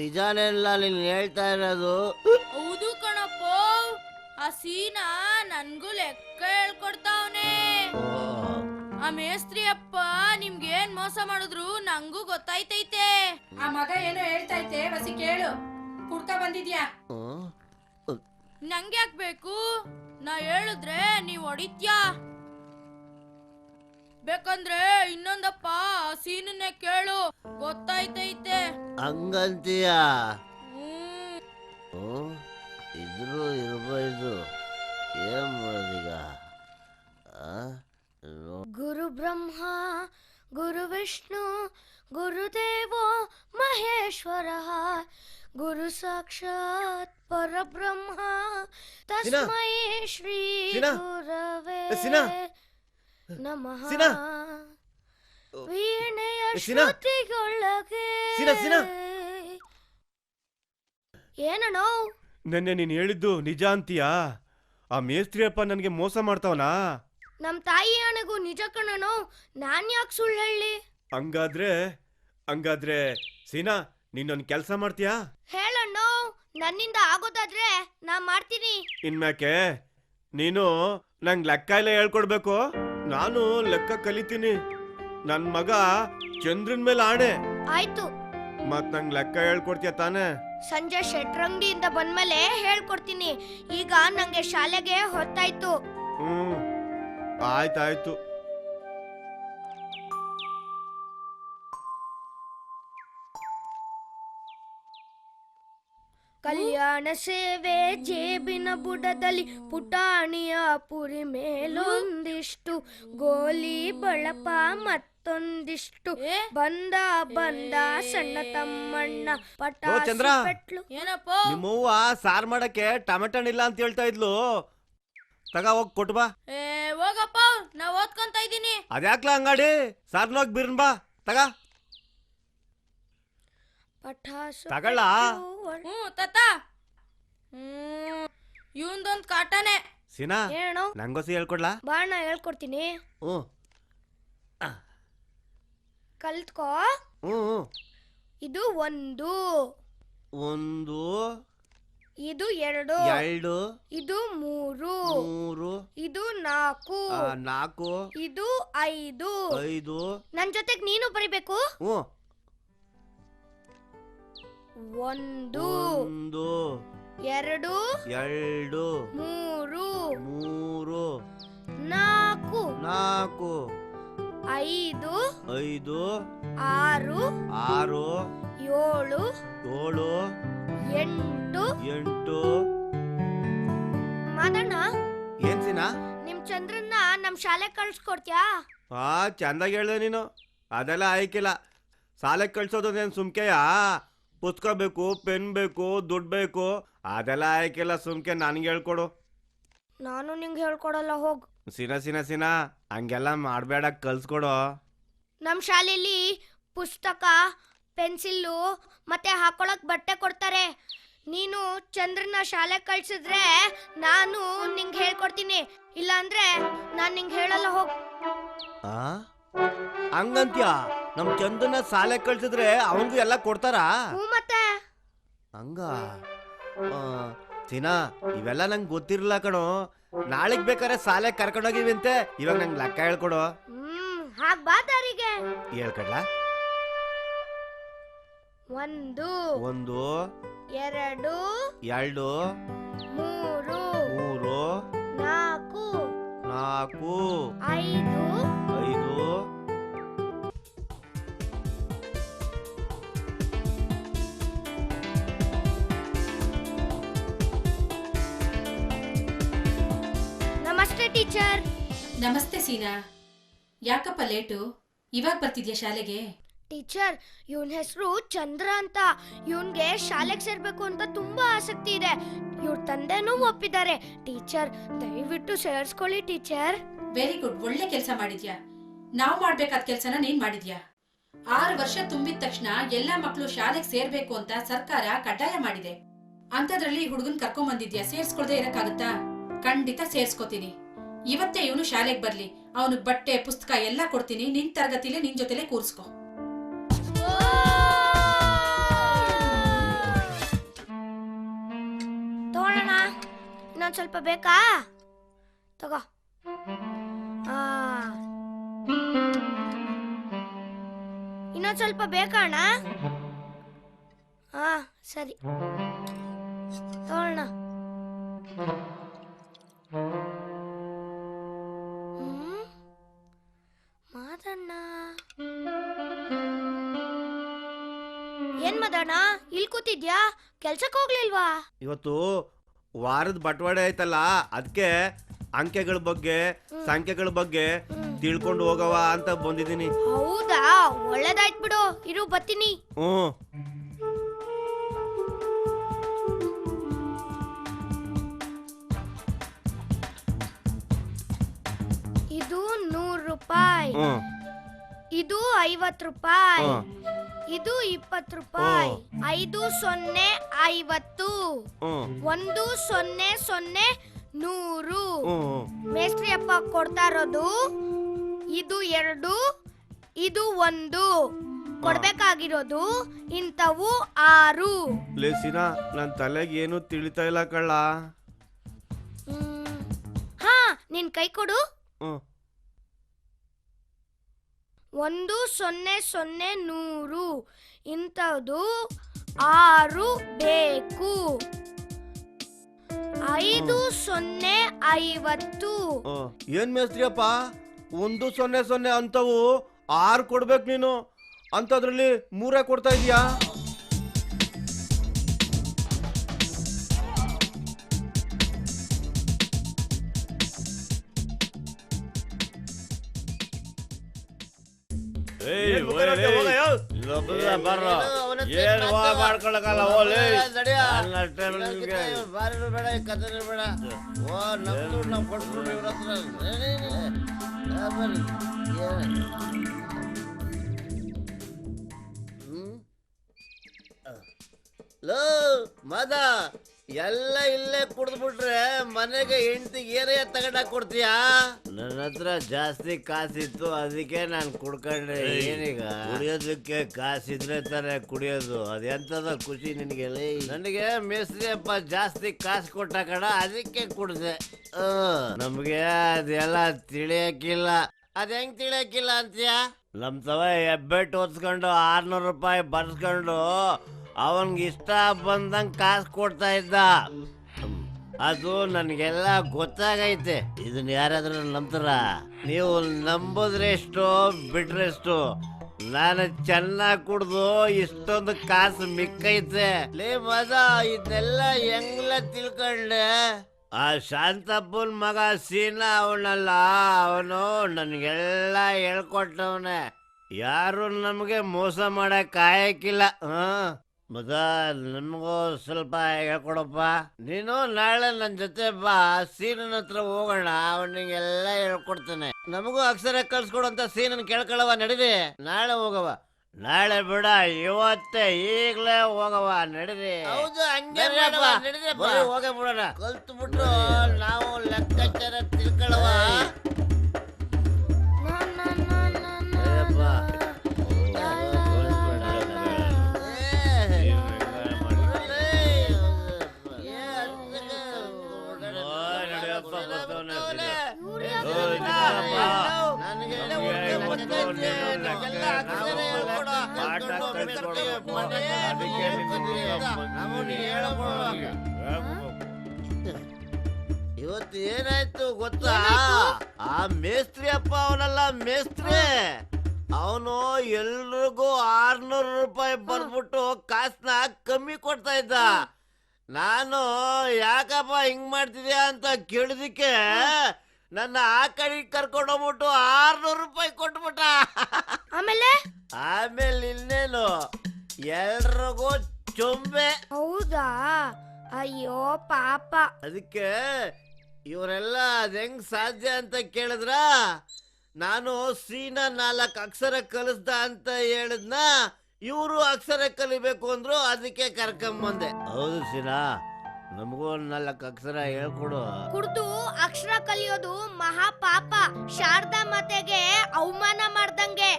ನಿಜಾನೆಲ್ಲ ನೀನ್ ಹೇಳ್ತಾ ಇರೋದು? ಹೌದು ಕಣಪ್ಪ, ಆ ಸೀನಾ ನನ್ಗೂ ಲೆಕ್ಕ ಹೇಳ್ಕೊಡ್ತಾವನೆ. ಆ ಮೇಸ್ತ್ರಿ ಅಪ್ಪ ನಿಮ್ಗೇನ್ ಮೋಸ ಮಾಡಿದ್ರು ನಂಗೂ ಗೊತ್ತಾಯ್ತೈತೆ. ಆ ಮಗ ಏನೋ ಹೇಳ್ತೈತೆ, ಬಸಿ ಕೇಳು. ಕುಡ್ಕ ಬಂದಿದ್ಯಾ? ನಂಗೆ ಯಾಕ್ಬೇಕು? ನಾ ಹೇಳಿದ್ರೆ ನೀವ್ ಹೊಡಿತ್ಯಾ? ಬೇಕಂದ್ರೆ ಇನ್ನೊಂದಪ್ಪ ಸೀನನ್ನೇ ಕೇಳು, ಗೊತ್ತಾಯ್ತೈತೆ. ಹಂಗಂತೀಯ? ಇದ್ರು ಇರ್ಬೋದು. ಏನ್ ಮಾಡೋದೀಗ? ಗುರು ಬ್ರಹ್ಮ ಗುರು ವಿಷ್ಣು ಗುರುದೇವೋ ಮಹೇಶ್ವರ ಗುರು ಸಾಕ್ಷಾತ್ ಪರಬ್ರಹ್ಮ ತಸ್ಮೈ ಶ್ರೀ ಗುರವೇ ನಮಃ. ವೀಣೆಯ ಶ್ರುತಿಗೊಳಗೆ ಏನೋ ನೆನ್ನೆ ನೀನ್ ಹೇಳಿದ್ದು ನಿಜ ಅಂತೀಯಾ? ಆ ಮೇಸ್ತ್ರಿ ಅಪ್ಪ ನನ್ಗೆ ಮೋಸ ಮಾಡ್ತಾವನಾ? ನಮ್ ತಾಯಿ ಅಣಗೂ ನಿಜ ಕಣನೋ, ನಾನ್ ಯಾಕೆ ಸುಳ್ಳು ಹೇಳಿ? ಹಂಗಾದ್ರೆ ಸೀನಾ, ನೀನೊಂದ್ ಕೆಲ್ಸ ಮಾಡ್ತೀಯಾ? ಹೇಳಣ್ಣ, ನನ್ನಿಂದ ಆಗೋದಾದ್ರೆ ನಾ ಮಾಡ್ತೀನಿ. ಇನ್ಮ್ಯಾಕೆ ನೀನು ನಂಗ್ ಲೆಕ್ಕ ಎಲ್ಲ ಹೇಳ್ಕೊಡ್ಬೇಕು. ನಾನು ಲೆಕ್ಕ ಕಲಿತೀನಿ. ನನ್ ಮಗ ಚಂದ್ರನ್ ಮೇಲೆ ಆಣೆ. ಆಯ್ತು. ಮತ್ ನಂಗ್ ಲೆಕ್ಕ ಹೇಳ್ಕೊಡ್ತೀಯ ತಾನೆ? ಸಂಜೆ ಶೆಟ್ರಂಗಡಿಯಿಂದ ಬಂದ್ಮೇಲೆ ಹೇಳ್ಕೊಡ್ತೀನಿ. ಈಗ ನಂಗೆ ಶಾಲೆಗೆ ಹೊತ್ತಾಯ್ತು. ಆಯ್ತಾಯ್ತು. ಕಲ್ಯಾಣ ಸೇವೆ ಜೇಬಿನ ಬುಡದಲ್ಲಿ ಪುಟಾಣಿಯ ಪುರಿ ಮೇಲೊಂದಿಷ್ಟು ಗೋಲಿ ಬಳಪ ಮತ್ತೊಂದಿಷ್ಟು ಬಂದ ಸಣ್ಣ ತಮ್ಮಣ್ಣ ಚಂದ್ರ. ಪಟಾಸು ಪೆಟ್ಲು. ಏನಪ್ಪ ನಿಮ್ಮವ್ವ ಸಾರ್ ಮಾಡಕ್ಕೆ ಟೊಮೆಟೊ ಇಲ್ಲ ಅಂತ ಹೇಳ್ತಾ ಇದ್ಲು. ತಗ ಹೋಗ್ ಕೊಟ್ಟು ಬಾ. ಏ ಹೋಗಪ್ಪ ನಾ ಓದ್ಕೊಂತ ಇದ್ದೀನಿ. ಅದ್ಯಾಕ್ಲ ಅಂಗಡಿ ಸಾರ್ನೋಗ್ ಬಿರ್ನ್ ಬಾ. ತಗ ಪಟಾಸು ತಗೊಳ್ಳ. ತಾತ ಇವಂದೊಂದ್ ಕಾಟನೆ. ಸೀನಾ ಏನು ನಂಗೋಸಿ ಹೇಳ್ಕೊಡ್ಲಾ? ಬಾಣ ಹೇಳ್ಕೊಡ್ತೀನಿ, ಹ್ಞೂ ಕಲ್ತ್ಕೋ. ಹ್ಞೂ ಇದು ಒಂದು, ಒಂದು ಇದು ಎರಡು, ಎರಡು ಇದು ಮೂರು, ಮೂರು ಇದು ನಾಲ್ಕು, ನಾಲ್ಕು ಇದು ಐದು. ಐದು ನನ್ ಜೊತೆಗ್ ನೀನು ಬರಿಬೇಕು. ಹ್ಞೂ ಒಂದು, ಒಂದು ಎರಡು, ಎರಡು ಮೂರು, ಮೂರು ನಾಲ್ಕು, ನಾಲ್ಕು ಐದು, ಐದು ಆರು, ಆರು ಏಳು, ಏಳು ಎಂಟು. ಎಂಟು ಮಾದಣ್ಣ, ಏನ್ ಸೀನಾ? ನಿಮ್ ಚಂದ್ರನ್ನ ನಮ್ ಶಾಲೆ ಕಳ್ಸ್ಕೊಡ್ತ್ಯಾ? ಚಂದಾಗಿ ಹೇಳ್ದೆ ನೀನು. ಅದೆಲ್ಲ ಆಯ್ಕಿಲ್ಲ. ಸಾಲಕ್ಕೆ ಕಳ್ಸೋದೇನು ಸುಮ್ಕೆಯ? ಪುಸ್ತಕ ಬೇಕು, ಪೆನ್ ಬೇಕು, ದುಡ್ಡು ಬೇಕು, ಅದೆಲ್ಲ ಆಯ್ಕಿಲ್ಲ. ಸುಮ್ಕೆ ನನ್ಗೆ ಹೇಳ್ಕೊಡು. ನಾನು ನಿಂಗೆ ಹೇಳ್ಕೊಡಲ್ಲ, ಹೋಗ್. ಸೀನಾ ಹಂಗೆಲ್ಲ ಮಾಡಬೇಡ, ಕಲ್ಸ್ಕೊಡು. ನಮ್ ಶಾಲೆಯಲ್ಲಿ ಪುಸ್ತಕ, ಪೆನ್ಸಿಲ್ಲು ಮತ್ತೆ ಹಾಕೊಳಕ್ ಬಟ್ಟೆ ಕೊಡ್ತಾರೆ. ನೀನು ಚಂದ್ರನ ಶಾಲೆ ಕಳ್ಸಿದ್ರೆ ನಾನು ನಿಂಗೆ ಹೇಳ್ಕೊಡ್ತೀನಿ, ಇಲ್ಲ ಅಂದ್ರೆ ನಾನ್ ನಿಂಗೆ ಹೇಳಲ್ಲ, ಹೋಗ್. ಹಂಗಂತ್ಯ? ನಮ್ ಚಂದನ ಸಾಲೆ ಕಳ್ಸಿದ್ರೆ ಅವನ್ಗೂ ಎಲ್ಲ ಕೊಡ್ತಾರ? ಹ್ಞೂ ಮತ್ತೆ. ಹಂಗ ಸೀನಾ, ಇವೆಲ್ಲ ನಂಗೆ ಗೊತ್ತಿರಲ್ಲ ಕಣೋ. ನಾಳೆಗ್ ಬೇಕಾದ್ರೆ ಸಾಲೆ ಕರ್ಕೊಂಡೋಗಿವಂತೆ. ಇವಾಗ ನಂಗೆ ಲೆಕ್ಕ ಹೇಳ್ಕೊಡು. ಹಾಗ್ ಬಾ ದಾರಿಗೆ. ಹೇಳ್ಕೊಡ್ಲಾ? ಒಂದು, ಒಂದು, ಎರಡು, ಎರಡು, ಮೂರು, ಮೂರು, ನಾಲ್ಕು, ನಾಲ್ಕು, ಐದು, ಐದು, ನಮಸ್ತೆ ಟೀಚರ್. ನಮಸ್ತೆ ಸೀನಾ. ಯಾಕಪ್ಪ ಲೇಟು? ಇವಾಗ ಬರ್ತಿದ್ಯಾ ಶಾಲೆಗೆ? ಟೀಚರ್, ಇವನ್ ಹೆಸರು ಚಂದ್ರ ಅಂತ. ಇವನ್ಗೆ ಶಾಲೆಗೆ ಸೇರ್ಬೇಕು ಅಂತ ತುಂಬಾ ಆಸಕ್ತಿ ಇದೆ. ಇವ್ರ ತಂದೆನೂ ಒಪ್ಪಿದ್ದಾರೆ. ಟೀಚರ್, ದಯವಿಟ್ಟು ಸೇರ್ಸ್ಕೊಳ್ಳಿ ಟೀಚರ್. ವೆರಿ ಗುಡ್, ಒಳ್ಳೆ ಕೆಲಸ ಮಾಡಿದ್ಯಾ. ನಾವ್ ಮಾಡ್ಬೇಕಾದ ಕೆಲ್ಸನ ನೀನ್ ಮಾಡಿದ್ಯಾ. 6 ವರ್ಷ ತುಂಬಿದ ತಕ್ಷಣ ಎಲ್ಲಾ ಮಕ್ಕಳು ಶಾಲೆಗೆ ಸೇರ್ಬೇಕು ಅಂತ ಸರ್ಕಾರ ಕಡ್ಡಾಯ ಮಾಡಿದೆ. ಅಂತದ್ರಲ್ಲಿ ಹುಡುಗನ್ ಕರ್ಕೊಂಡ್ ಬಂದಿದ್ಯಾ, ಸೇರ್ಸ್ಕೊಳ್ದೆ ಇರಕ್ಕಾಗತ್ತಾ? ಖಂಡಿತ ಸೇರ್ಸ್ಕೊತೀನಿ. ಇವತ್ತೇ ಇವನು ಶಾಲೆಗೆ ಬರ್ಲಿ. ಅವನು ಬಟ್ಟೆ, ಪುಸ್ತಕ ಎಲ್ಲ ಕೊಡ್ತೀನಿ. ನಿನ್ ತರಗತಿಲೇ ನಿನ್ ಜೊತೆಲೆ ಕೂರ್ಸ್ಕೊ. ತಗೊಳ್ಳೋಣ. ಇನ್ನೊಂದ್ ಸ್ವಲ್ಪ ಬೇಕಾ? ತಗೋ. ಇನ್ನೊಂದ್ ಸ್ವಲ್ಪ ಬೇಕಾಣ? ಸರಿ, ತಗೊಳ್ಳೋಣ. ಮಾದಣ್ಣ, ಏನ್ ಮಾದಣ್ಣ ಇಲ್ಲಿ ಕೂತಿದ್ಯಾ? ಕೆಲ್ಸಕ್ಕೆ ಹೋಗ್ಲಿಲ್ವಾ? ಇವತ್ತು ವಾರದ ಬಟವಾಡೆ ಆಯ್ತಲ್ಲ, ಅದಕ್ಕೆ ಅಂಕೆಗಳ ಬಗ್ಗೆ, ಸಂಖ್ಯೆಗಳ ಬಗ್ಗೆ ತಿಳ್ಕೊಂಡು ಹೋಗವ ಅಂತ ಬಂದಿದ್ದೀನಿ. ಹೌದಾ, ಒಳ್ಳೇದಾಯ್ತು ಬಿಡು. ಇರು, ಬರ್ತೀನಿ. ಇದು 100 ರೂಪಾಯಿ, ಇದು 50 ರೂಪಾಯಿ, ಇದು 20 ರೂಪಾಯಿ. 5 0 50, 1 0 0 100. ಮೇಸ್ತ್ರಿ ಅಪ್ಪ ಕೊಡ್ತಾ ಇರೋದು ಇದು 2, ಇದು 1. ಕೊಡ್ಬೇಕಾಗಿರೋದು ಇಂಥವು 6. ಲೇಸಿನಾ, ನನ್ ತಲೆಗೆ ಏನು ತಿಳಿತಾ ಇಲ್ಲ ಕಳ್ಳ. ಹಾ, ನಿನ್ ಕೈ ಕೊಡು. 1 0 0 100. ಇಂಥದ್ದು 6 ಬೇಕು. 5 0 50. ಏನ್ ಮೇಸ್ತ್ರಿಯಪ್ಪ, 1 0 0 ಅಂತವು 6 ಕೊಡ್ಬೇಕು ನೀನು, ಅಂತದ್ರಲ್ಲಿ 3 ಕೊಡ್ತಾ ಇದೀಯಾ? ಏಯ್ ಏನ್ ಮುಖ ಓಯ್ ನೋಡ್ತೀಯ? ಏಯ್. ಹೋಗಯ್ಯೋ. ಇಲ್ಲೊಬ್ಬ ಬರ್ರೋ. ಅವನ ಏನ್ ಹೋ ಮಾಡ್ಕೊಳಕಲ್ಲ ಓಲೆ ನಾನು ಅಷ್ಟೇ ನಿಮ್ಗೆ ಬಾರಿನೂ ಬೇಡ ಈ ಕಥೆನೂ ಬೇಡ ಓ ನಮ್ದು ನಾವು ಕೊಡ್ಸ್ಬಿಡ್ರಿ ಇವ್ರ ಹತ್ರ ಲೋ ಮದ ಎಲ್ಲ ಇಲ್ಲೇ ಕುಡ್ದ್ಬಿಟ್ರೆ ಮನೆಗೆ ಹೆಂಡತಿಗೆ ಏನೇ ತಗೊಂಡಾಗ ಕೊಡ್ತೀಯಾ? ನನ್ನ ಹತ್ರ ಜಾಸ್ತಿ ಕಾಸಿತ್ತು ಅದಕ್ಕೆ ನಾನು ಕುಡ್ಕೊಂಡ್ರೆ ಏನೀಗ ಕುಡಿಯೋದಕ್ಕೆ ಕಾಸಿದ್ರೆ ತಾನೆ ಕುಡಿಯೋದು ಅದೆಂತದ ಖುಷಿ ನಿನಗೆ? ನನಗೆ ಮೇಸ್ತ್ರಿ ಅಪ್ಪ ಜಾಸ್ತಿ ಕಾಸು ಕೊಟ್ಟ ಕಣ ಅದಕ್ಕೆ ಕುಡ್ದೆ. ನಮ್ಗೆ ಅದೆಲ್ಲ ತಿಳಿಯಕ್ಕಿಲ್ಲ. ಅದ್ ಹೆಂಗ್ ತಿಳಿಯಕ್ಕಿಲ್ಲ ಅಂತೀಯ? ನಮ್ ತವ ಹೆಬ್ಬೆಟ್ಟು ಹೊತ್ಸ್ಕೊಂಡು 600 ರೂಪಾಯಿ ಬರ್ಸ್ಕೊಂಡು ಅವನ್ಗೆ ಇಷ್ಟ ಬಂದಂಗ್ ಕಾಸು ಕೊಡ್ತಾ ಇದ್ದ. ಅದು ನನಗೆಲ್ಲ ಗೊತ್ತಾಗೈತೆ. ಇದನ್ನ ಯಾರಾದ್ರೂ ನಂಬ್ತಾರ? ನೀವು ನಂಬೋದ್ರೆ ಎಷ್ಟು ಬಿಟ್ರೆಷ್ಟು. ನಾನು ಚೆನ್ನಾಗಿ ಕುಡ್ದು ಇಷ್ಟೊಂದು ಕಾಸು ಮಿಕ್ಕೈತೆ. ಲೇ ಮದ ಇದನ್ನೆಲ್ಲ ಹೆಂಗ್ಲ ತಿಳ್ಕೊಂಡೆ? ಆ ಶಾಂತಪ್ಪನ ಮಗ ಸೀನಾ ಅವನಲ್ಲ, ಅವನು ನನಗೆಲ್ಲ ಹೇಳ್ಕೊಟ್ಟವನೆ. ಯಾರು ನಮಗೆ ಮೋಸ ಮಾಡಕ್ ಆಯಕ್ಕಿಲ್ಲ. ಮದ ನಮಗೂ ಸ್ವಲ್ಪ ಹೇಳ್ಕೊಡಪ್ಪ. ನೀನು ನಾಳೆ ನನ್ನ ಜೊತೆ ಬಾ, ಸೀನನ ಹತ್ರ ಹೋಗೋಣ, ಅವನಿಗೆಲ್ಲ ಹೇಳ್ಕೊಡ್ತಾನೆ. ನಮಗೂ ಅಕ್ಷರ ಕಳ್ಸ್ಕೊಡು ಅಂತ ಸೀನನ್ ಕೇಳ್ಕೊಳವ. ನಡೀರಿ, ನಾಳೆ ಹೋಗವ. ನಾಳೆ ಬಿಡ, ಇವತ್ತೇ ಈಗ್ಲೇ ಹೋಗವ. ನಡೀರಿ. ಹೌದು, ಹಂಗೆ ಹೋಗೇ ಬಿಡೋಣ. ಕಲ್ತು ಬಿಟ್ಟು ನಾವು ಲೆಕ್ಕಾಚಾರ ತಿಳ್ಕೊಳವ. ಇವತ್ತು ಏನಾಯ್ತು ಗೊತ್ತಾ? ಆ ಮೇಸ್ತ್ರಿ ಅಪ್ಪ ಅವನಲ್ಲ, ಮೇಸ್ತ್ರಿ ಅವನು ಎಲ್ರಿಗೂ 600 ರೂಪಾಯಿ ಬರ್ಬಿಟ್ಟು ಕಾಸನ್ನ ಕಮ್ಮಿ ಕೊಡ್ತಾ ಇದ್ದ. ನಾನು ಯಾಕಪ್ಪ ಹಿಂಗ್ ಮಾಡ್ತಿದ್ಯಾ ಅಂತ ಕೇಳಿದಕ್ಕೆ ನನ್ನ ಆ ಕಡೆ ಕರ್ಕೊಂಡು ಹೋಗ್ಬಿಟ್ಟು 600 ರೂಪಾಯಿ ಕೊಟ್ಬಿಟ್ಟ. ಆಮೇಲೆ ಇನ್ನೇನು ಎಲ್ರಿಗೂ ಚೊಂಬೆ. ಹೌದಾ? ಅಯ್ಯೋ ಪಾಪ. ಅದಕ್ಕೆ ಇವರೆಲ್ಲ ಅದ್ ಹೆಂಗ್ ಸಾಧ್ಯ ಅಂತ ಕೇಳಿದ್ರ, ನಾನು ಸೀನಾ 4 ಅಕ್ಷರ ಕಲಿಸ್ದ ಅಂತ ಹೇಳಿದ್ನ, ಇವರು ಅಕ್ಷರ ಕಲಿಬೇಕು ಅಂದ್ರು, ಅದಕ್ಕೆ ಕರ್ಕೊಂಬಂದೆ. ಹೌದು ಸೀನಾ, ನಮಗೂ 4 ಅಕ್ಷರ ಹೇಳ್ಕೊಡು. ಕುಡ್ದು ಅಕ್ಷರ ಕಲಿಯೋದು ಮಹಾ ಪಾಪ. ಶಾರದಾ ಮಾತೆಗೆ ಅವಮಾನ ಮಾಡ್ದಂಗೆ.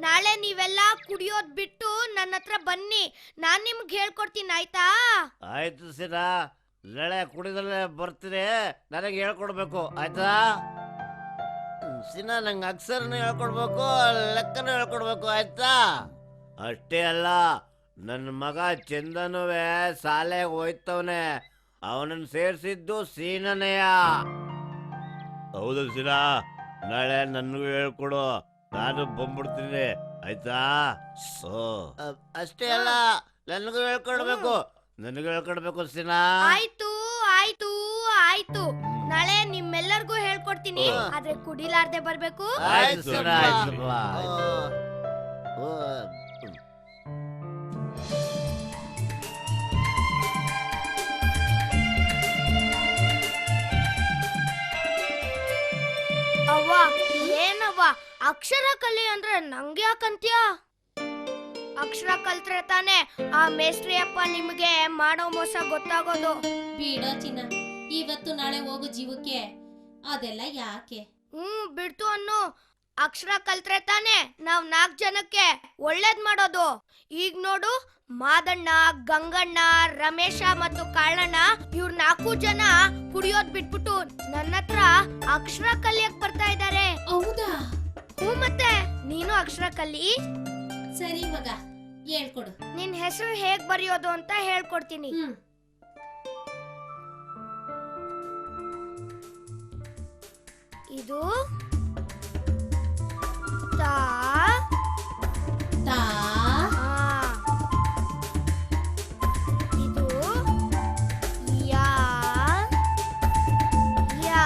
ನಾಳೆ ನೀವೆಲ್ಲ ಕುಡಿಯೋದ್ ಬಿಟ್ಟು ನನ್ನ ಹತ್ರ ಬನ್ನಿ, ನಾನ್ ನಿಮ್ಗೆ ಹೇಳ್ಕೊಡ್ತೀನಿ, ಆಯ್ತಾ? ಆಯ್ತು ಸೀನಾ, ನಾಳೆ ಕುಡಿದಲ್ಲೇ ಬರ್ತೀನಿ, ನನಗೆ ಹೇಳ್ಕೊಡ್ಬೇಕು, ಆಯ್ತಾ? ಸೀನಾ, ನಂಗೆ ಅಕ್ಷರನ ಹೇಳ್ಕೊಡ್ಬೇಕು, ಲೆಕ್ಕನ ಹೇಳ್ಕೊಡ್ಬೇಕು, ಆಯ್ತಾ? ಅಷ್ಟೇ ಅಲ್ಲ, ನನ್ನ ಮಗ ಚಂದನುವೆ ಶಾಲೆಗೆ ಹೋಯ್ತವನೆ, ಅವನನ್ನು ಸೇರಿಸಿದ್ದು ಸೀನನೆಯ. ಹೌದು ಸೀನಾ, ನಾಳೆ ನನಗೂ ಹೇಳ್ಕೊಡು, ನಾನು ಬಂದ್ಬಿಡ್ತೀನಿ, ಆಯ್ತಾ? ಅಷ್ಟೇ ಅಲ್ಲ, ನನಗೂ ಹೇಳ್ಕೊಡ್ಬೇಕು, ನನಗೂ ಹೇಳ್ಕೊಡ್ಬೇಕು ಸೀನಾ. ಆಯ್ತು ಆಯ್ತು ಆಯ್ತು, ನಾಳೆ ನಿಮ್ಮೆಲ್ಲರಿಗೂ ಹೇಳ್ಕೊಡ್ತೀನಿ, ಆದ್ರೆ ಕುಡಿಲಾರ್ದೆ ಬರ್ಬೇಕು. ಆಯ್ತು ಸೀನಾ, ಆಯ್ತು. ಅವ್ವ, ಏನವ್ವ ಅಕ್ಷರ ಕಲಿ ಅಂದ್ರೆ ನಂಗೆ ಯಾಕಂತ್ಯ? ಅಕ್ಷರ ಕಲ್ತ್ರೆ ತಾನೆ ಆ ಮೇಸ್ತ್ರಿ ಅಪ್ಪ ನಿಮ್ಗೆ ಮಾಡೋ ಮೋಸ ಗೊತ್ತಾಗೋದು. ಬಿಡೋ ಚಿನ್ನ, ಇವತ್ತು ನಾಳೆ ಹೋಗೋ ಜೀವಕ್ಕೆ ಅದೆಲ್ಲ ಯಾಕೆ? ಬಿಡ್ತು ಅನ್ನು. ಅಕ್ಷರ ಕಲ್ತ್ರೆ ತಾನೆ ನಾವ್ 4 ಜನಕ್ಕೆ ಒಳ್ಳೇದ್ ಮಾಡೋದು. ಈಗ ನೋಡು, ಮಾದಣ್ಣ, ಗಂಗಣ್ಣ, ರಮೇಶ ಮತ್ತು ಕಾಳಣ್ಣ ಇವ್ರ 4 ಜನ ಕುಡಿಯೋದ್ ಬಿಟ್ಬಿಟ್ಟು ನನ್ನ ಹತ್ರ ಅಕ್ಷರ ಕಲಿಯಕ್ ಬರ್ತಾ ಇದ್ದಾರೆ. ಹೌದಾ? ಮತ್ತೆ ನೀನು ಅಕ್ಷರ ಕಲಿ. ಸರಿ ಮಗ, ಹೇಳ್ಕೊಡು. ನಿನ್ ಹೆಸರು ಹೇಗ್ ಬರೆಯೋದು ಅಂತ ಹೇಳ್ಕೊಡ್ತೀನಿ. ಇದು ತಾ ತಾ. ಇದು ಯಾ ಯಾ.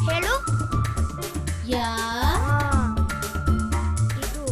ಹೇಳು. ಯಾ. ಇದು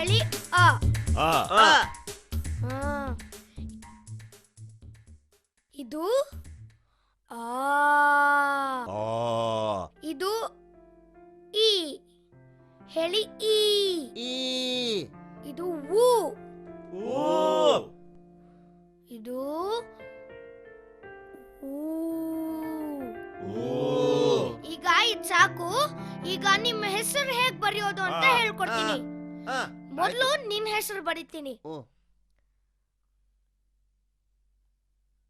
ಹೇಳಿ ಅ. ಆ ಆ. ಆ. ಇದು ಆ. ಆ ಇದು ಈ. ಹೇಳಿ ಈ. ಈ. ಇದು ಊ. ಓ ಇದು ಊ. ಓ ಈಗ ಇದು ಸಾಕು. ಈಗ ನಿಮ್ಮ ಹೆಸರು ಹೇಗ್ ಬರೆಯೋದು ಅಂತ ಆ. ಹೇಳ್ಕೊಡ್ತೀನಿ. ಆ. ಮೊದಲು ನಿನ್ ಹೆಸರು ಬರೀತೀನಿ. ಓ.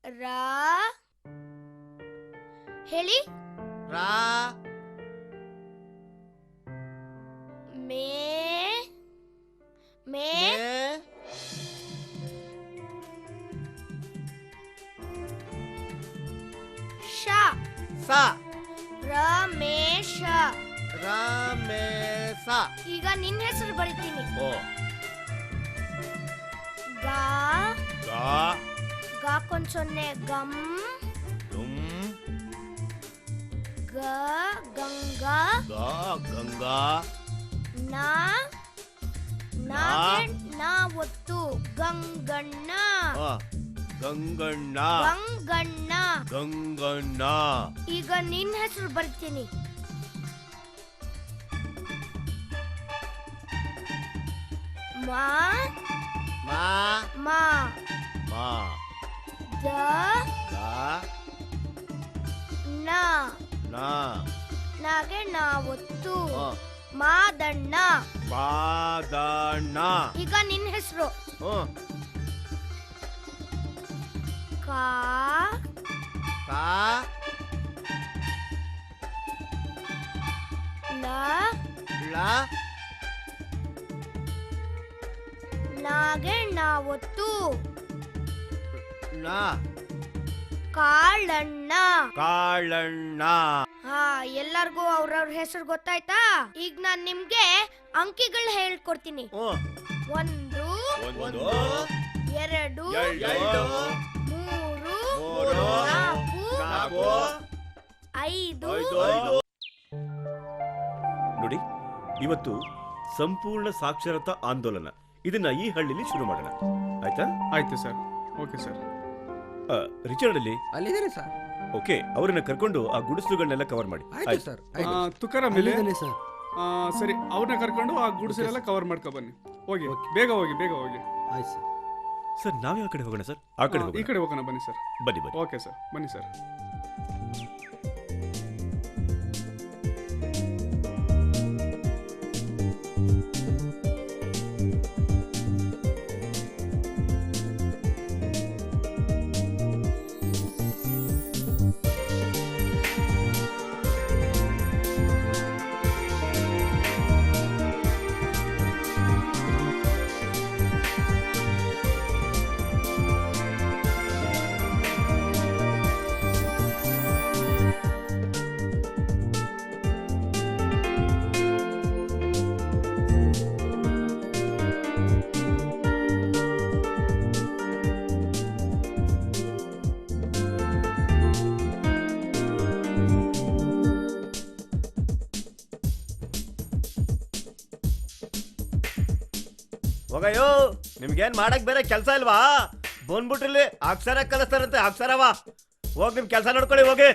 ರಾ. ಹೇಳಿ ರಾ. ಮೇ. ಮೇ. ಮೇ. ಶ. ಸ. ರಮೇಶ. ರಮೇಶ. ಈಗ ನಿನ್ ಹೆಸರು ಬರೀತೀನಿ. ಓ ಗಾ. ಗಾ ಗಾಕೊಂದ್ ಸೊನ್ನೆ ಗಮ್. ಗುಮ್ ಗ. ಗಂಗಾ. ಗಾ ಗಂಗಾ ನಾ. ನಾಗೆ ನಾ ಒತ್ತು. ಗಂಗಣ್ಣ. ಆ, ಗಂಗಣ್ಣ ಗಂಗಣ್ಣ. ಗಂಗಣ್ಣ ಈಗ ನಿನ್ ಹೆಸರು ಬರ್ತೀನಿ. ಮಾ. ಮಾ. ಮಾ. ಮಾ ದ. ದಾ ನಾ. ನಾ ನಾಗೆ ನಾ ಒತ್ತು. ಆ, ಮಾದಣ್ಣ. ಬಾದಣ್ಣ ಈಗ ನಿನ್ ಹೆಸರು. ಹ್ಮ್ ಕಾ. ಕಾ. ಲ. ಳ. ನಾಗೆ ನಾ ಒತ್ತು. ನ. ಕಾಳಣ್ಣ. ಕಾಳಣ್ಣ ಹಾ, ಎಲ್ಲಾರ್ಗೂ ಅವ್ರವ್ರ ಹೆಸರು ಗೊತ್ತಾಯ್ತಾ? ಈಗ ನಾನ್ ನಿಮ್ಗೆ ಅಂಕಿಗಳು ಹೇಳ್ಕೊಡ್ತೀನಿ. ಹ್ಮ್. 1 ಒಂದು 2 ಎರಡು 3 ಮೂರು 4 ನಾಲ್ಕು 5 ಐದು. ನೋಡಿ, ಇವತ್ತು ಸಂಪೂರ್ಣ ಸಾಕ್ಷರತಾ ಆಂದೋಲನ ಇದನ್ನ ಈ ಹಳ್ಳಿಲಿ ಶುರು ಮಾಡೋಣ. ಆಯ್ತಾ? ಆಯ್ತು ಸರ್. Okay sir. ರಿಚರ್ಡ್ ಅಲ್ಲಿ ಅಲ್ಲಿದ್ದೇನೆ ಸರ್. ಓಕೆ, ಅವರನ್ನ ಕರ್ಕೊಂಡು ಆ ಗುಡಿಸಲುಗಳನ್ನೆಲ್ಲ ಕವರ್ ಮಾಡಿ. ಆಯ್ತು ಸರ್. ತುಕಾರ ಮೇಲೆ ಸರ್. ಸರಿ, ಅವ್ರನ್ನ ಕರ್ಕೊಂಡು ಆ ಗುಡಿಸಲೆಲ್ಲ ಕವರ್ ಮಾಡ್ಕೊ ಬನ್ನಿ. ಹೋಗಿ, ಬೇಗ ಹೋಗಿ, ಬೇಗ ಹೋಗಿ. ಆಯ್ತು ಸರ್. ಸರ್, ನಾವ್ ಯಾವ ಕಡೆ ಹೋಗೋಣ ಸರ್? ಆ ಕಡೆ ಈ ಹೋಗೋಣ. ಕಡೆ ಹೋಗೋಣ ಬನ್ನಿ ಸರ್. ಬನ್ನಿ ಬನ್ನಿ. ಓಕೆ ಸರ್, ಬನ್ನಿ ಸರ್. ಹೋಗಯ್ಯೋ, ನಿಮ್ಗೇನ್ ಮಾಡಕ್ ಬೇರೆ ಕೆಲ್ಸ ಇಲ್ವಾ? ಬಂದ್ಬಿಟ್ರಿಲ್ಲಿ ಅಕ್ಷರ ಕಲಿಸ್ತಾರಂತೆ. ಅಕ್ಷರವಾ, ಹೋಗ್ ನಿಮ್ ಕೆಲ್ಸ ನೋಡ್ಕೊಳ್ಳಿ ಹೋಗಿ.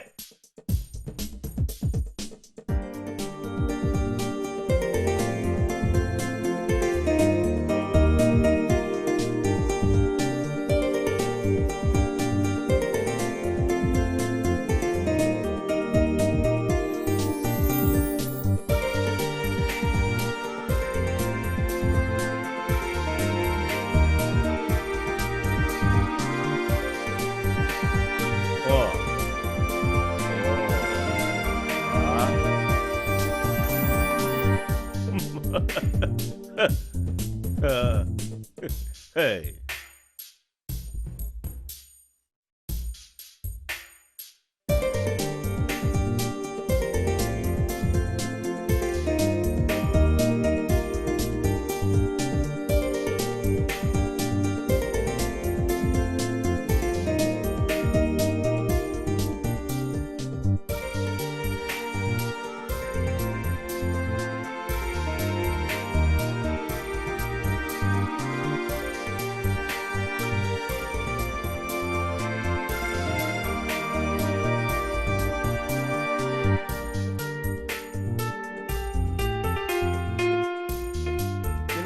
ಓ Hey.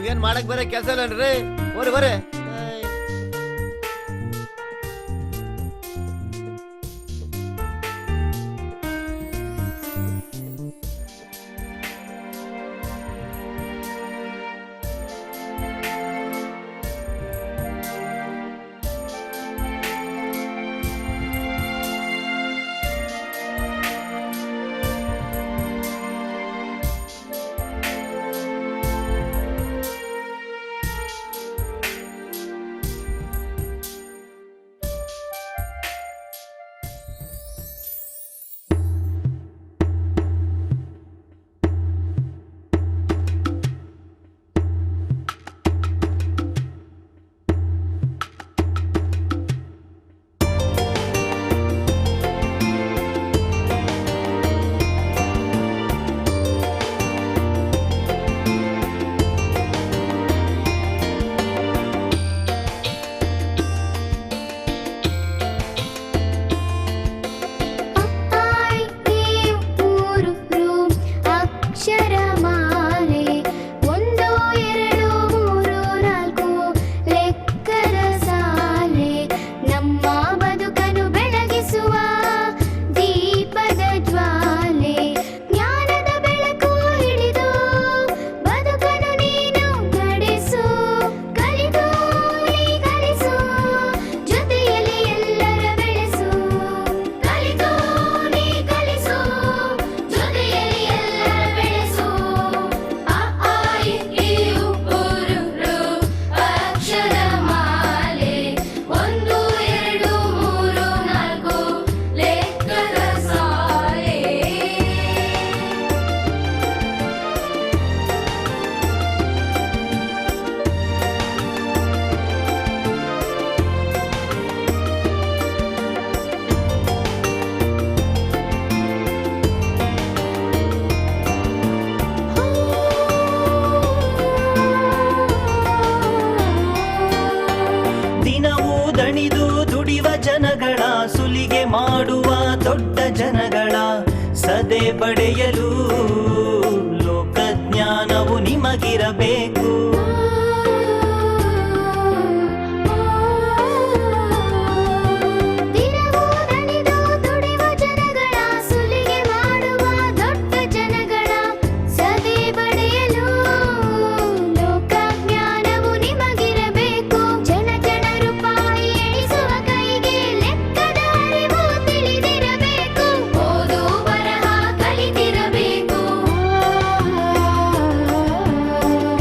ನಿಮ್ಗೇನ್ ಮಾಡಕ್ ಬೇರೆ ಕೆಲಸ ಇಲ್ಲನ್ರಿ? ಬರ್ರಿ ಬರ್ರಿ. ಮಾಡುವ ದೊಡ್ಡ ಜನಗಳ ಸದೆ ಪಡೆಯಲು ಲೋಕಜ್ಞಾನವು ನಿಮಗಿರಬೇಕು.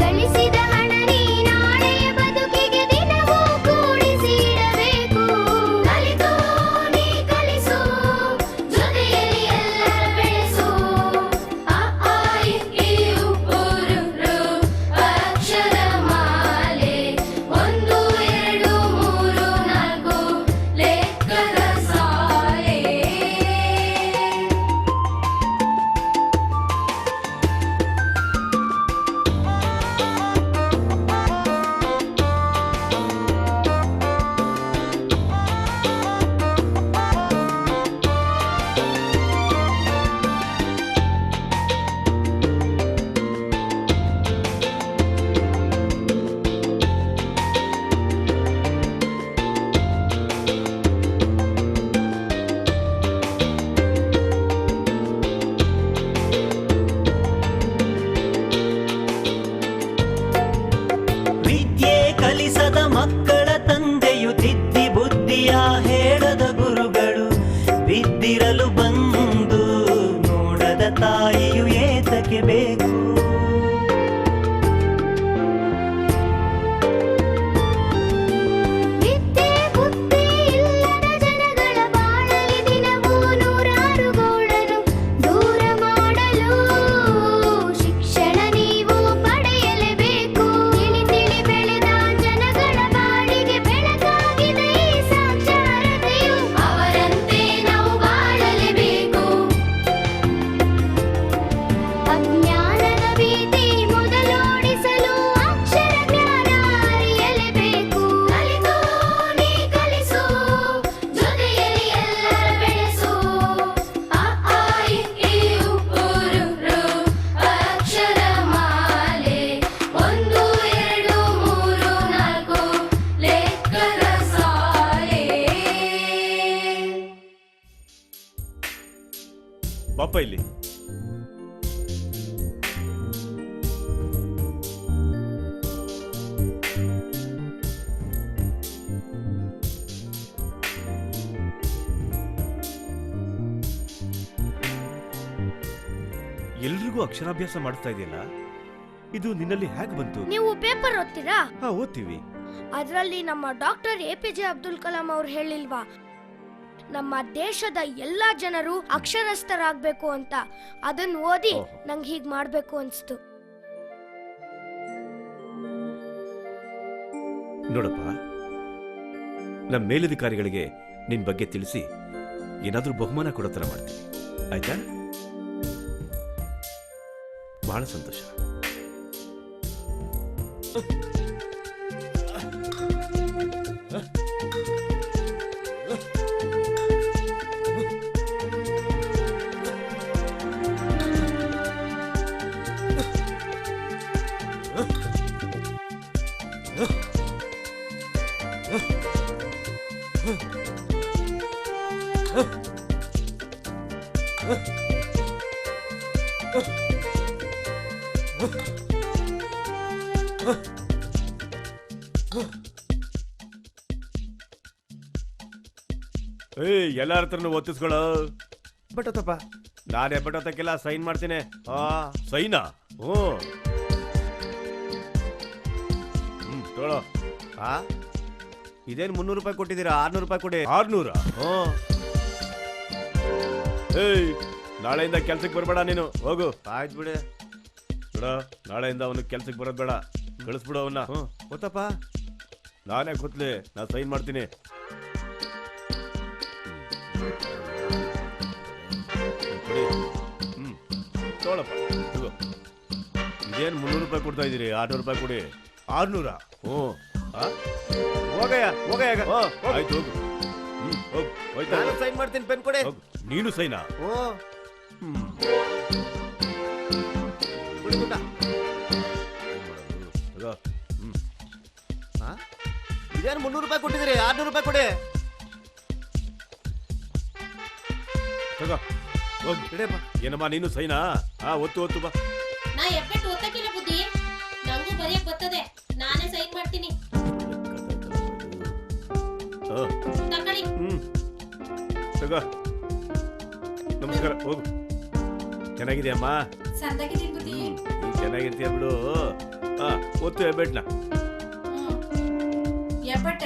ಗಳಿಸಿದ ಹಣ ಬಾರಪ್ಪ ಇಲ್ಲಿ. ಎಲ್ರಿಗೂ ಅಕ್ಷರಾಭ್ಯಾಸ ಮಾಡಿಸ್ತಾ ಇದೆಯಲ್ಲ, ಇದು ನಿನ್ನಲ್ಲಿ ಹೇಗೆ ಬಂತು? ನೀವು ಪೇಪರ್ ಓದ್ತೀರಾ? ಹಾ, ಓದ್ತೀವಿ. ಅದರಲ್ಲಿ ನಮ್ಮ ಡಾಕ್ಟರ್ APJ ಅಬ್ದುಲ್ ಕಲಾಂ ಅವ್ರು ಹೇಳಿಲ್ವಾ, ನಮ್ಮ ದೇಶದ ಎಲ್ಲಾ ಜನರು ಅಕ್ಷರಸ್ಥರಾಗ್ಬೇಕು ಅಂತ. ಅದನ್ನ ಓದಿ ನಂಗೆ ಹೀಗ್ ಮಾಡ್ಬೇಕು ಅನ್ಸ್ತು. ನೋಡಪ್ಪ, ನಮ್ಮ ಮೇಲಧಿಕಾರಿಗಳಿಗೆ ನಿನ್ ಬಗ್ಗೆ ತಿಳಿಸಿ ಏನಾದ್ರೂ ಬಹುಮಾನ ಕೊಡೋ ಥರ ಮಾಡ್ತೀವಿ, ಆಯ್ತಾ? ಬಹಳ ಸಂತೋಷ. ಎಲ್ಲಾರ ಹತ್ರನು ಒತ್ತಿಸ್ಕೊಳ್ಳೋ. ಬಟ್ಟತ್ತಪ್ಪ, ನಾನೇ ಬಟ್ಟತ್ತಕ್ಕೆಲ್ಲ ಸೈನ್ ಮಾಡ್ತೀನಿ. ಸೈನಾ? ತಗೊಳ್ಳೋ. ಇದೇನು 300 ರೂಪಾಯಿ ಕೊಟ್ಟಿದ್ದೀರಾ? 600 ರೂಪಾಯಿ ಕೊಡಿ. 600? ನಾಳೆಯಿಂದ ಕೆಲ್ಸಕ್ಕೆ ಬರಬೇಡ ನೀನು, ಹೋಗು. ಆಯ್ತು ಬಿಡಿ. ಬಿಡ, ನಾಳೆಯಿಂದ ಅವನಿಗೆ ಕೆಲ್ಸಕ್ಕೆ ಬರೋದು ಬೇಡ, ಕಳಿಸ್ಬಿಡು ಅವನ್ನ. ಗೊತ್ತಪ್ಪ, ನಾನೇ ಕೂತ್ಲಿ, ನಾ ಸೈನ್ ಮಾಡ್ತೀನಿ. ತಗೊಳಪ್ಪ, ತಗೋ. ಇದೇನು 300 ರೂಪಾಯಿ ಕೊಡ್ತಾ ಇದ್ದೀರಿ? 600 ರೂಪಾಯಿ ಕೊಡಿ. 600? ಹೋಗಯ್ಯ, ಹೋಗಯ್ಯ. ಆಯ್ತು, ಹೋಗು. ಹೋಯ್ತಾ? ಸೈನ್ ಮಾಡ್ತೀನಿ, ಪೆನ್ ಕೊಡಿ. ನೀನು ಸೈನಾ? ಇದೇನು 300 ರೂಪಾಯಿ ಕೊಟ್ಟಿದ್ದೀರಿ? 600 ರೂಪಾಯಿ ಕೊಡಿ. ತಗೋ, ಹೋಗಿ. ಏನಮ್ಮ ನೀನು ಸೈನಾ? ಒತ್ತು ಒತ್ತು ಬಾ. ನಾ ಎಬ್ಬೆಟ್ಟು ಓದಕ್ಕಿಲ್ಲ ಬುದ್ಧಿ, ನಂಗೂ ಬರೆಯಕ್ ಬರ್ತದೆ, ನಾನೇ ಸೈನ್ ಮಾಡ್ತೀನಿ. ತಕೊಳ್ಳಿ. ತಗೋ. ನಮಸ್ಕಾರ, ಹೋಗು. ಚೆನ್ನಾಗಿದೆಯಮ್ಮ? ಸಂದಾಗಿದ್ದೀನಿ ಬುದ್ಧಿ. ಚೆನ್ನಾಗಿರ್ತೀಯ ಬಿಡು. ಒತ್ತು ಹೆಬ್ಬೆಟ್ನ. ಹೆಬ್ಬೆಟ್ಟ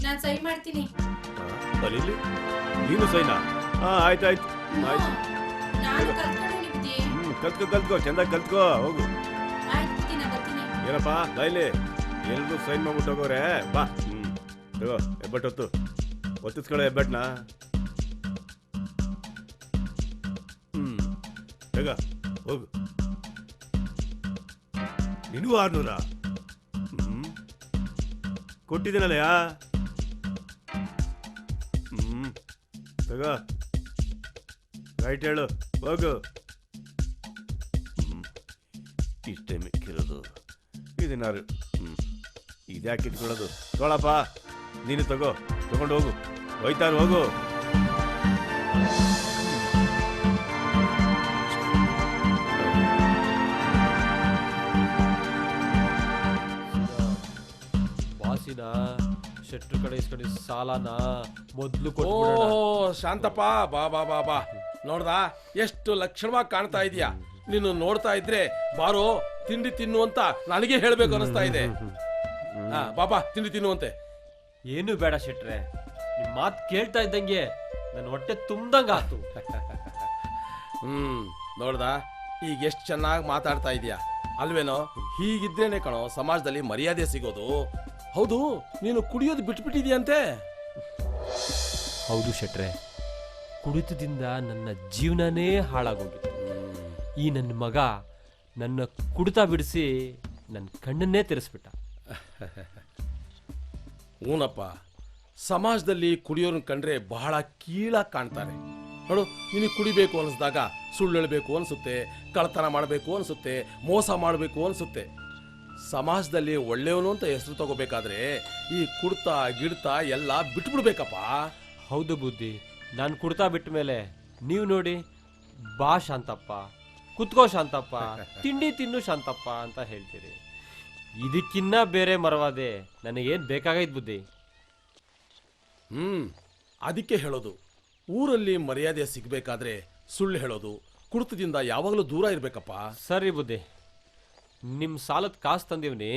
ನಾನು ಸೈನ್ ಮಾಡ್ತೀನಿ. ಅಲ್ಲಿ ನೀನು ಸೈನಾ? ಆಯ್ತಾಯ್ತು, ಆಯ್ತು. ನಾನು ಕಲ್ತ್ಕೊಂಡು ಬುದ್ಧಿ. ಕಲ್ತ್ಕೋ, ಚೆಂದಾಗಿ ಕಲ್ತ್ಕೋ, ಹೋಗು. ಆಯ್ತು ಬುದ್ಧಿ, ನಾ ಬರ್ತೀನಿ. ಏನಪ್ಪ ಬಾಯ್ಲಿ, ಎಲ್ರು ಸೈನ್ ಮಾಡ್ಬಿಟ್ಟು ಹೋಗೋರೆ, ಬಾ. ತಗೋ ಹೆಬ್ಬೆಟ್ಟು ಹೊತ್ತು, ಒತ್ತಿಸ್ಕೊಳ್ಳೋ ಹೆಬ್ಬೆಟ್ನ. ತಗ, ಹೋಗು. ನಿನಗೂ 600? ಕೊಟ್ಟಿದ್ದೀನಲ್ಲಯ್ಯ. ತಗ, ರೈಟ್ ಹೇಳು, ಹೋಗು. ಇಷ್ಟೇ ಮಿಕ್ಕಿರೋದು, ಇದನ್ನಾರು ಇದ್ಯಾಕೆ ಇಟ್ಕೊಳ್ಳೋದು? ತಗೊಳಪ್ಪ, ನೀನು ತಗೋ, ತಗೊಂಡು ಹೋಗು. ಹೋಯ್ತಾರು, ಹೋಗು. ಬಾಸಿನ ಶೆಟ್ರು ಕಡೆ ಇಸ್ಕಡೆ ಸಾಲನ ಮೊದ್ಲು ಓ ಶಾಂತಪ್ಪ, ಬಾ ಬಾ ಬಾ ಬಾ. ನೋಡ್ದಾ ಎಷ್ಟು ಲಕ್ಷಣವಾಗಿ ಕಾಣ್ತಾ ಇದೀಯಾ? ನೀನು ನೋಡ್ತಾ ಇದ್ರೆ ಬಾರೋ ತಿಂಡಿ ತಿನ್ನು ಅಂತ ನನಗೆ ಹೇಳ್ಬೇಕು ಅನಿಸ್ತಾ ಇದೆ. ಬಾಬಾ, ತಿಂಡಿ ತಿನ್ನುವಂತೆ. ಏನು ಬೇಡ ಶೆಟ್ರೆ, ನಿಮ್ ಮಾತು ಕೇಳ್ತಾ ಇದ್ದಂಗೆ ನನ್ನ ಹೊಟ್ಟೆ ತುಂಬ್ದಂಗ ಆತು. ನೋಡ್ದಾ ಈಗ ಎಷ್ಟು ಚೆನ್ನಾಗಿ ಮಾತಾಡ್ತಾ ಇದೀಯಾ ಅಲ್ವೇನೋ? ಹೀಗಿದ್ರೇನೆ ಕಣೋ ಸಮಾಜದಲ್ಲಿ ಮರ್ಯಾದೆ ಸಿಗೋದು. ಹೌದು, ನೀನು ಕುಡಿಯೋದು ಬಿಟ್ಬಿಟ್ಟಿದ್ಯಂತೆ? ಹೌದು ಶೆಟ್ರೆ, ಕುಡಿತದಿಂದ ನನ್ನ ಜೀವನನೇ ಹಾಳಾಗೋಗಿತ್ತು. ಈ ನನ್ನ ಮಗ ನನ್ನ ಕುಡಿತ ಬಿಡಿಸಿ ನನ್ನ ಕಣ್ಣನ್ನೇ ತೆರೆಸ್ಬಿಟ್ಟ. ಹೂನಪ್ಪ, ಸಮಾಜದಲ್ಲಿ ಕುಡಿಯೋರನ್ನ ಕಂಡ್ರೆ ಬಹಳ ಕೀಳಾಗಿ ಕಾಣ್ತಾರೆ. ನೋಡು, ನಿನಗೆ ಕುಡಿಬೇಕು ಅನಿಸಿದಾಗ ಸುಳ್ಳು ಹೇಳಬೇಕು ಅನಿಸುತ್ತೆ, ಕಳ್ತನ ಮಾಡಬೇಕು ಅನಿಸುತ್ತೆ, ಮೋಸ ಮಾಡಬೇಕು ಅನಿಸುತ್ತೆ. ಸಮಾಜದಲ್ಲಿ ಒಳ್ಳೆಯವನು ಅಂತ ಹೆಸರು ತಗೋಬೇಕಾದ್ರೆ ಈ ಕುಡ್ತಾ ಗಿಡ್ತಾ ಎಲ್ಲ ಬಿಟ್ಬಿಡ್ಬೇಕಪ್ಪ. ಹೌದು ಬುದ್ಧಿ, ನಾನು ಕುಡ್ತಾ ಬಿಟ್ಟ ಮೇಲೆ ನೀವು ನೋಡಿ ಬಾ ಶಾಂತಪ್ಪ, ಕುತ್ಕೋ ಶಾಂತಪ್ಪ, ತಿಂಡಿ ತಿನ್ನು ಶಾಂತಪ್ಪ ಅಂತ ಹೇಳ್ತೀರಿ. ಇದಕ್ಕಿನ್ನ ಬೇರೆ ಮರವಾದೆ ನನಗೇನ್ ಬೇಕಾಗೈತ್ ಬುದ್ಧಿ. ಅದಕ್ಕೆ ಹೇಳೋದು, ಊರಲ್ಲಿ ಮರ್ಯಾದೆ ಸಿಗ್ಬೇಕಾದ್ರೆ ಸುಳ್ಳು ಹೇಳೋದು, ಕುಡಿತದಿಂದ ಯಾವಾಗಲೂ ದೂರ ಇರ್ಬೇಕಪ್ಪ. ಸರಿ ಬುದ್ಧಿ, ನಿಮ್ ಸಾಲದ ಕಾಸು ತಂದೀವ್ನಿ,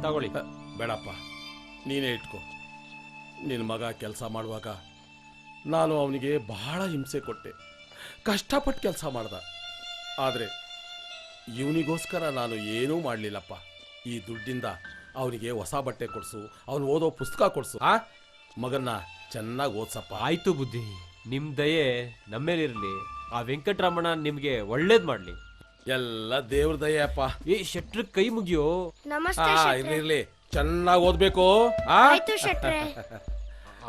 ತಗೊಳ್ಳಿ. ಬೇಡಪ್ಪ, ನೀನೇ ಇಟ್ಕೋ. ನಿನ್ನ ಮಗ ಕೆಲಸ ಮಾಡುವಾಗ ನಾನು ಅವನಿಗೆ ಬಹಳ ಹಿಂಸೆ ಕೊಟ್ಟೆ, ಕಷ್ಟಪಟ್ಟು ಕೆಲಸ ಮಾಡ್ದ. ಆದರೆ ಇವನಿಗೋಸ್ಕರ ನಾನು ಏನೂ ಮಾಡಲಿಲ್ಲಪ್ಪ. ಈ ದುಡ್ಡಿಂದ ಅವನಿಗೆ ಹೊಸ ಬಟ್ಟೆ ಕೊಡಿಸು, ಅವನು ಓದೋ ಪುಸ್ತಕ ಕೊಡಿಸು, ಮಗನ್ನ ಚೆನ್ನಾಗಿ ಓದ್ಸಪ್ಪ. ಆಯ್ತು ಬುದ್ಧಿ, ನಿಮ್ ದಯೆ ನಮ್ಮೇಲಿರ್ಲಿ. ಆ ವೆಂಕಟರಮಣ ನಿಮ್ಗೆ ಒಳ್ಳೇದ್ ಮಾಡ್ಲಿ. ಎಲ್ಲ ದೇವ್ರ ದಯೆ ಅಪ್ಪ. ಏ ಶೆಟ್ರ ಕೈ ಮುಗಿಯೋ. ನಮಸ್ತೆ ಇರ್ಲಿ, ಚೆನ್ನಾಗಿ ಓದ್ಬೇಕು. ಆಯ್ತು ಶೆಟ್ರೆ.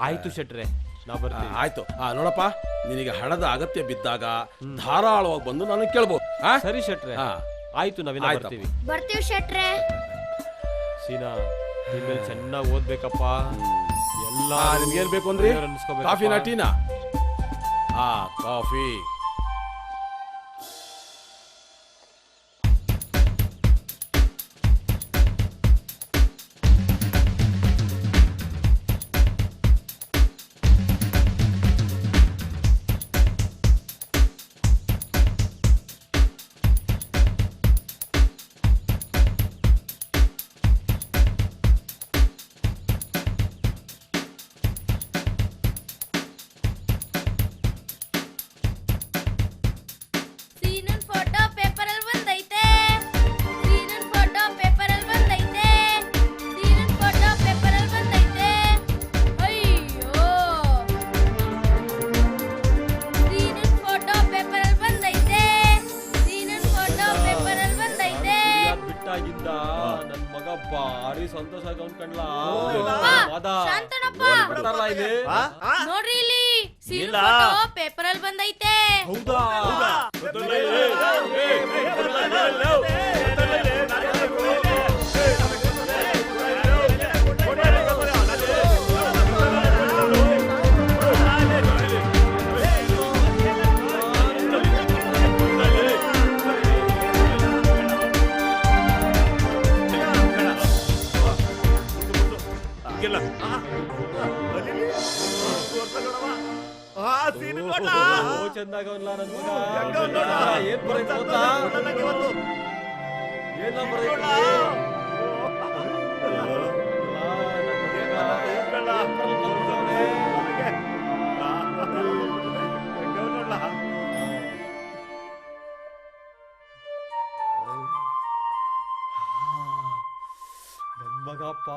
ಆಯ್ತು ಶೆಟ್ರೆ, ನಾ ಬರ್ತೀನಿ. ಆಯ್ತು. ನೋಡಪ್ಪ, ನಿನಗೆ ಹಣದ ಅಗತ್ಯ ಬಿದ್ದಾಗ ಧಾರಾಳವಾಗಿ ಬಂದು ನಾನು ಕೇಳ್ಬೋದು. ಸರಿ ಶೆಟ್ರೆ, ಆಯ್ತು, ನಾವೇನ ಬರ್ತೀವಿ. ಬರ್ತೀವಿ ಶೆಟ್ರೆ. ಸೀನಾ, ನಿಮ್ಮೇಲೆ ಚೆನ್ನಾಗಿ ಓದ್ಬೇಕಪ್ಪ. ಎಲ್ಲ ನಿಮ್ಗೇನ್ ಬೇಕು ಅಂದ್ರಿ? ಕಾಫಿನಾ ಟೀನಾ? ಕಾಫಿ. ಸೀನನ್ ಫೋಟೋ ಪೇಪರಲ್ಲಿ ಬಂದೈತೆ. ಸೀನನ್ ಫೋಟೋ ಪೇಪರಲ್ಲಿ ಬಂದೈತೆ. ಸೀನನ್ ಫೋಟೋ ಪೇಪರಲ್ಲಿ ಬಂದೈತೆ. ಅಯ್ಯೋ, ಸೀನನ್ ಫೋಟೋ ಪೇಪರಲ್ಲಿ ಬಂದೈತೆ. ಸೀನನ್ ಫೋಟೋ ಪೇಪರಲ್ಲಿ ಬಂದೈತೆ. ಬಿಟ್ಟಾಗಿದ್ದ ನನ್ ಮಗ ಭಾರಿ ಸಂತೋಷ ಕಣ್ಲ. ಶಾಂತನಪ್ಪ, ಇಲ್ಲಿ ನೋಡ್ರಿ ಇಲ್ಲಿ ಸೀನನ್ ಫೋಟೋ ಪೇಪರಲ್ಲಿ ಬಂದೈತೆ. ಹೌದಾ? ಚಂದಾಗವಲ್ಲ ನನ್ ಮಗ. ಏನ್ ಬರೈತೆ ಗೊತ್ತಾ? ಏನ ಬರೈತೆ? ನನ್ ಮಗಪ್ಪ